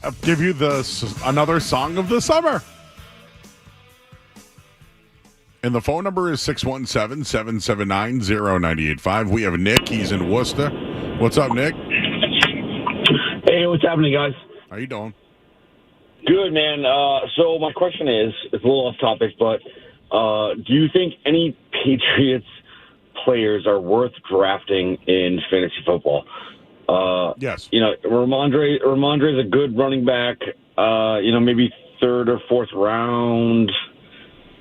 I'll give you another song of the summer. And the phone number is 617-779-0985. We have Nick. He's in Worcester. What's up, Nick? Hey, what's happening, guys? How you doing? Good, man. So my question is, it's a little off topic, but do you think any Patriots players are worth drafting in fantasy football? Yes. You know, Ramondre's a good running back, maybe third or fourth round.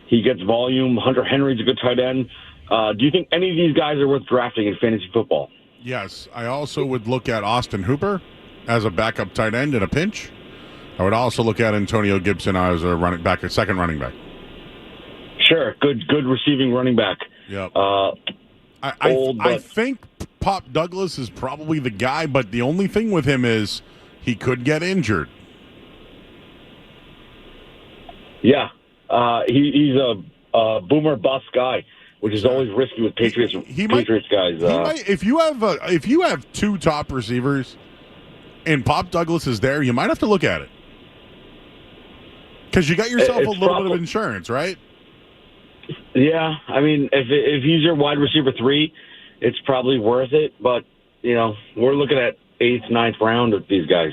He gets volume. Hunter Henry's a good tight end. Do you think any of these guys are worth drafting in fantasy football? Yes. I also would look at Austin Hooper as a backup tight end in a pinch. I would also look at Antonio Gibson as a second running back. Sure. Good receiving running back. Yep. I think Pop Douglas is probably the guy, but the only thing with him is he could get injured. Yeah. He's a boomer bust guy, which is always risky with Patriots guys. If you have two top receivers and Pop Douglas is there, you might have to look at it. Because you got yourself a little bit of insurance, right? Yeah, I mean, if he's your wide receiver 3, it's probably worth it. But, we're looking at 8th, 9th round with these guys.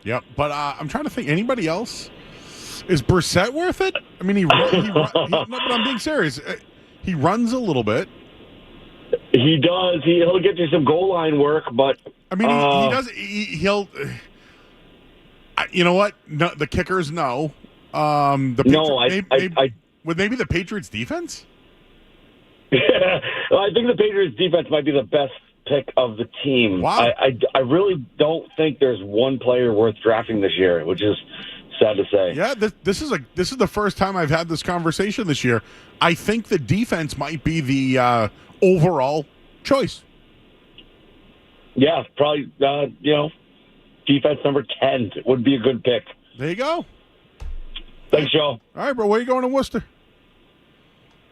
Yep, but I'm trying to think. Anybody else? Is Brissett worth it? I mean, no, but I'm being serious. He runs a little bit. He does. He'll get you some goal line work, but I mean, he does. He'll. You know what? No, the kickers, no. Maybe the Patriots defense. Well, I think the Patriots defense might be the best pick of the team. Wow. I really don't think there's one player worth drafting this year, which is sad to say. Yeah, this is the first time I've had this conversation this year. I think the defense might be the overall choice. Yeah, probably. Defense number 10 would be a good pick. There you go. Thanks, Joe. All right, bro. Where are you going in Worcester?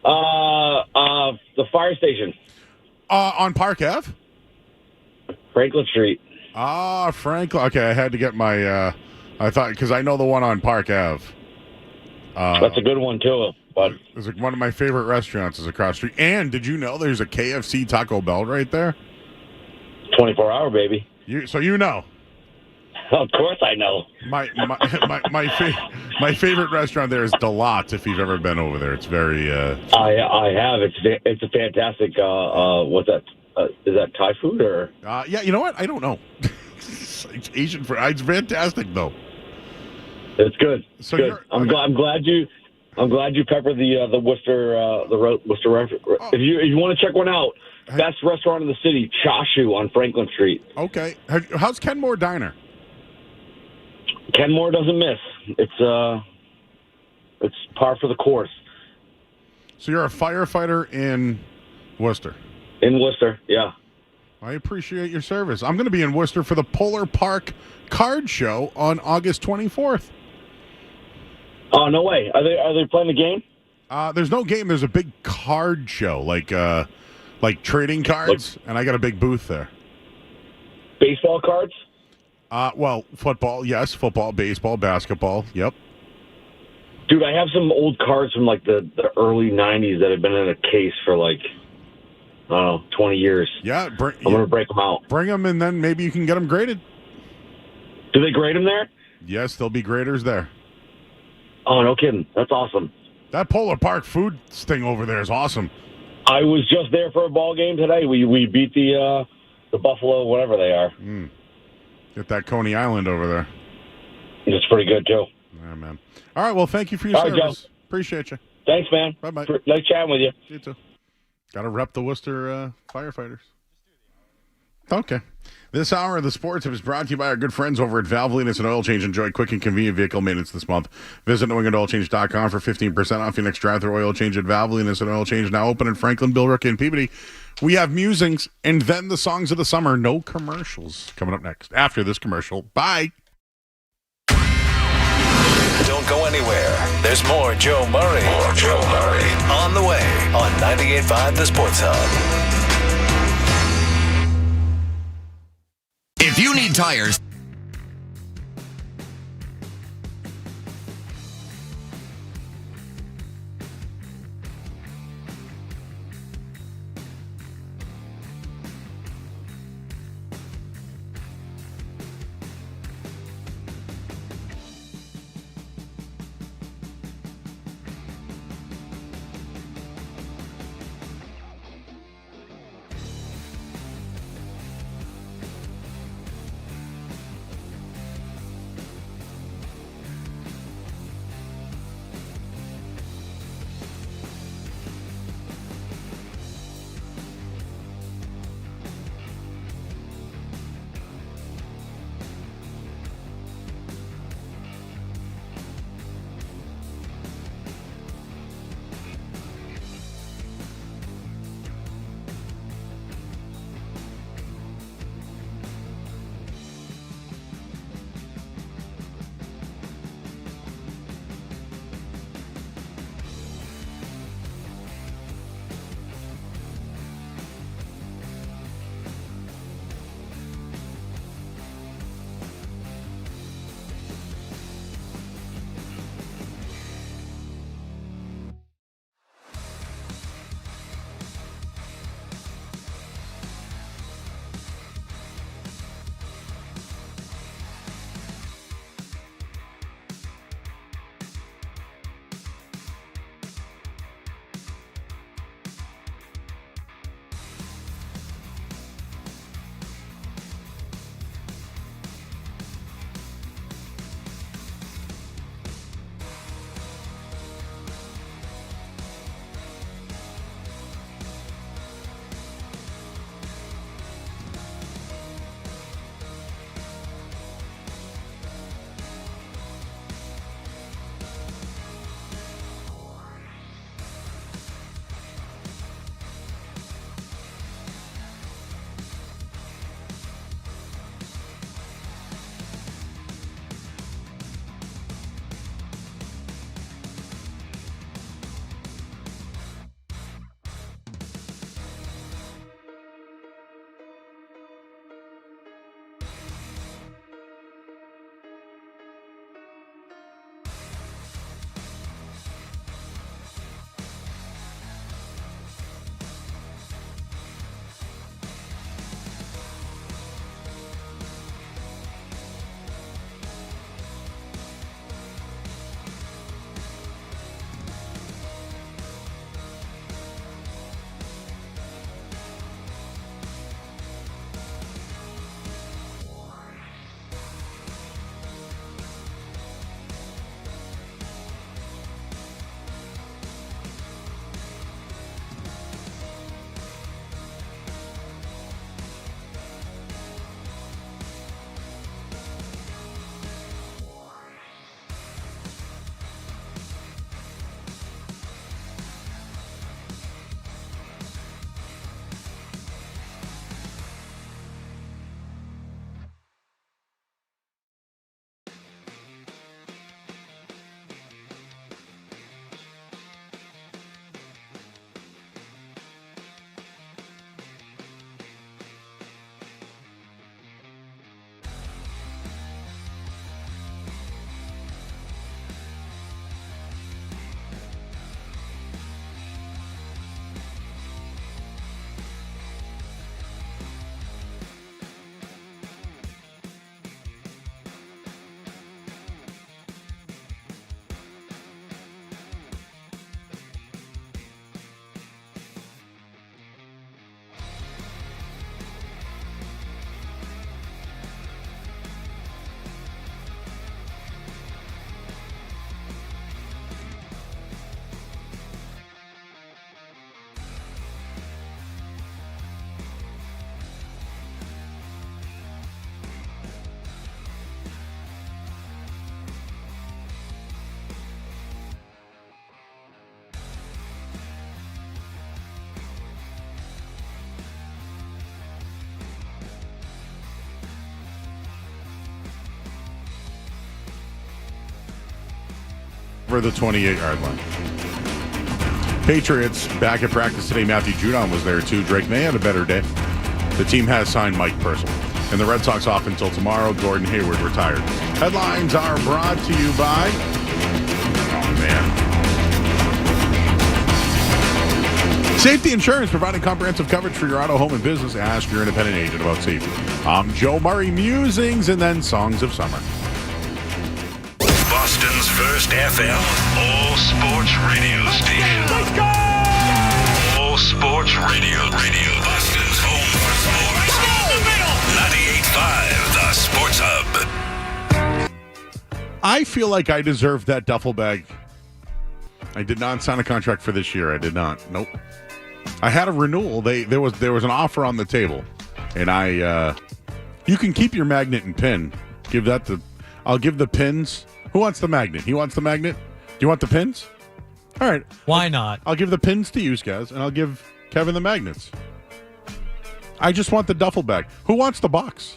The fire station. On Park Ave? Franklin Street. Franklin. Okay, I had to get my. I thought because I know the one on Park Ave. That's a good one too. But it's one of my favorite restaurants is across the street. And did you know there's a KFC Taco Bell right there? 24-hour, baby. So you know. Of course I know. My favorite restaurant there is Delotte, if you've ever been over there. It's very... I have. It's a fantastic... what's that? Is that Thai food or... Yeah, you know what? I don't know. It's Asian food. It's fantastic, though. It's good. So good. I'm glad you peppered the Worcester Worcester reference. If you want to check one out, best restaurant in the city, Chashu on Franklin Street. Okay. How's Kenmore Diner? Kenmore doesn't miss. It's par for the course. So you're a firefighter in Worcester? In Worcester, yeah. I appreciate your service. I'm going to be in Worcester for the Polar Park Card Show on August 24th. Oh, no way. Are they playing the game? There's no game. There's a big card show, like trading cards, and I got a big booth there. Baseball cards? Well, football, yes. Football, baseball, basketball, yep. Dude, I have some old cards from, the early 90s that have been in a case for, 20 years. Yeah. I'm going to break them out. Bring them, and then maybe you can get them graded. Do they grade them there? Yes, there'll be graders there. Oh, no kidding. That's awesome. That Polar Park food thing over there is awesome. I was just there for a ball game today. We beat the Buffalo, whatever they are. Get that Coney Island over there. It's pretty good, too. Yeah, man. All right, well, thank you for your service. Joe. Appreciate you. Thanks, man. Bye-bye. Nice chatting with you. You too. Got to rep the Worcester firefighters. Okay. This hour of the Sports Hub is brought to you by our good friends over at Valvoline and Oil Change. Enjoy quick and convenient vehicle maintenance this month. Visit NewEnglandOilChange.com for 15% off your next drive-thru oil change at Valvoline and Oil Change. Now open in Franklin, Billerica, and Peabody. We have musings and then the songs of the summer. No commercials coming up next. After this commercial. Bye. Don't go anywhere. There's more Joe Murray. On the way on 98.5 The Sports Hub. If you need tires, for the 28-yard line. Patriots back at practice today. Matthew Judon was there too. Drake May had a better day. The team has signed Mike Purcell. And the Red Sox off until tomorrow. Gordon Hayward retired. Headlines are brought to you by... Oh, man. Safety Insurance, providing comprehensive coverage for your auto, home, and business. Ask your independent agent about safety. I'm Joe Murray. Musings and then Songs of Summer. Boston's first FM all-sports radio station. Let's go! All-sports radio. Boston's home for sports. Let's go! 98.5, the Sports Hub. I feel like I deserve that duffel bag. I did not sign a contract for this year. I did not. Nope. I had a renewal. There was an offer on the table, and you can keep your magnet and pin. I'll give the pins. Who wants the magnet? He wants the magnet. Do you want the pins? All right. Why not? I'll give the pins to you guys, and I'll give Kevin the magnets. I just want the duffel bag. Who wants the box?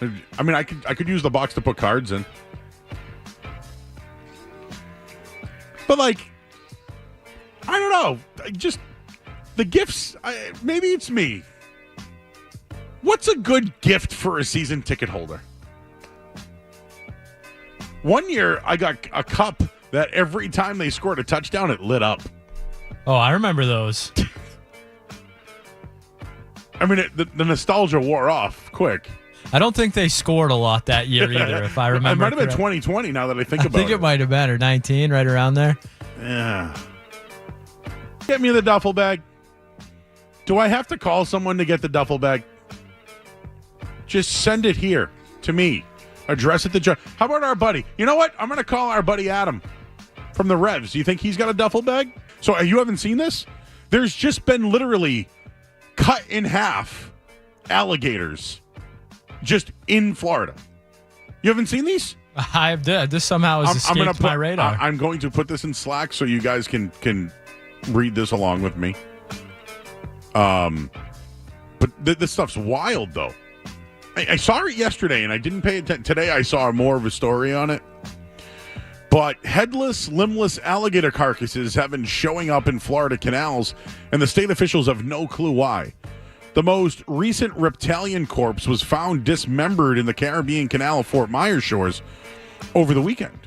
I mean, I could use the box to put cards in. But I don't know. Just the gifts. Maybe it's me. What's a good gift for a season ticket holder? One year, I got a cup that every time they scored a touchdown, it lit up. Oh, I remember those. I mean, the nostalgia wore off quick. I don't think they scored a lot that year either, if I remember. It might have been 2020 now that I think about it. I think it might have been, or 19, right around there. Yeah. Get me the duffel bag. Do I have to call someone to get the duffel bag? Just send it here to me. Address it to Joe. How about our buddy? You know what? I'm going to call our buddy Adam from the Revs. Do you think he's got a duffel bag? So you haven't seen this? There's just been literally cut in half alligators just in Florida. You haven't seen these? I did. This somehow has escaped my radar. I'm going to put this in Slack so you guys can read this along with me. But this stuff's wild, though. I saw it yesterday, and I didn't pay attention. Today, I saw more of a story on it. But headless, limbless alligator carcasses have been showing up in Florida canals, and the state officials have no clue why. The most recent reptilian corpse was found dismembered in the Caribbean Canal of Fort Myers shores over the weekend.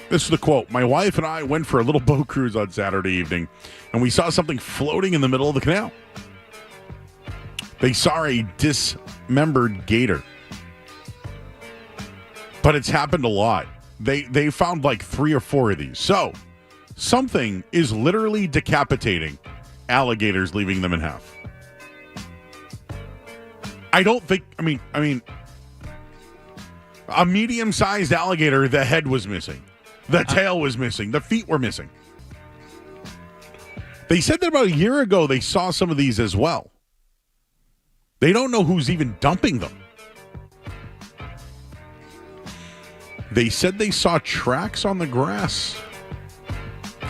This is the quote. My wife and I went for a little boat cruise on Saturday evening, and we saw something floating in the middle of the canal. They saw a dismembered gator. But it's happened a lot. They found like 3 or 4 of these. So, something is literally decapitating alligators, leaving them in half. I mean, a medium-sized alligator, the head was missing. The tail was missing. The feet were missing. They said that about a year ago they saw some of these as well. They don't know who's even dumping them. They said they saw tracks on the grass.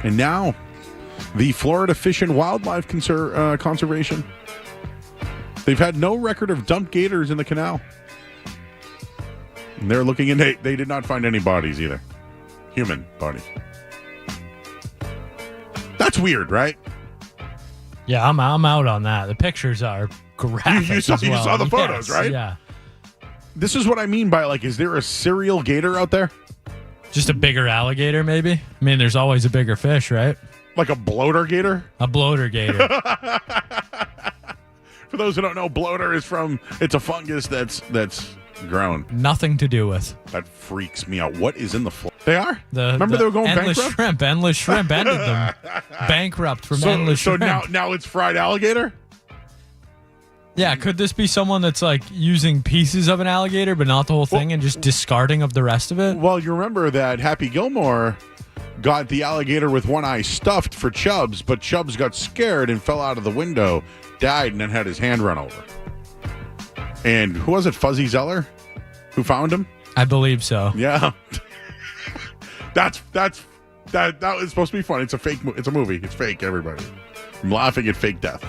And now, the Florida Fish and Wildlife Conservation, they've had no record of dumped gators in the canal. And they're looking in. They did not find any bodies either. Human bodies. That's weird, right? Yeah, I'm out on that. The pictures are graphic. You saw the photos, yes, right? Yeah. This is what I mean by, is there a serial gator out there? Just a bigger alligator, maybe? I mean, there's always a bigger fish, right? Like a bloater gator? A bloater gator. For those who don't know, bloater is it's a fungus that's grown. Nothing to do with. That freaks me out. What is in the floor? They are? Remember they were going endless bankrupt? Endless shrimp ended them. Bankrupt from endless shrimp. So now it's fried alligator? Yeah, could this be someone that's using pieces of an alligator but not the whole thing and just discarding of the rest of it? Well, you remember that Happy Gilmore got the alligator with one eye stuffed for Chubbs, but Chubbs got scared and fell out of the window, died, and then had his hand run over. And who was it, Fuzzy Zeller, who found him? I believe so. Yeah. that was supposed to be fun. It's a fake. It's a movie. It's fake, everybody. I'm laughing at fake death.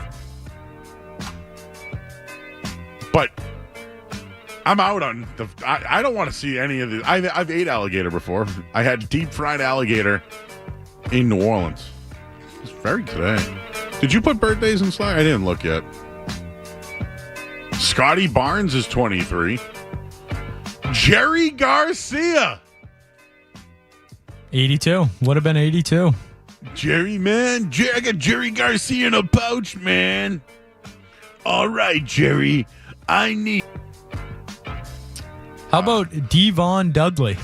But I'm out on the. I don't want to see any of the. I've ate alligator before. I had deep fried alligator in New Orleans. It's very today. Did you put birthdays in Slack? I didn't look yet. Scotty Barnes is 23. Jerry Garcia. 82. Would have been 82. Jerry, man. I got Jerry Garcia in a pouch, man. All right, Jerry. I need. How about Devon Dudley?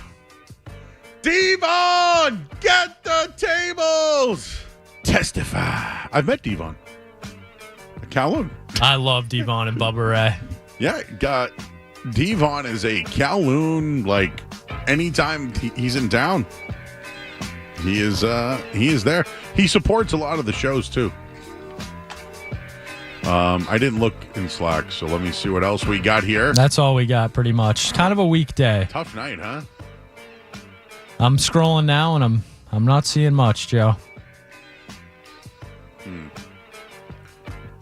Devon, get the tables. Testify. I've met Devon. Kowloon. I love Devon and Bubba Ray. Yeah, Devon is a Kowloon. Like anytime he's in town, he is there. He supports a lot of the shows too. I didn't look in Slack, so let me see what else we got here. That's all we got, pretty much. Kind of a weekday. Tough night, huh? I'm scrolling now, and I'm not seeing much, Joe.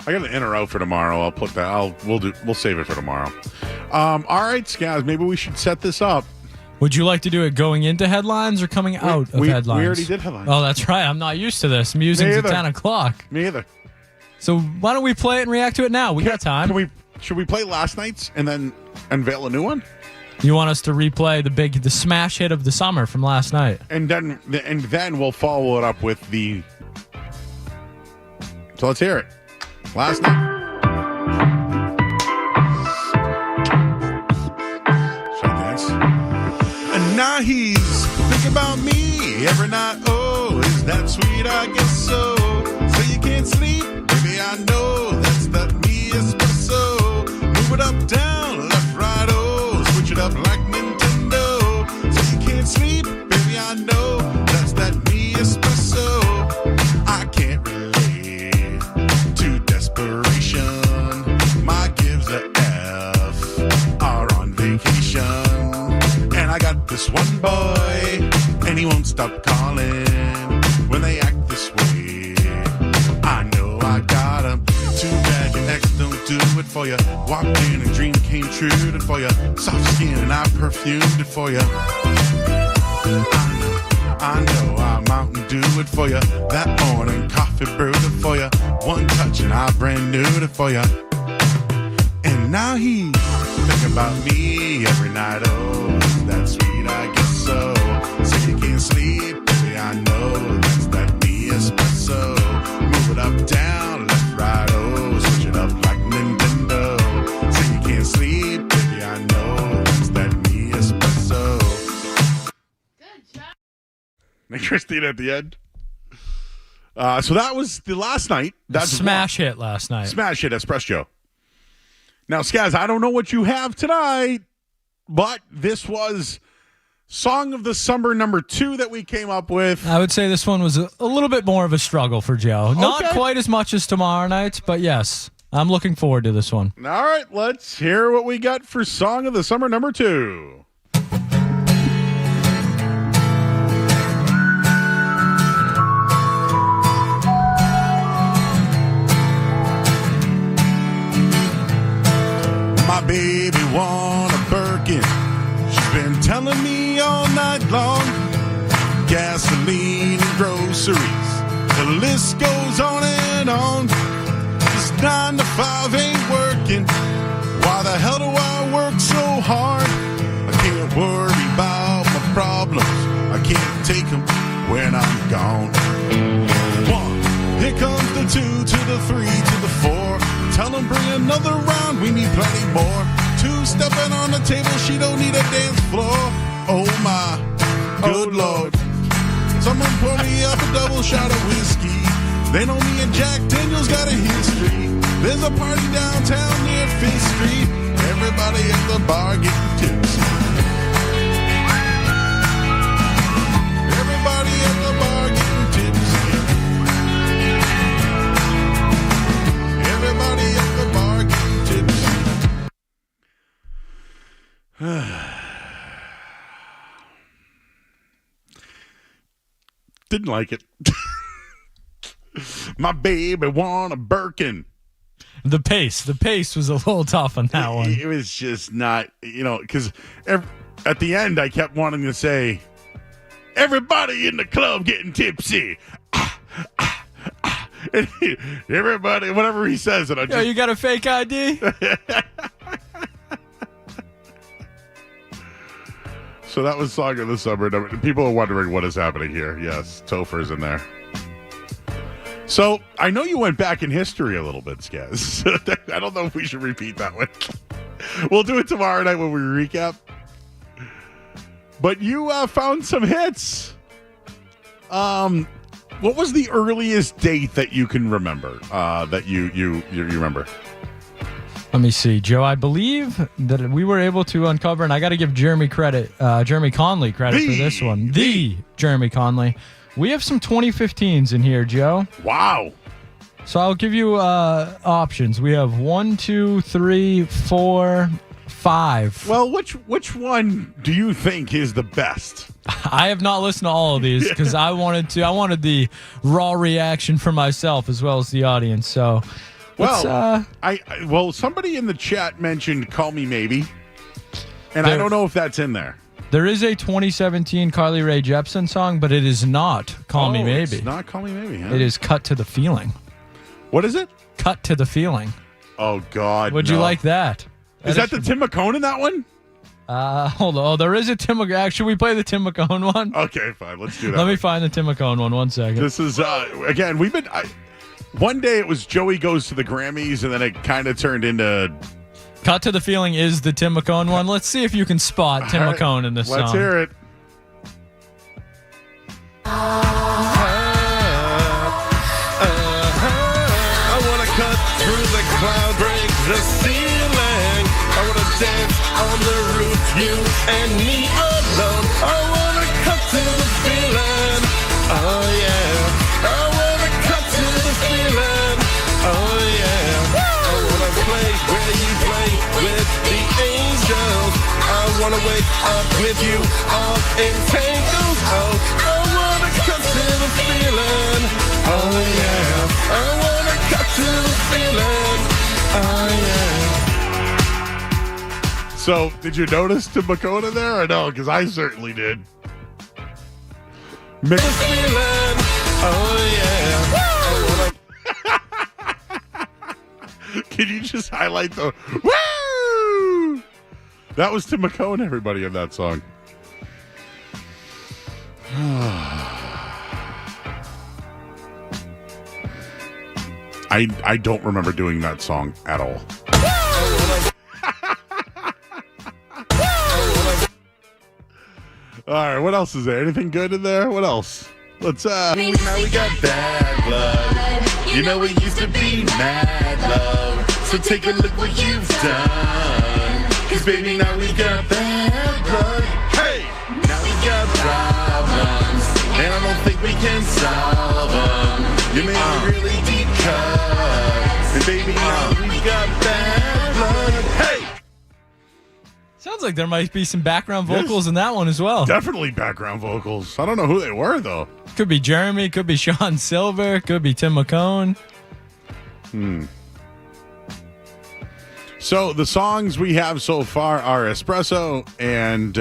I got an in or out for tomorrow. I'll put that. We'll save it for tomorrow. All right, Scaz. Maybe we should set this up. Would you like to do it going into headlines or coming out of headlines? We already did headlines. Oh, that's right. I'm not used to this. Musing's at 10 o'clock. Me either. So why don't we play it and react to it now? We got time. Should we play last night's and then unveil a new one? You want us to replay the smash hit of the summer from last night? And then we'll follow it up with the. So let's hear it. Last night. Should I dance? And now he's thinking about me every night. Oh, is that sweet? I guess so. So you can't sleep, baby. I know that's that me espresso. Move it up, down, left, right. Oh, switch it up like Nintendo. So you can't sleep, baby. I know that's that me espresso. I can't relate to desperation. My gives a F are on vacation, and I got this one boy, and he won't stop calling when they act this way. I know I got him. Too bad your ex don't do it for you. Walked in, a dream came true. Did for you. Soft skin and I perfumed it for you. I know I Mountain Dew it for you. That morning coffee brewed it for you. One touch and I brand new it for you. And now he's thinking about me every night. Oh, that's sweet, I guess so. So you can't sleep, baby, I know that's that me espresso. Move it up, down, left, right, oh, switch it up like Nintendo. So you can't sleep, baby, I know that's that me espresso. Good job. And Christine at the end. So that was the last night. That's smash hit last night. Smash hit espresso. Now, Skaz, I don't know what you have tonight, but this was Song of the Summer number 2 that we came up with. I would say this one was a little bit more of a struggle for Joe. Okay. Not quite as much as tomorrow night, but yes, I'm looking forward to this one. All right, let's hear what we got for Song of the Summer number 2. My baby want a Birkin. She's been telling me all night long. Gasoline and groceries. The list goes on and on. This 9 to 5 ain't working. Why the hell do I work so hard? I can't worry about my problems. I can't take them when I'm gone. 1, here comes the 2 to the 3 to the 4. Tell them bring another round, we need plenty more. 2 stepping on the table, she don't need a dance floor. Oh my, good Lord. Someone pour me up a double shot of whiskey. They know me and Jack Daniels got a history. There's a party downtown near 5th Street. Everybody at the bar getting tipsy. Everybody at the bar getting tipsy. Everybody at the bar getting tipsy. Didn't like it. My baby want a Birkin. The pace was a little tough on that one. It was just not, because at the end I kept wanting to say, everybody in the club getting tipsy. And everybody, whatever he says, and I just... Yo, you got a fake ID? So that was Song of the Summer. People are wondering what is happening here. Yes, Topher's in there. So I know you went back in history a little bit, Skaz. I don't know if we should repeat that one. We'll do it tomorrow night when we recap. But you found some hits. What was the earliest date that you can remember? That you remember? Let me see, Joe. I believe that we were able to uncover, and I got to give Jeremy Conley credit for this one. The Jeremy Conley. We have some 2015s in here, Joe. Wow. So I'll give you options. We have 1, 2, 3, 4, 5. Well, which one do you think is the best? I have not listened to all of these because I wanted the raw reaction for myself as well as the audience. So, well, somebody in the chat mentioned "Call Me Maybe," and I don't know if that's in there. There is a 2017 Carly Rae Jepsen song, but it is not "Call Me Maybe." It's not "Call Me Maybe." Huh? It is "Cut to the Feeling." What is it? "Cut to the Feeling." Oh God! Would you like that? Is that the Tim McCone in that one? Hold on. Oh, there is a Tim McCone. Should we play the Tim McCone one? Okay, fine. Let's do that. Let me find the Tim McCone one. 1 second. This is, again, one day it was Joey Goes to the Grammys, and then it kind of turned into... Cut to the Feeling is the Tim McCone one. Let's see if you can spot Tim McCone in this song. Let's hear it. I want to cut through the cloud, break the ceiling. I want to dance on the roof, you and me alone. I want to cut to the feeling. Oh yeah. I want to cut to the feeling. Oh yeah. I want to play where you play with the angels. I want to wake up with you all entangled. Oh, I want to cut to the feeling. Oh yeah. I want to cut to the feeling. Oh yeah. So, did you notice Tim McCone in there or no? Because I certainly did. The feeling. Oh yeah. Can you just highlight the woo? That was Tim McCone, everybody, in that song. I don't remember doing that song at all. All right, what else is there? Anything good in there? What else? Let's Now we got bad blood. You know we used to be mad love. So take a look what you've done. Cause baby, now we got bad blood. Hey! Now we got problems. And I don't think we can solve them. You made a really deep cut. And baby, now we got bad blood. Hey! Sounds like there might be some background vocals in that one as well. Definitely background vocals. I don't know who they were, though. Could be Jeremy, could be Sean Silver, could be Tim McCone. So the songs we have so far are Espresso and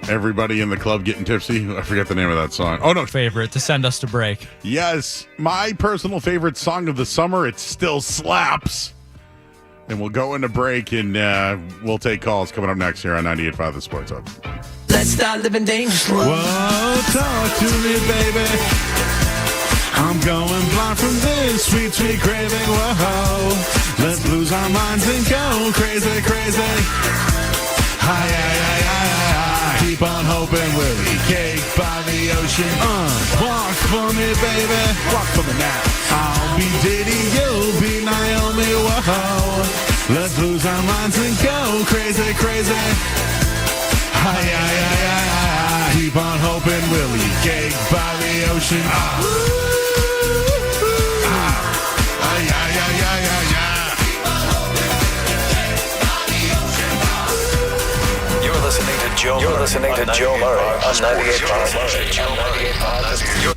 Everybody in the Club Getting Tipsy. I forget the name of that song. Oh, no. Favorite to send us to break. Yes. My personal favorite song of the summer. It still slaps. And we'll go into break, and we'll take calls coming up next here on 98.5 The Sports Hub. Let's start living dangerously. Whoa, talk to me, baby. I'm going blind from this sweet, sweet craving. Whoa, let's lose our minds and go crazy, crazy. Hi, keep on hoping we'll eat cake by the ocean. Walk for me, baby. Walk for me now. I'll be Diddy, you'll be Naomi. Whoa, let's lose our minds and go crazy, crazy. Hi, keep on hoping we'll eat cake by the ocean. You're listening to Joe Murray on 98.5.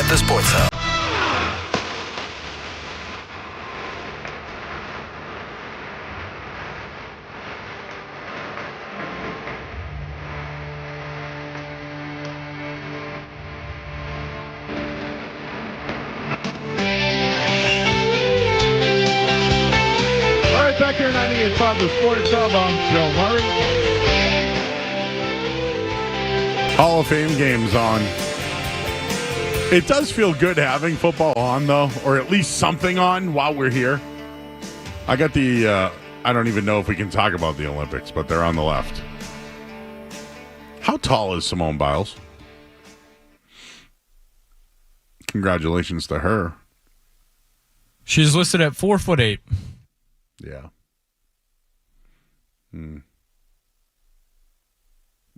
98.5 The Sports Hub. All right, back here at 98.5 The Sports Hub, I'm Joe Murray. Hall of Fame games on. It does feel good having football on, though, or at least something on while we're here. I got the, I don't even know if we can talk about the Olympics, but they're on the left. How tall is Simone Biles? Congratulations to her. She's listed at 4'8". Yeah.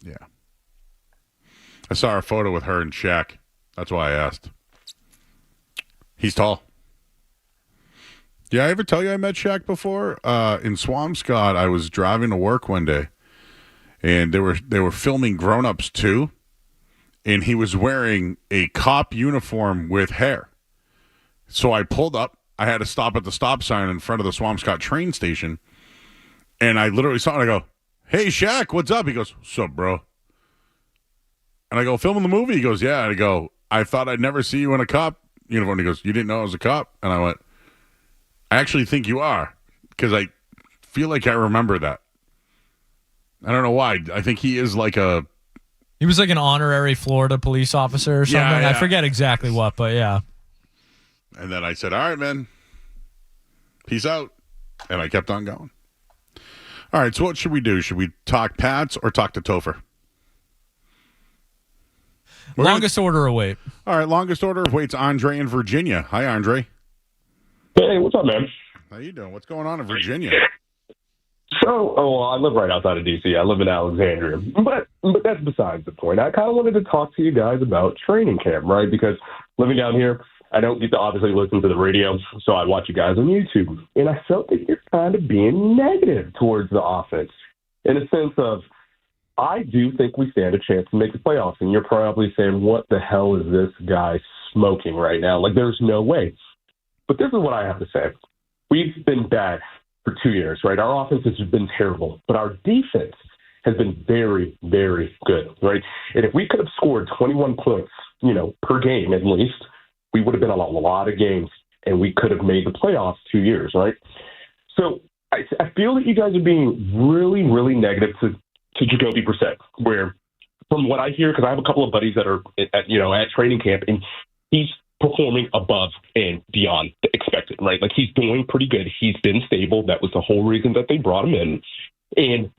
Yeah. I saw a photo with her and Shaq. That's why I asked. He's tall. Yeah, I ever tell you I met Shaq before? In Swampscott, I was driving to work one day, and they were filming Grown Ups 2, and he was wearing a cop uniform with hair. So I pulled up. I had to stop at the stop sign in front of the Swampscott train station, and I literally saw it. I go, "Hey, Shaq, what's up?" He goes, "What's up, bro?" And I go, "Filming the movie?" He goes, "Yeah." And I go, "I thought I'd never see you in a cop uniform." He goes, "You didn't know I was a cop?" And I went, "I actually think you are, because I feel like I remember that." I don't know why. I think he is like a... He was like an honorary Florida police officer or something. Yeah. I forget exactly what, but yeah. And then I said, "All right, man. Peace out." And I kept on going. All right, so what should we do? Should we talk Pats or talk to Topher? Longest order of weight. All right, longest order of weight's Andre in Virginia. Hi, Andre. Hey, what's up, man? How you doing? What's going on in Virginia? So, I live right outside of D.C. I live in Alexandria. But that's besides the point. I kind of wanted to talk to you guys about training camp, right? Because living down here, I don't get to obviously listen to the radio, so I watch you guys on YouTube. And I felt that you're kind of being negative towards the offense in a sense of, I do think we stand a chance to make the playoffs. And you're probably saying, what the hell is this guy smoking right now? Like, there's no way. But this is what I have to say. We've been bad for 2 years, right? Our offense has been terrible, but our defense has been very, very good, right? And if we could have scored 21 points, per game at least, we would have been on a lot of games, and we could have made the playoffs 2 years, right? So I feel that you guys are being really, really negative to Jacoby Brissett, where from what I hear, because I have a couple of buddies that are at training camp, and he's performing above and beyond the expected, right? Like, he's doing pretty good. He's been stable. That was the whole reason that they brought him in. And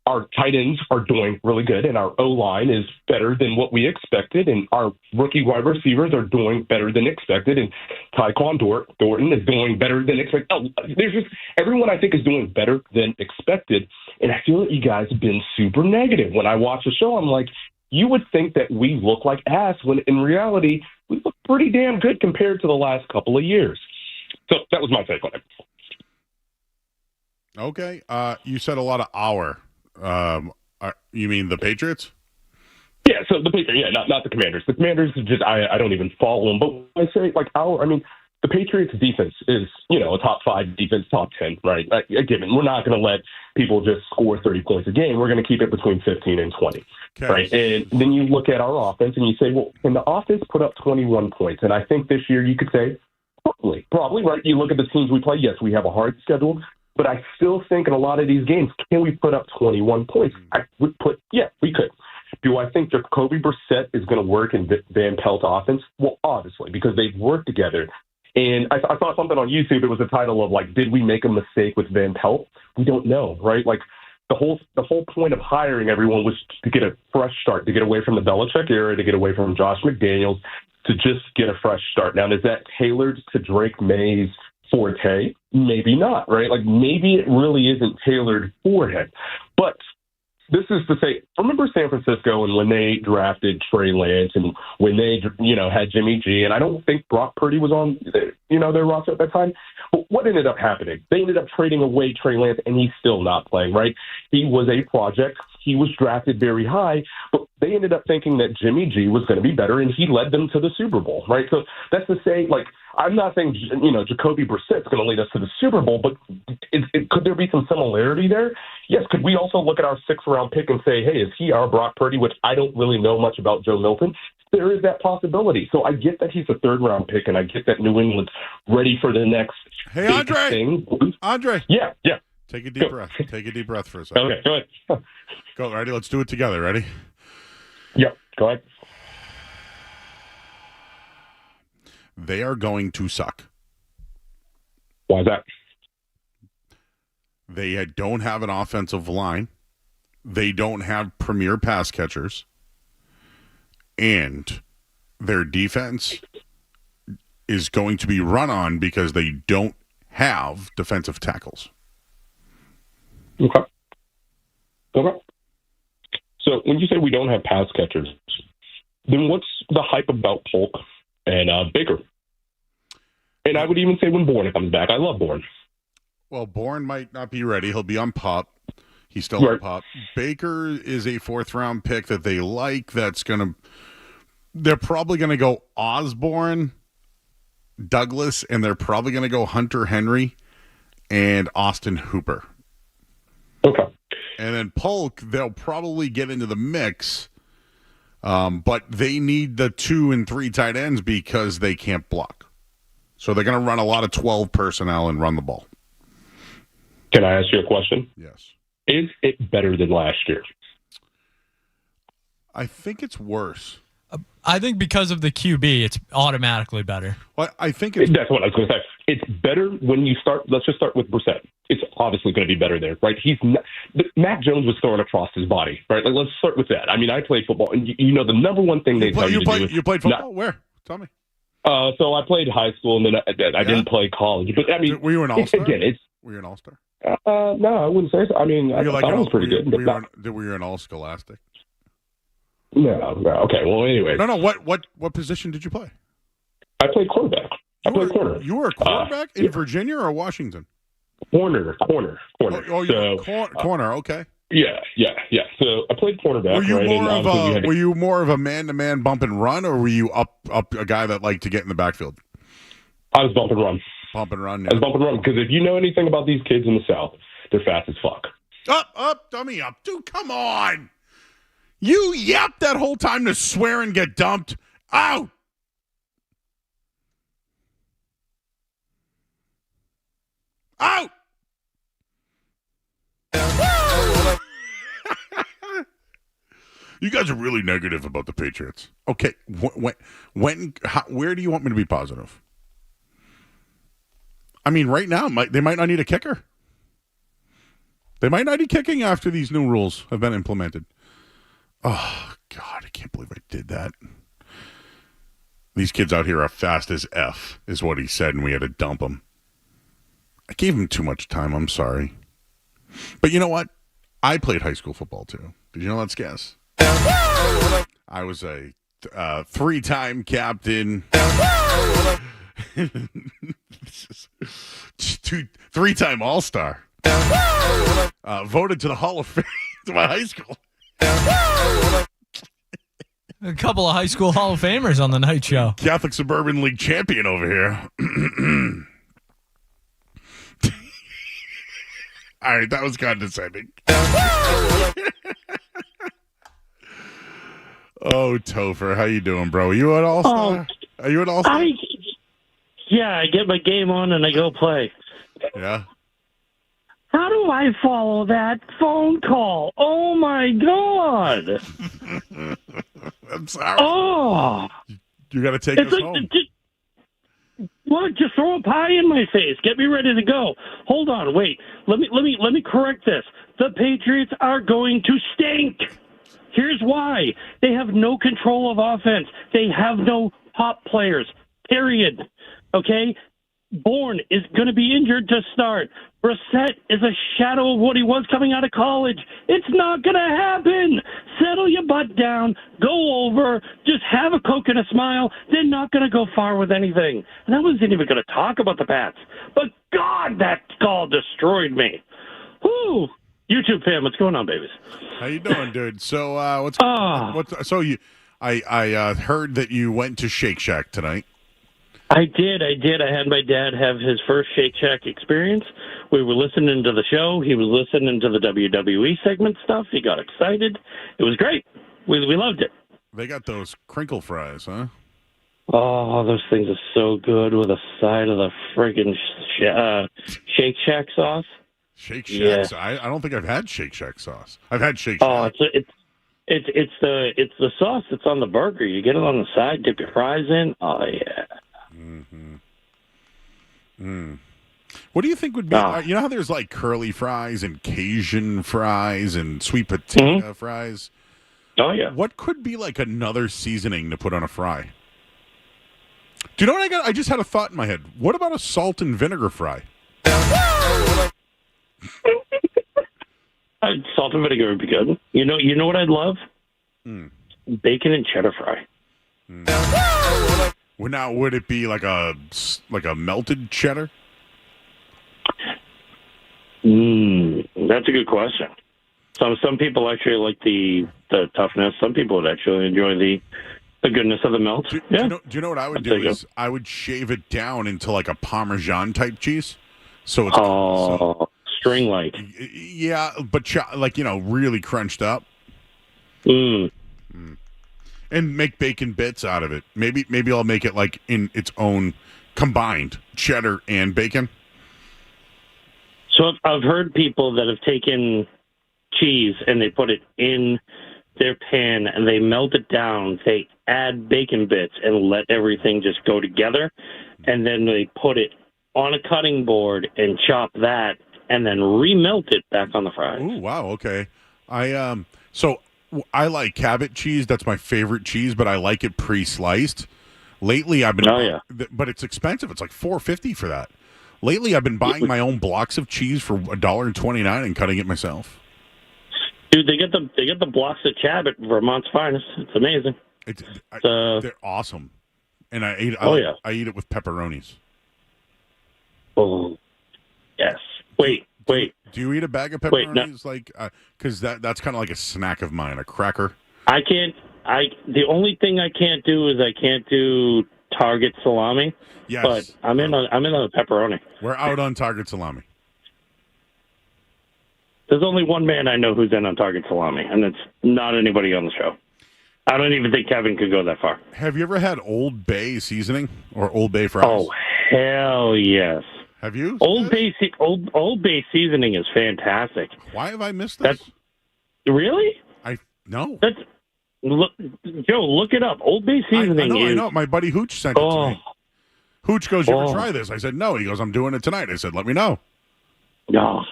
our tight ends are doing really good, and our O-line is better than what we expected, and our rookie wide receivers are doing better than expected, and Tyquan Thornton is doing better than expected. There's just everyone, I think, is doing better than expected, and I feel that you guys have been super negative. When I watch the show, I'm like, you would think that we look like ass, when in reality, we look pretty damn good compared to the last couple of years. So that was my take on it. Okay. You said a lot of our. You mean the Patriots? Yeah, so the Patriots, not the Commanders. The Commanders, just I don't even follow them. But when I say the Patriots defense is, a top 5 defense, top 10, right? Given we're not going to let people just score 30 points a game. We're going to keep it between 15 and 20, right? And then you look at our offense and you say, well, can the offense put up 21 points? And I think this year you could say probably, right? You look at the teams we play. Yes, we have a hard schedule. But I still think in a lot of these games, can we put up 21 points? We could. Do I think Jacoby Brissett is going to work in Van Pelt's offense? Well, obviously, because they've worked together. And I saw something on YouTube. It was a title of, like, did we make a mistake with Van Pelt? We don't know, right? Like, the whole point of hiring everyone was to get a fresh start, to get away from the Belichick era, to get away from Josh McDaniels, to just get a fresh start. Now, is that tailored to Drake May's forte? Maybe not, right? Like, maybe it really isn't tailored for him. But this is to say, remember San Francisco and when they drafted Trey Lance and when they, had Jimmy G, and I don't think Brock Purdy was on, their roster at that time. But what ended up happening? They ended up trading away Trey Lance, and he's still not playing, right? He was a project. He was drafted very high, but they ended up thinking that Jimmy G was going to be better, and he led them to the Super Bowl, right? So that's to say, I'm not saying, Jacoby Brissett's going to lead us to the Super Bowl, but could there be some similarity there? Yes. Could we also look at our 6th-round pick and say, hey, is he our Brock Purdy, which I don't really know much about Joe Milton? There is that possibility. So I get that he's a 3rd-round pick, and I get that New England's ready for the next big thing. Andre. Yeah. Take a deep breath. Take a deep breath for a second. Okay, go ahead. Go, ready? Let's do it together. Ready? Yep, go ahead. They are going to suck. Why is that? They don't have an offensive line. They don't have premier pass catchers. And their defense is going to be run on because they don't have defensive tackles. Okay. So when you say we don't have pass catchers, then what's the hype about Polk and Baker? And I would even say when Bourne comes back. I love Bourne. Well, Bourne might not be ready. He'll be on PUP. He's still on PUP. Baker is a 4th-round pick that they like. They're probably going to go Osborne, Douglas, and they're probably going to go Hunter Henry and Austin Hooper. Okay. And then Polk, they'll probably get into the mix, but they need the 2 and 3 tight ends because they can't block. So they're going to run a lot of 12 personnel and run the ball. Can I ask you a question? Yes. Is it better than last year? I think it's worse. I think because of the QB, it's automatically better. Well, I think that's what I was going to say. It's better when you start. Let's just start with Brissett. It's obviously going to be better there, right? Mac Jones was throwing across his body, right? Let's start with that. I mean, I played football, and the number one thing they tell you to do is you played football. Where? Tell me. So I played high school, and then I didn't play college. But I mean, were you an all-star? Again, were you an all-star? No, I wouldn't say so. I mean, I thought I was pretty good. Were you an all-scholastic? No. Okay. Well, anyway. No. What position did you play? I played quarterback. I played corner. You were a quarterback in Virginia or Washington? Corner. Oh, corner. Okay. Yeah. So I played cornerback. Were you more of a man-to-man bump and run, or were you up a guy that liked to get in the backfield? I was bump and run. Bump and run. Yeah. I was bump and run because if you know anything about these kids in the South, they're fast as fuck. Up, dummy up, dude. Come on. You yapped that whole time to swear and get dumped. Out. Out. You guys are really negative about the Patriots. Okay, where do you want me to be positive? I mean, right now, they might not need a kicker. They might not need kicking after these new rules have been implemented. Oh, God, I can't believe I did that. These kids out here are fast as F, is what he said, and we had to dump them. I gave him too much time. I'm sorry. But you know what? I played high school football, too. Did you know that's guess? I was a 3-time captain. 3-time All-Star. Voted to the Hall of Fame to my high school. A couple of high school Hall of Famers on the night show. Catholic Suburban League champion over here. All right, that was condescending. Oh, Topher, how you doing, bro? Are you an all-star? Are you an all-star? Yeah, I get my game on and I go play. Yeah? How do I follow that phone call? Oh, my God. I'm sorry. Oh. You got to take us home. Just throw a pie in my face. Get me ready to go. Hold on, wait. Let me correct this. The Patriots are going to stink. Here's why. They have no control of offense. They have no top players. Period. Okay? Bourne is going to be injured to start. Brissett is a shadow of what he was coming out of college. It's not going to happen. Settle your butt down. Go over. Just have a Coke and a smile. They're not going to go far with anything. And I wasn't even going to talk about the Pats. But, God, that call destroyed me. Whew. YouTube fam, what's going on, babies? How you doing, dude? So, I heard that you went to Shake Shack tonight. I did. I had my dad have his first Shake Shack experience. We were listening to the show. He was listening to the WWE segment stuff. He got excited. It was great. We loved it. They got those crinkle fries, huh? Oh, those things are so good with a side of the friggin' Shake Shack sauce. Shake Shack. Yeah. I don't think I've had Shake Shack sauce. I've had Shake Shack. Oh, it's the sauce that's on the burger. You get it on the side, dip your fries in. Oh yeah. What do you think would be? You know how there's like curly fries and Cajun fries and sweet potato fries. Oh yeah. What could be like another seasoning to put on a fry? Do you know what I got? I just had a thought in my head. What about a salt and vinegar fry? Salt and vinegar would be good. You know what I'd love? Bacon and cheddar fry. Well, now, would it be like a melted cheddar? That's a good question. Some people actually like the toughness. Some people would actually enjoy the goodness of the melt. Do you know what I would do? Is I would shave it down into like a Parmesan type cheese. So it's string like. Yeah, but really crunched up. And make bacon bits out of it. Maybe I'll make it like in its own combined cheddar and bacon. So I've heard people that have taken cheese and they put it in their pan and they melt it down. They add bacon bits and let everything just go together. And then they put it on a cutting board and chop that and then remelt it back on the fries. Ooh, wow, okay. I like Cabot cheese. That's my favorite cheese, but I like it pre-sliced. Lately, I've been but it's expensive. It's like $4.50 for that. Lately, I've been buying my own blocks of cheese for $1.29 and cutting it myself. Dude, they get the blocks at Cabot, Vermont's finest. It's amazing. They're awesome, and I eat it with pepperonis. Oh, yes. Wait. Do you eat a bag of pepperonis? Because that's kind of like a snack of mine, a cracker. I can't. The only thing I can't do is I can't do Target salami. Yes, but I'm in on the pepperoni. We're out on Target salami. There's only one man I know who's in on Target salami, and it's not anybody on the show. I don't even think Kevin could go that far. Have you ever had Old Bay seasoning or Old Bay fries? Oh, hell yes. Have you? Old Bay seasoning is fantastic. Why have I missed this? Really? No. Joe, look it up. Old Bay seasoning I know. My buddy Hooch sent it to me. Hooch goes, "You ever try this?" I said, "No." He goes, "I'm doing it tonight." I said, "Let me know." No.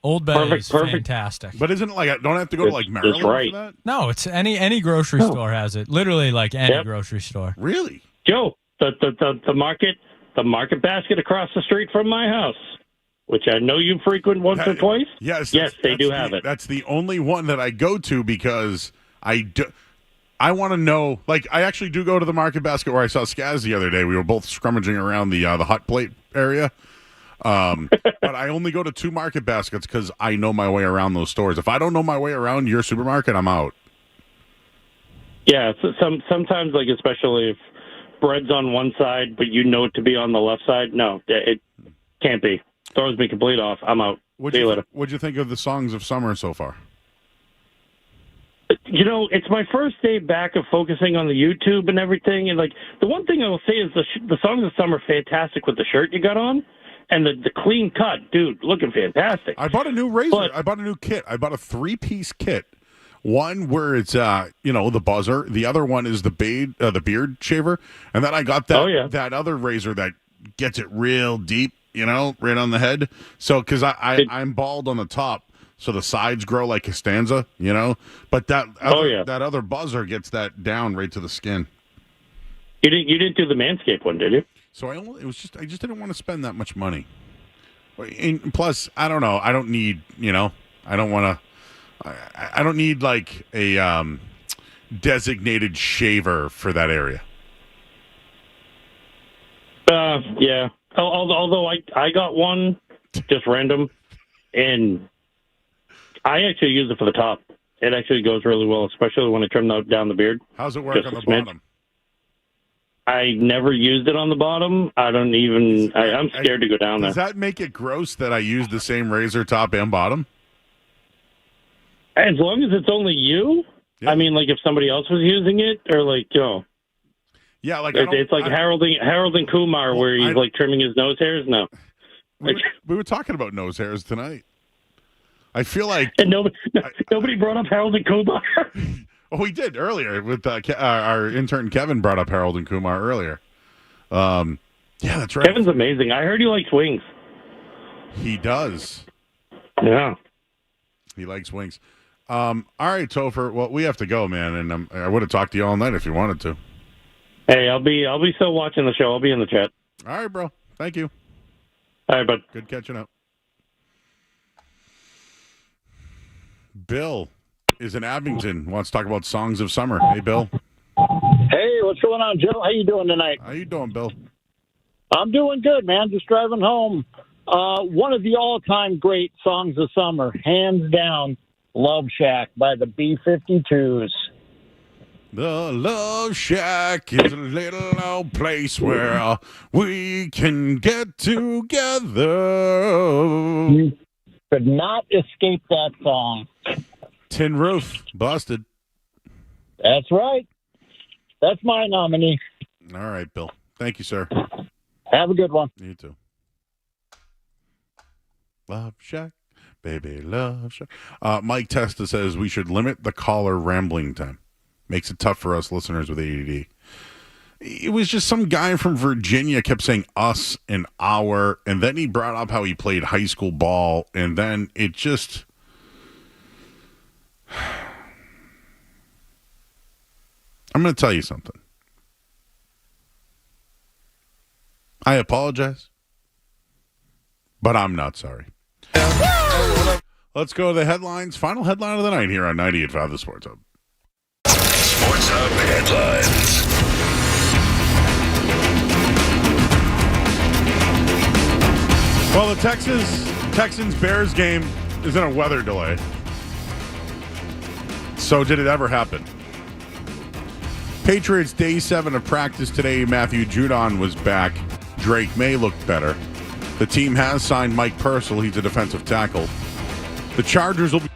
Old Bay is fantastic. But isn't it like I don't have to go to like Maryland for that? No, it's any grocery store has it. Literally like any grocery store. Really? Joe, the market basket across the street from my house, which I know you frequent once or twice. Yes, they do have it. That's the only one that I go to because I want to know. Like, I actually do go to the market basket where I saw Skaz the other day. We were both scrummaging around the hot plate area. But I only go to 2 market baskets because I know my way around those stores. If I don't know my way around your supermarket, I'm out. Yeah, sometimes, like, especially if bread's on one side, but you know it to be on the left side, no, it can't be. Throws me complete off. I'm out. See you later. What'd you think of the songs of summer so far? You know, it's my first day back of focusing on the YouTube and everything. And, like, the one thing I will say is the songs of summer fantastic with the shirt you got on. And the clean cut, dude, looking fantastic. I bought a new razor. I bought a new kit. I bought a 3-piece kit. One where it's the buzzer. The other one is the beard shaver. And then I got that other razor that gets it real deep, right on the head. So because I'm bald on the top, so the sides grow like Costanza, But that other buzzer gets that down right to the skin. You didn't do the Manscaped one, did you? So I just didn't want to spend that much money. And plus, I don't know. I don't need, I don't want to. I don't need like a designated shaver for that area. Yeah. Although I got one just random, and I actually use it for the top. It actually goes really well, especially when I trim down the beard. How's it work on the bottom? I never used it on the bottom. I'm scared to go down there. Does that make it gross that I use the same razor top and bottom? As long as it's only you. Yeah. I mean, like if somebody else was using it, or like, Yeah, like it's like Harold and Kumar, where he's like trimming his nose hairs. No, we were talking about nose hairs tonight. I feel like and nobody brought up Harold and Kumar. Oh, we did earlier with our intern Kevin brought up Harold and Kumar earlier. Yeah, that's right. Kevin's amazing. I heard he likes wings. He does. Yeah, he likes wings. All right, Topher. Well, we have to go, man, and I would have talked to you all night if you wanted to. Hey, I'll be still watching the show. I'll be in the chat. All right, bro. Thank you. All right, bud. Good catching up. Bill is in Abington. Wants to talk about songs of summer. Hey, Bill. Hey, what's going on, Joe? How you doing tonight? How you doing, Bill? I'm doing good, man. Just driving home. One of the all-time great songs of summer, hands down, Love Shack by the B-52s. The Love Shack is a little old place where we can get together. You could not escape that song. Tin Roof, busted. That's right. That's my nominee. All right, Bill. Thank you, sir. Have a good one. You too. Love Shack, baby, Love Shack. Mike Testa says we should limit the caller rambling time. Makes it tough for us listeners with ADD. It was just some guy from Virginia kept saying us and our, and then he brought up how he played high school ball, and then it just... I'm going to tell you something. I apologize, but I'm not sorry. Let's go to the headlines. Final headline of the night here on 98.5 The Sports Hub. Sports Hub headlines. Well, the Texans-Bears game is in a weather delay. So did it ever happen? Patriots day 7 of practice today. Matthew Judon was back. Drake May looked better. The team has signed Mike Purcell. He's a defensive tackle. The Chargers will be...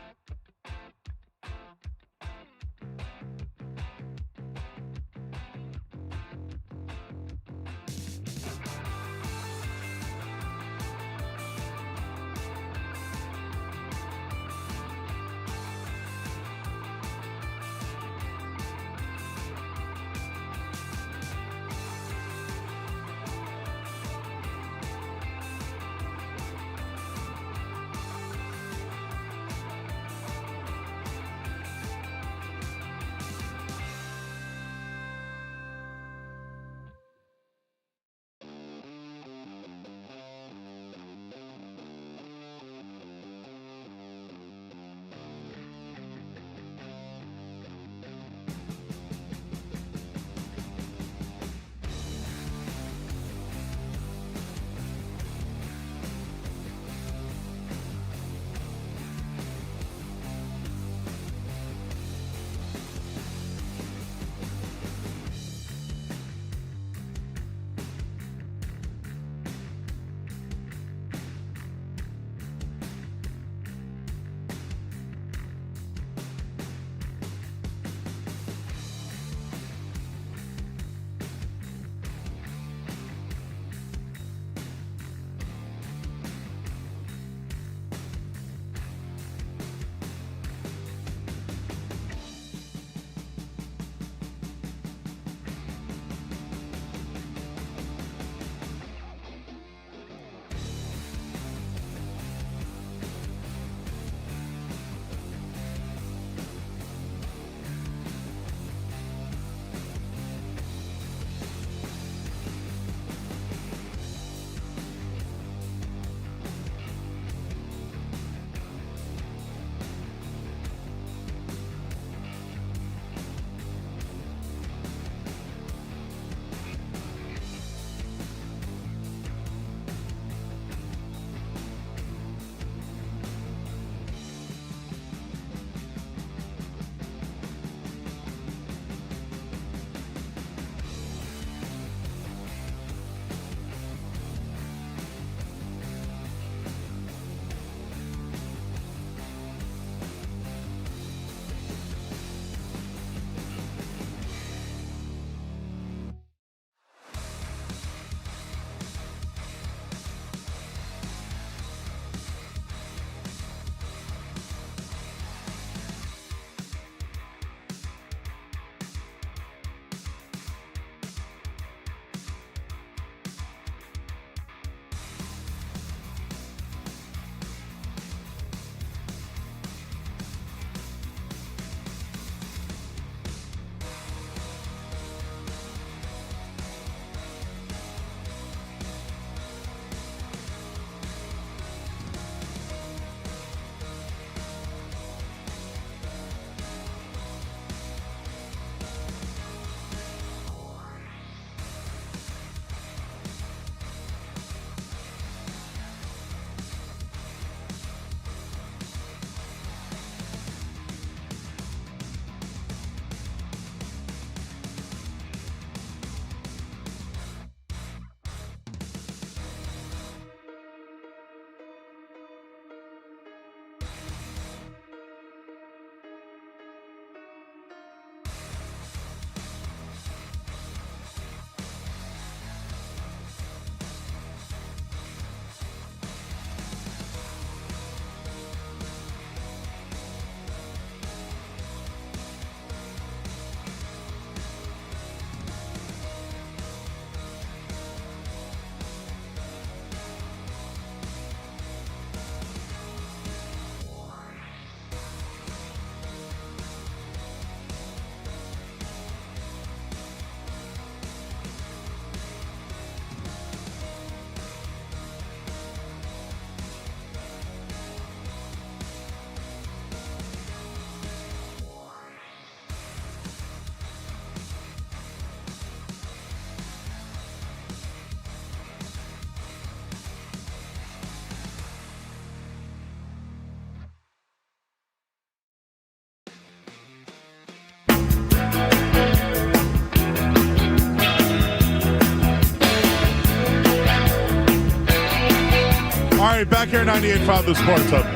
right, back here at 98.5 The Sports Hub.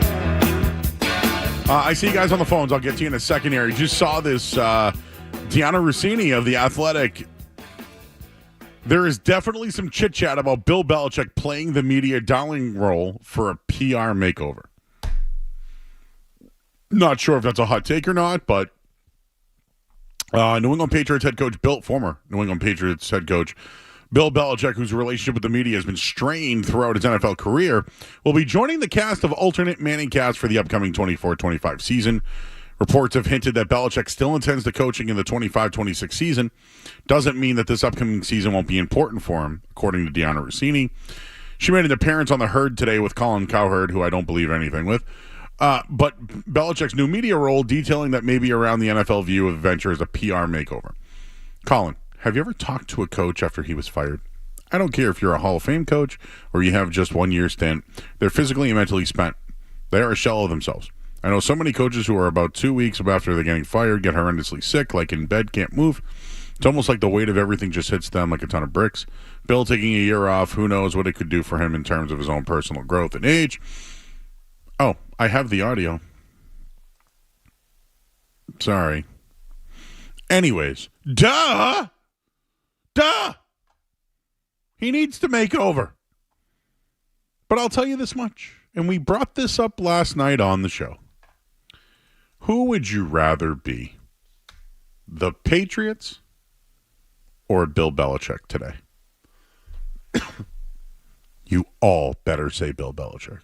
I see you guys on the phones. I'll get to you in a second here. You just saw this Deanna Rossini of The Athletic. There is definitely some chit-chat about Bill Belichick playing the media darling role for a PR makeover. Not sure if that's a hot take or not, but New England Patriots head coach former New England Patriots head coach Bill Belichick, whose relationship with the media has been strained throughout his NFL career, will be joining the cast of alternate Manning cast for the upcoming 24-25 season. Reports have hinted that Belichick still intends to coaching in the 25-26 season. Doesn't mean that this upcoming season won't be important for him, according to Deanna Rossini. She made an appearance on The Herd today with Colin Cowherd, who I don't believe anything with. But Belichick's new media role detailing that maybe around the NFL view of the venture is a PR makeover. Colin, have you ever talked to a coach after he was fired? I don't care if you're a Hall of Fame coach or you have just 1 year stint. They're physically and mentally spent. They are a shell of themselves. I know so many coaches who are about 2 weeks after they're getting fired get horrendously sick, like in bed, can't move. It's almost like the weight of everything just hits them like a ton of bricks. Bill taking a year off, who knows what it could do for him in terms of his own personal growth and age. Oh, I have the audio. Sorry. Anyways, duh! He needs to make over. But I'll tell you this much, and we brought this up last night on the show. Who would you rather be? The Patriots or Bill Belichick today? You all better say Bill Belichick.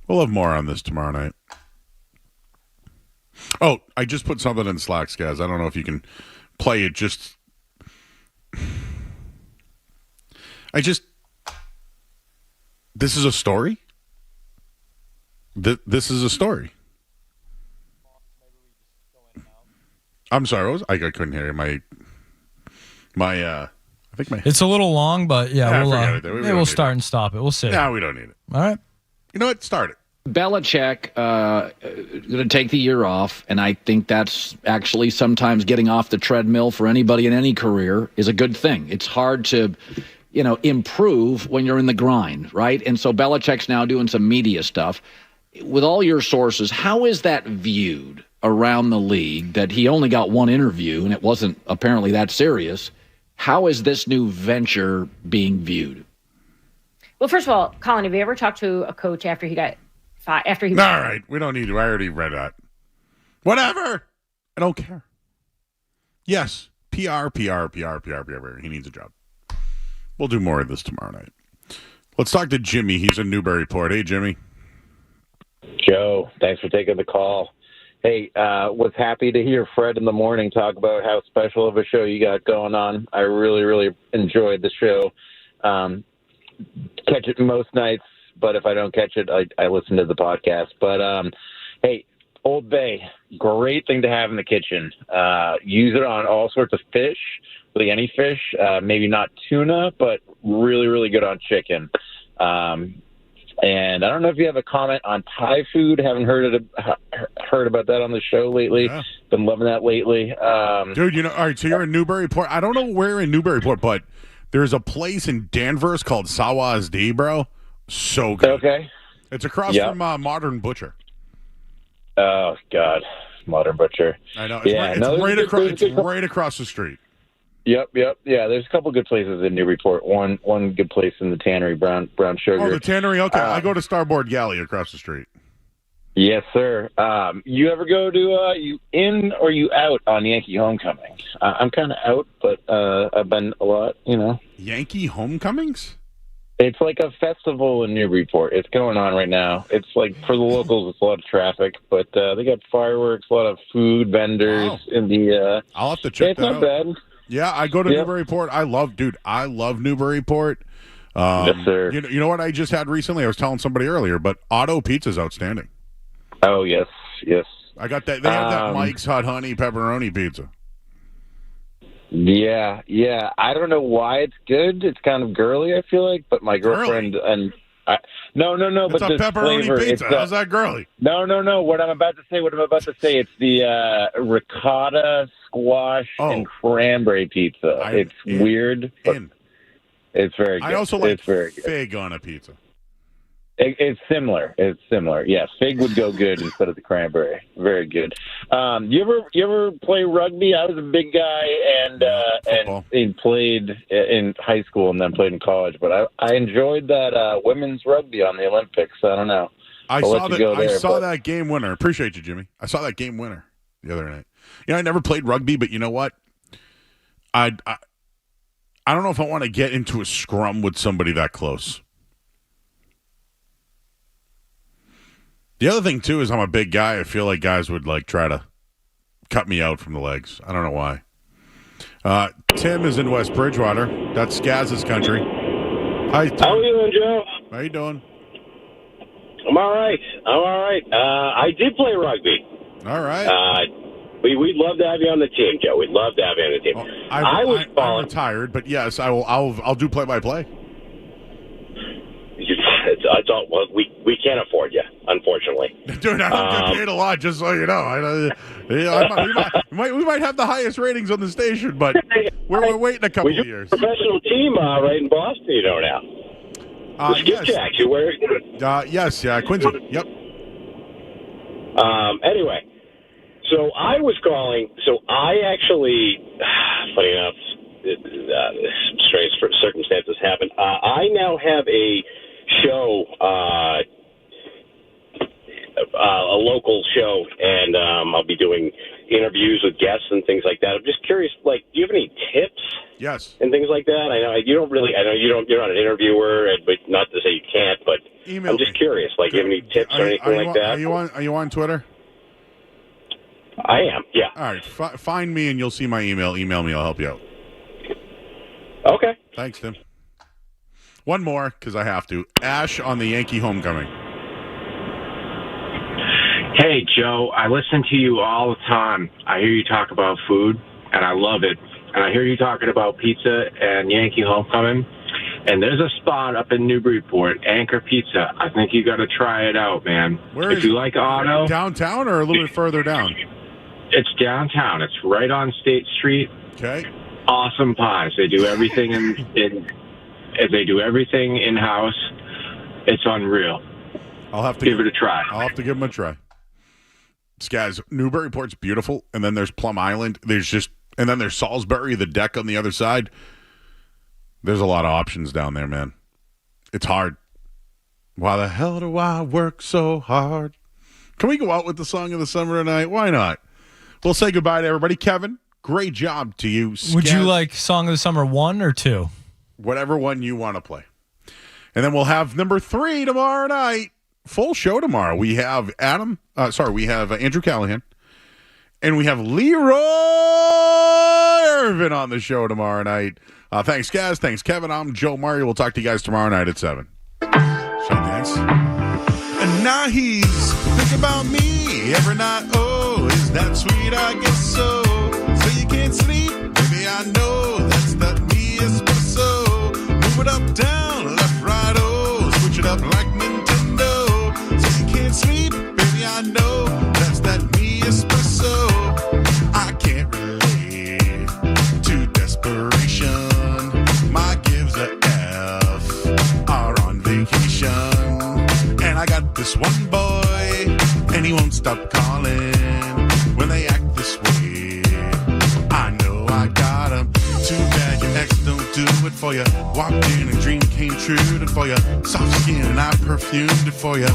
We'll have more on this tomorrow night. Oh, I just put something in Slack, guys. I don't know if you can play it. This is a story? This is a story. I'm sorry, I couldn't hear you. It's a little long, but we'll start it. And stop it. We'll see. No, we don't need it. All right. You know what? Start it. Belichick going to take the year off, and I think that's actually sometimes getting off the treadmill for anybody in any career is a good thing. It's hard to, improve when you're in the grind, right? And so Belichick's now doing some media stuff. With all your sources, how is that viewed around the league that he only got one interview and it wasn't apparently that serious? How is this new venture being viewed? Well, first of all, Colin, have you ever talked to a coach after he got fired? All right, we don't need to. I already read that. Whatever. I don't care. Yes, PR. He needs a job. We'll do more of this tomorrow night. Let's talk to Jimmy. He's in Newburyport. Hey, Jimmy. Joe, thanks for taking the call. Hey, was happy to hear Fred in the morning talk about how special of a show you got going on. I really, really enjoyed the show. Catch it most nights, but if I don't catch it, I listen to the podcast. But, hey, Old Bay, great thing to have in the kitchen. Use it on all sorts of fish, really any fish, maybe not tuna, but really, really good on chicken. And I don't know if you have a comment on Thai food. Haven't heard about that on the show lately. Yeah. Been loving that lately. Dude, all right, so you're in Newburyport. I don't know where in Newburyport, but there's a place in Danvers called Sawa's D, bro. So good. Okay. It's across from Modern Butcher. Oh, God. Modern Butcher. I know. It's right across the street. Yep. Yeah, there's a couple good places in Newburyport. One good place in the Tannery, Brown Sugar. Oh, the Tannery. Okay, I go to Starboard Galley across the street. Yes, sir. You ever go to you in or you out on Yankee Homecoming? I'm kind of out, but I've been a lot. Yankee Homecomings? It's like a festival in Newburyport. It's going on right now. It's like for the locals, it's a lot of traffic, but they got fireworks, a lot of food vendors in the. I'll have to check that out. It's not bad. Yeah, I go to Newburyport. I love Newburyport. Yes, sir. You know what I just had recently? I was telling somebody earlier, but Otto Pizza's outstanding. Oh, yes. I got that. They have that Mike's Hot Honey Pepperoni Pizza. Yeah. I don't know why it's good. It's kind of girly, I feel like, but my girlfriend and no. It's but a this pepperoni flavor, pizza. How's that girly? No. What I'm about to say. It's the ricotta, squash, and cranberry pizza. It's weird, but it's very good. I also like fig on a pizza. It's similar. It's similar. Yeah, fig would go good instead of the cranberry. Very good. You ever play rugby? I was a big guy and played in high school and then played in college. But I enjoyed that women's rugby on the Olympics. I don't know. I saw that game winner. Appreciate you, Jimmy. I saw that game winner the other night. I never played rugby, but you know what? I don't know if I want to get into a scrum with somebody that close. The other thing, too, is I'm a big guy. I feel like guys would, try to cut me out from the legs. I don't know why. Tim is in West Bridgewater. That's Skaz's country. Hi, Tim. How are you doing, Joe? How you doing? I'm all right. I did play rugby. All right. We'd love to have you on the team, Joe. We'd love to have you on the team. I'm retired, but yes, I'll do play-by-play. I thought, well, we can't afford you, unfortunately. Dude, I don't get paid a lot, just so you know. We might have the highest ratings on the station, but we're waiting a couple of years. Professional team right in Boston, you know now. Skipjacks, you wear it? Yes, Quincy. Yep. Anyway, so I was calling. So I actually, funny enough, strange circumstances happened. I now have a show, a local show, and I'll be doing interviews with guests and things like that. I'm just curious, do you have any tips? Yes. And things like that. I know you don't really. I know you're not an interviewer, but not to say you can't. But I'm just curious. Do you have any tips or anything like that? Are you on Twitter? I am. Yeah. All right. Find me and you'll see my email. Email me. I'll help you out. Okay. Thanks, Tim. One more, because I have to. Ash on the Yankee homecoming. Hey, Joe, I listen to you all the time. I hear you talk about food, and I love it. And I hear you talking about pizza and Yankee homecoming. And there's a spot up in Newburyport, Anchor Pizza. I think you got to try it out, man. If you like auto. Downtown or a little bit further down? It's downtown. It's right on State Street. Okay. Awesome pies. They do everything they do everything in-house. It's unreal. I'll have to give it a try. I'll have to give them a try. Guys, Newburyport's beautiful, and then there's Plum Island. And then there's Salisbury, the deck on the other side. There's a lot of options down there, man. It's hard. Why the hell do I work so hard? Can we go out with the song of the summer tonight? Why not? We'll say goodbye to everybody. Kevin, great job to you. Would you like Song of the Summer 1 or 2? Whatever one you want to play. And then we'll have number 3 tomorrow night. Full show tomorrow. We have Andrew Callahan. And we have Leroy Irvin on the show tomorrow night. Thanks, guys. Thanks, Kevin. I'm Joe Murray. We'll talk to you guys tomorrow night at 7. Shall I dance? And now he's thinking about me every night. Oh, is that sweet? I guess so. So you can't sleep? Maybe I know that's that me espresso. Move it up, down, left, right, oh. Switch it up like Nintendo. So you can't sleep? Baby, I know that's that me espresso. I can't relate to desperation. My gives a F are on vacation. And I got this one boy, and he won't stop calling when they act this way. I know I got him. Too bad your ex don't do it for you. Walked in and dream came true for you. Soft skin and I perfumed it for you.